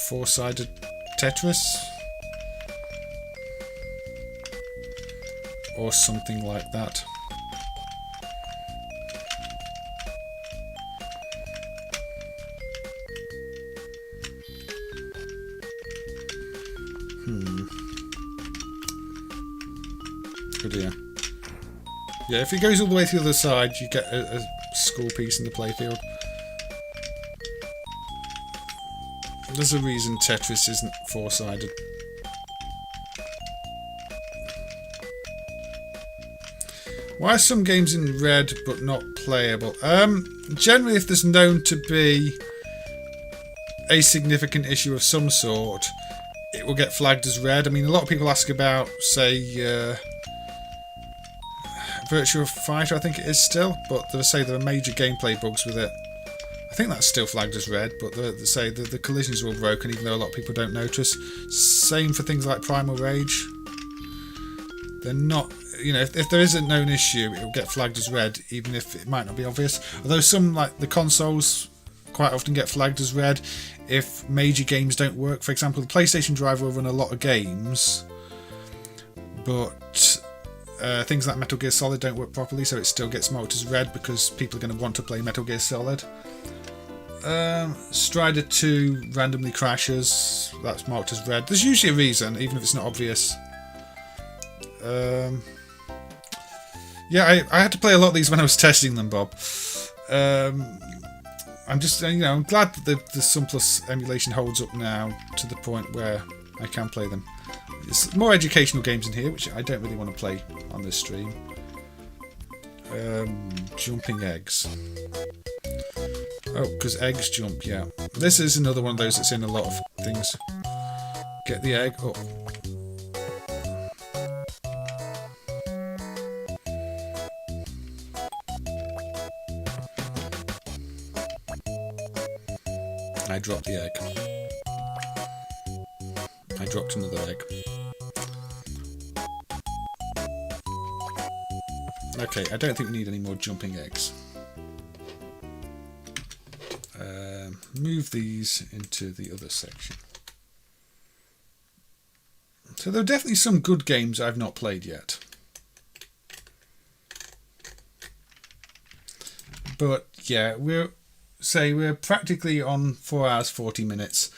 4-sided Tetris. Or something like that. Oh dear. Yeah, if it goes all the way to the other side, you get a score piece in the playfield. There's a reason Tetris isn't 4-sided. Why are some games in red but not playable? Generally, if there's known to be a significant issue of some sort, it will get flagged as red. I mean, a lot of people ask about, say, Virtua Fighter, I think it is still, but they say there are major gameplay bugs with it. I think that's still flagged as red, but they say the collisions are all broken, even though a lot of people don't notice. Same for things like Primal Rage. They're not, you know, if there is a known issue, it will get flagged as red, even if it might not be obvious. Although some, like the consoles, quite often get flagged as red if major games don't work. For example, the PlayStation Drive will run a lot of games, but things like Metal Gear Solid don't work properly, so it still gets marked as red because people are going to want to play Metal Gear Solid. Strider 2 randomly crashes, that's marked as red. There's usually a reason, even if it's not obvious. Yeah, I had to play a lot of these when I was testing them, Bob. I'm just, you know, I'm glad that the Sun Plus emulation holds up now to the point where I can play them. There's more educational games in here, which I don't really want to play on this stream. Jumping eggs. Oh, because eggs jump, yeah. This is another one of those that's in a lot of things. Get the egg. Oh. I dropped the egg. I dropped another egg. Okay, I don't think we need any more jumping eggs. Move these into the other section. So there are definitely some good games I've not played yet. But yeah, we're practically on 4 hours 40 minutes.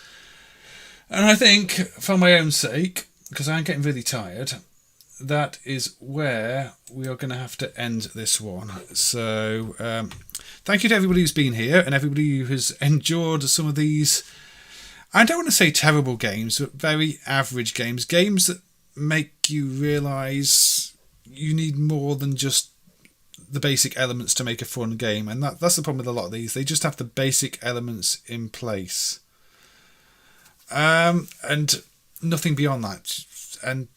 And I think, for my own sake, because I'm getting really tired, that is where we are going to have to end this one. So, thank you to everybody who's been here and everybody who has endured some of these, I don't want to say terrible games, but very average games. Games that make you realise you need more than just the basic elements to make a fun game, and that's the problem with a lot of these. They just have the basic elements in place, and nothing beyond that, and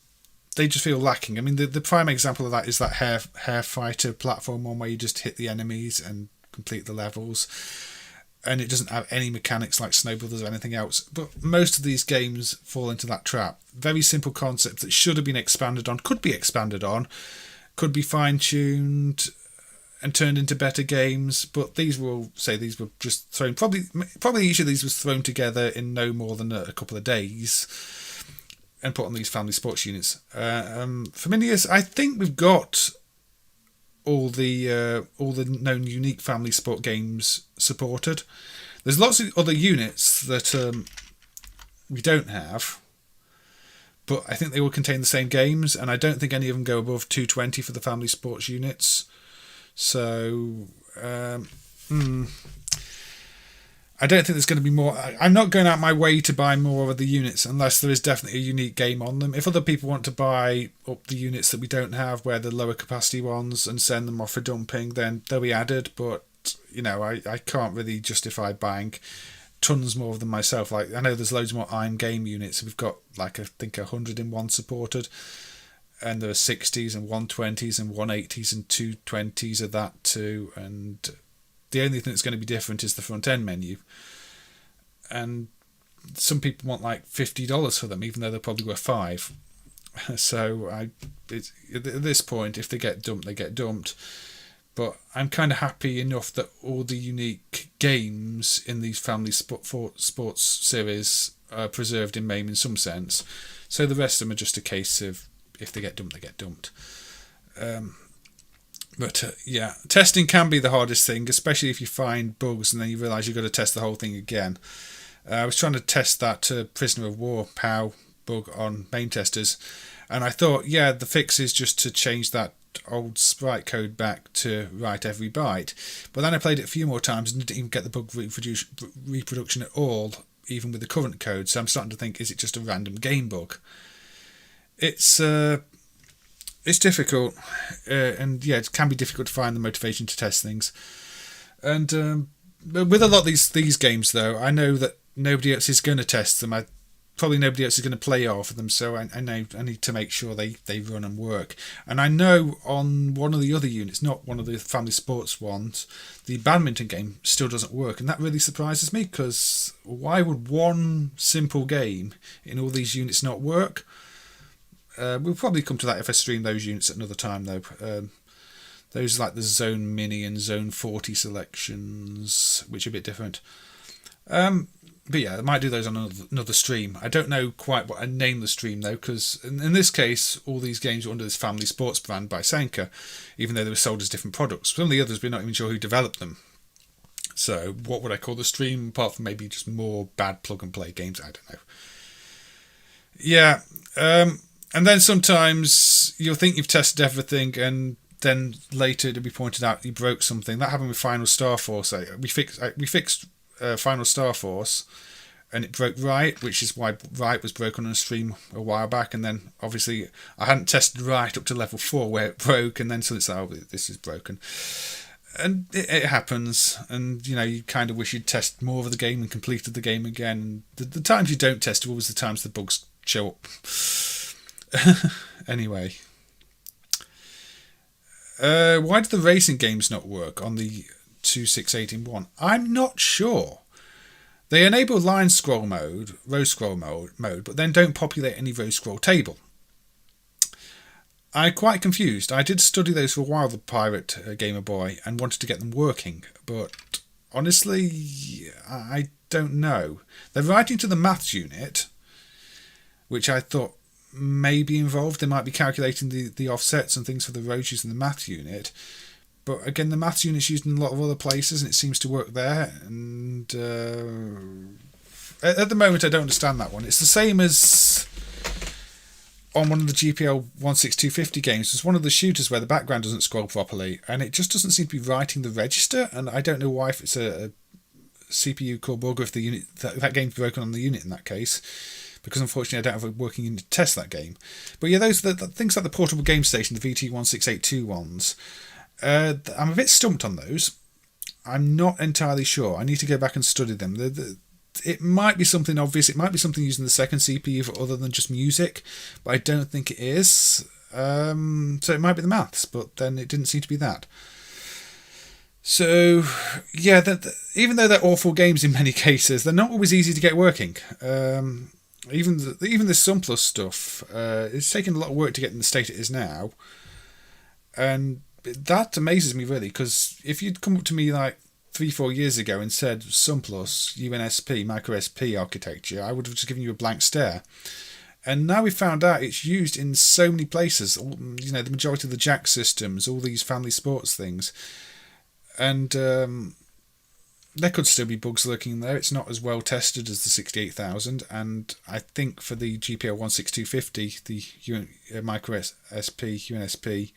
they just feel lacking. I mean, the prime example of that is that Hare Fighter platform one where you just hit the enemies and complete the levels, and it doesn't have any mechanics like Snow Brothers or anything else. But most of these games fall into that trap. Very simple concepts that should have been expanded on, could be expanded on, could be fine-tuned and turned into better games, but these were just thrown, probably each of these was thrown together in no more than a couple of days and put on these family sports units. For Minius, I think we've got all the known unique family sport games supported. There's lots of other units that we don't have, but I think they all contain the same games, and I don't think any of them go above 220 for the family sports units. So I don't think there's going to be more. I'm not going out my way to buy more of the units unless there is definitely a unique game on them. If other people want to buy up the units that we don't have, where the lower capacity ones, and send them off for dumping, then they'll be added. But I can't really justify buying tons more of them myself. Like, I know there's loads more I'm Game units. We've got I think 100 in one supported, and there are 60s and 120s and 180s and 220s of that too. And the only thing that's going to be different is the front end menu. And some people want like $50 for them, even though they're probably worth $5. So at this point, if they get dumped, they get dumped. But I'm kind of happy enough that all the unique games in these family sports series are preserved in MAME in some sense. So the rest of them are just a case of if they get dumped, they get dumped. But testing can be the hardest thing, especially if you find bugs and then you realise you've got to test the whole thing again. I was trying to test that Prisoner of War POW bug on MAME testers, and I thought, the fix is just to change that old sprite code back to write every byte. But then I played it a few more times and didn't even get the bug reproduction at all, even with the current code. So I'm starting to think, is it just a random game bug? It's difficult, and it can be difficult to find the motivation to test things. And with a lot of these games, though, I know that nobody else is going to test them. Probably nobody else is going to play off of them, so I know I need to make sure they run and work. And I know on one of the other units, not one of the family sports ones, the badminton game still doesn't work, and that really surprises me, because why would one simple game in all these units not work? We'll probably come to that if I stream those units at another time, though. Those are like the Zone Mini and Zone 40 selections, which are a bit different. But I might do those on another stream. I don't know quite what I name the stream, though, because in this case, all these games are under this family sports brand by Senca, even though they were sold as different products. Some of the others, we're not even sure who developed them. So what would I call the stream, apart from maybe just more bad plug-and-play games? I don't know. And then sometimes you'll think you've tested everything, and then later it'll be pointed out you broke something. That happened with Final Star Force. We fixed Final Star Force, and it broke Right, which is why Right was broken on a stream a while back. And then obviously I hadn't tested Right up to level 4 where it broke, and then so it's like, this is broken. And it happens, and you kind of wish you'd tested more of the game and completed the game again. The times you don't test are always the times the bugs show up. Anyway, why do the racing games not work on the 2.6.8-in-1? I'm not sure. They enable line scroll mode, row scroll mode, but then don't populate any row scroll table. I'm quite confused. I did study those for a while, the Pirate Gamer Boy, and wanted to get them working, but honestly, I don't know. They're writing to the maths unit, which I thought may be involved. They might be calculating the offsets and things for the rows using the maths unit. But again, the maths unit's used in a lot of other places, and it seems to work there. And at the moment, I don't understand that one. It's the same as on one of the GPL 16250 games. There's one of the shooters where the background doesn't scroll properly, and it just doesn't seem to be writing the register. And I don't know why, if it's a CPU core bug, or if the unit that game's broken on the unit in that case, because unfortunately I don't have a working unit to test that game. But those are the things like the portable game station, the VT1682 ones. I'm a bit stumped on those. I'm not entirely sure. I need to go back and study them. It might be something obvious. It might be something using the second CPU for other than just music, but I don't think it is. So it might be the maths, but then it didn't seem to be that. So, yeah, even though they're awful games in many cases, they're not always easy to get working. Even the Sun Plus stuff, it's taken a lot of work to get in the state it is now. And that amazes me, really, because if you'd come up to me like 3-4 years ago and said Sun Plus, UNSP, micro SP architecture, I would have just given you a blank stare. And now we've found out it's used in so many places, the majority of the Jack systems, all these family sports things. And there could still be bugs lurking there. It's not as well tested as the 68000, and I think for the GPL 16250, the micro SP UNSP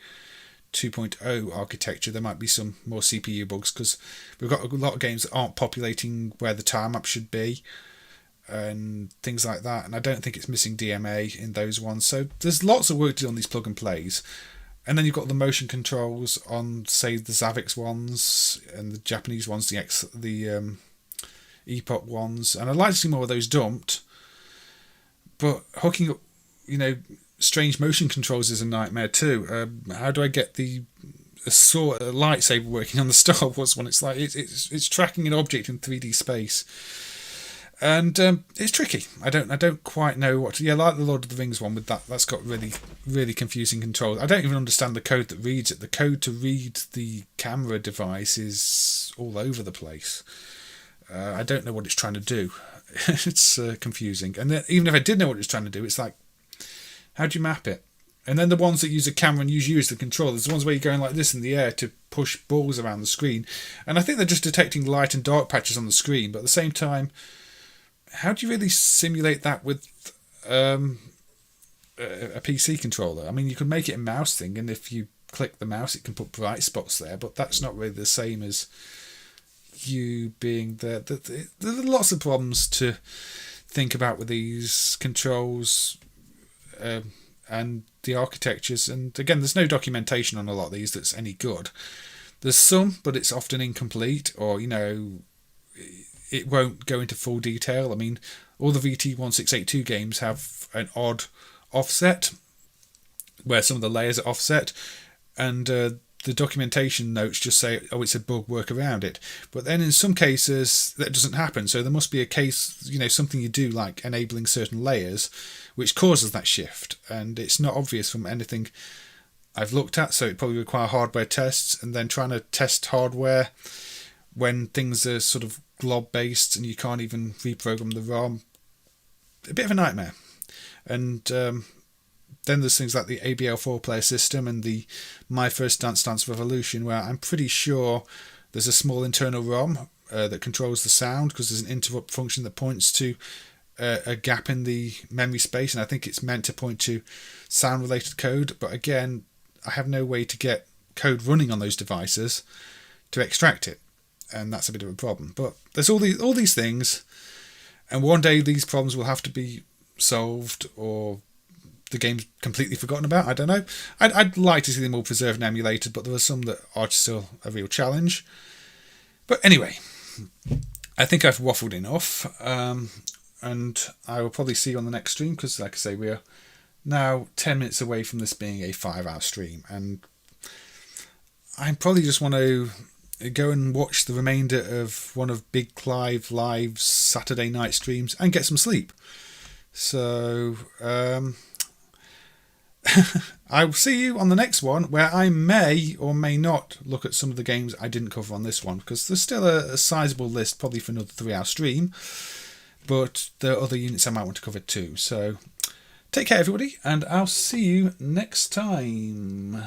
2.0 architecture, there might be some more CPU bugs because we've got a lot of games that aren't populating where the tile map should be and things like that. And I don't think it's missing DMA in those ones. So there's lots of work to do on these plug and plays. And then you've got the motion controls on, say, the Zavix ones and the Japanese ones, the Epoch ones. And I'd like to see more of those dumped. But hooking up, strange motion controls is a nightmare too. How do I get a lightsaber working on the Star Wars one? It's like it's tracking an object in 3D space. And it's tricky. I don't quite know what to... Yeah, like the Lord of the Rings one with that. That's got really, really confusing controls. I don't even understand the code that reads it. The code to read the camera device is all over the place. I don't know what it's trying to do. It's confusing. And then, even if I did know what it's trying to do, it's like, how do you map it? And then the ones that use a camera and use you as the controller, there's the ones where you're going like this in the air to push balls around the screen. And I think they're just detecting light and dark patches on the screen. But at the same time, how do you really simulate that with a PC controller? I mean, you could make it a mouse thing, and if you click the mouse, it can put bright spots there, but that's not really the same as you being there. There are lots of problems to think about with these controls and the architectures. And again, there's no documentation on a lot of these that's any good. There's some, but it's often incomplete, or, it won't go into full detail. I mean, all the VT1682 games have an odd offset where some of the layers are offset, and the documentation notes just say, oh, it's a bug, work around it. But then in some cases that doesn't happen, so there must be a case, something you do like enabling certain layers which causes that shift, and it's not obvious from anything I've looked at, so it probably require hardware tests, and then trying to test hardware when things are sort of glob based and you can't even reprogram the ROM. A bit of a nightmare. And then there's things like the ABL 4-player system and the My First Dance Dance Revolution, where I'm pretty sure there's a small internal ROM that controls the sound, because there's an interrupt function that points to a gap in the memory space, and I think it's meant to point to sound related code. But again, I have no way to get code running on those devices to extract it, and that's a bit of a problem. But there's all these things, and one day these problems will have to be solved, or the game's completely forgotten about. I don't know. I'd like to see them all preserved and emulated, but there are some that are still a real challenge. But anyway, I think I've waffled enough, and I will probably see you on the next stream, because like I say, we're now 10 minutes away from this being a 5-hour stream, and I probably just want to go and watch the remainder of one of Big Clive Live's Saturday night streams and get some sleep. So I will see you on the next one, where I may or may not look at some of the games I didn't cover on this one, because there's still a sizable list, probably for another 3-hour stream, but there are other units I might want to cover too. So take care, everybody, and I'll see you next time.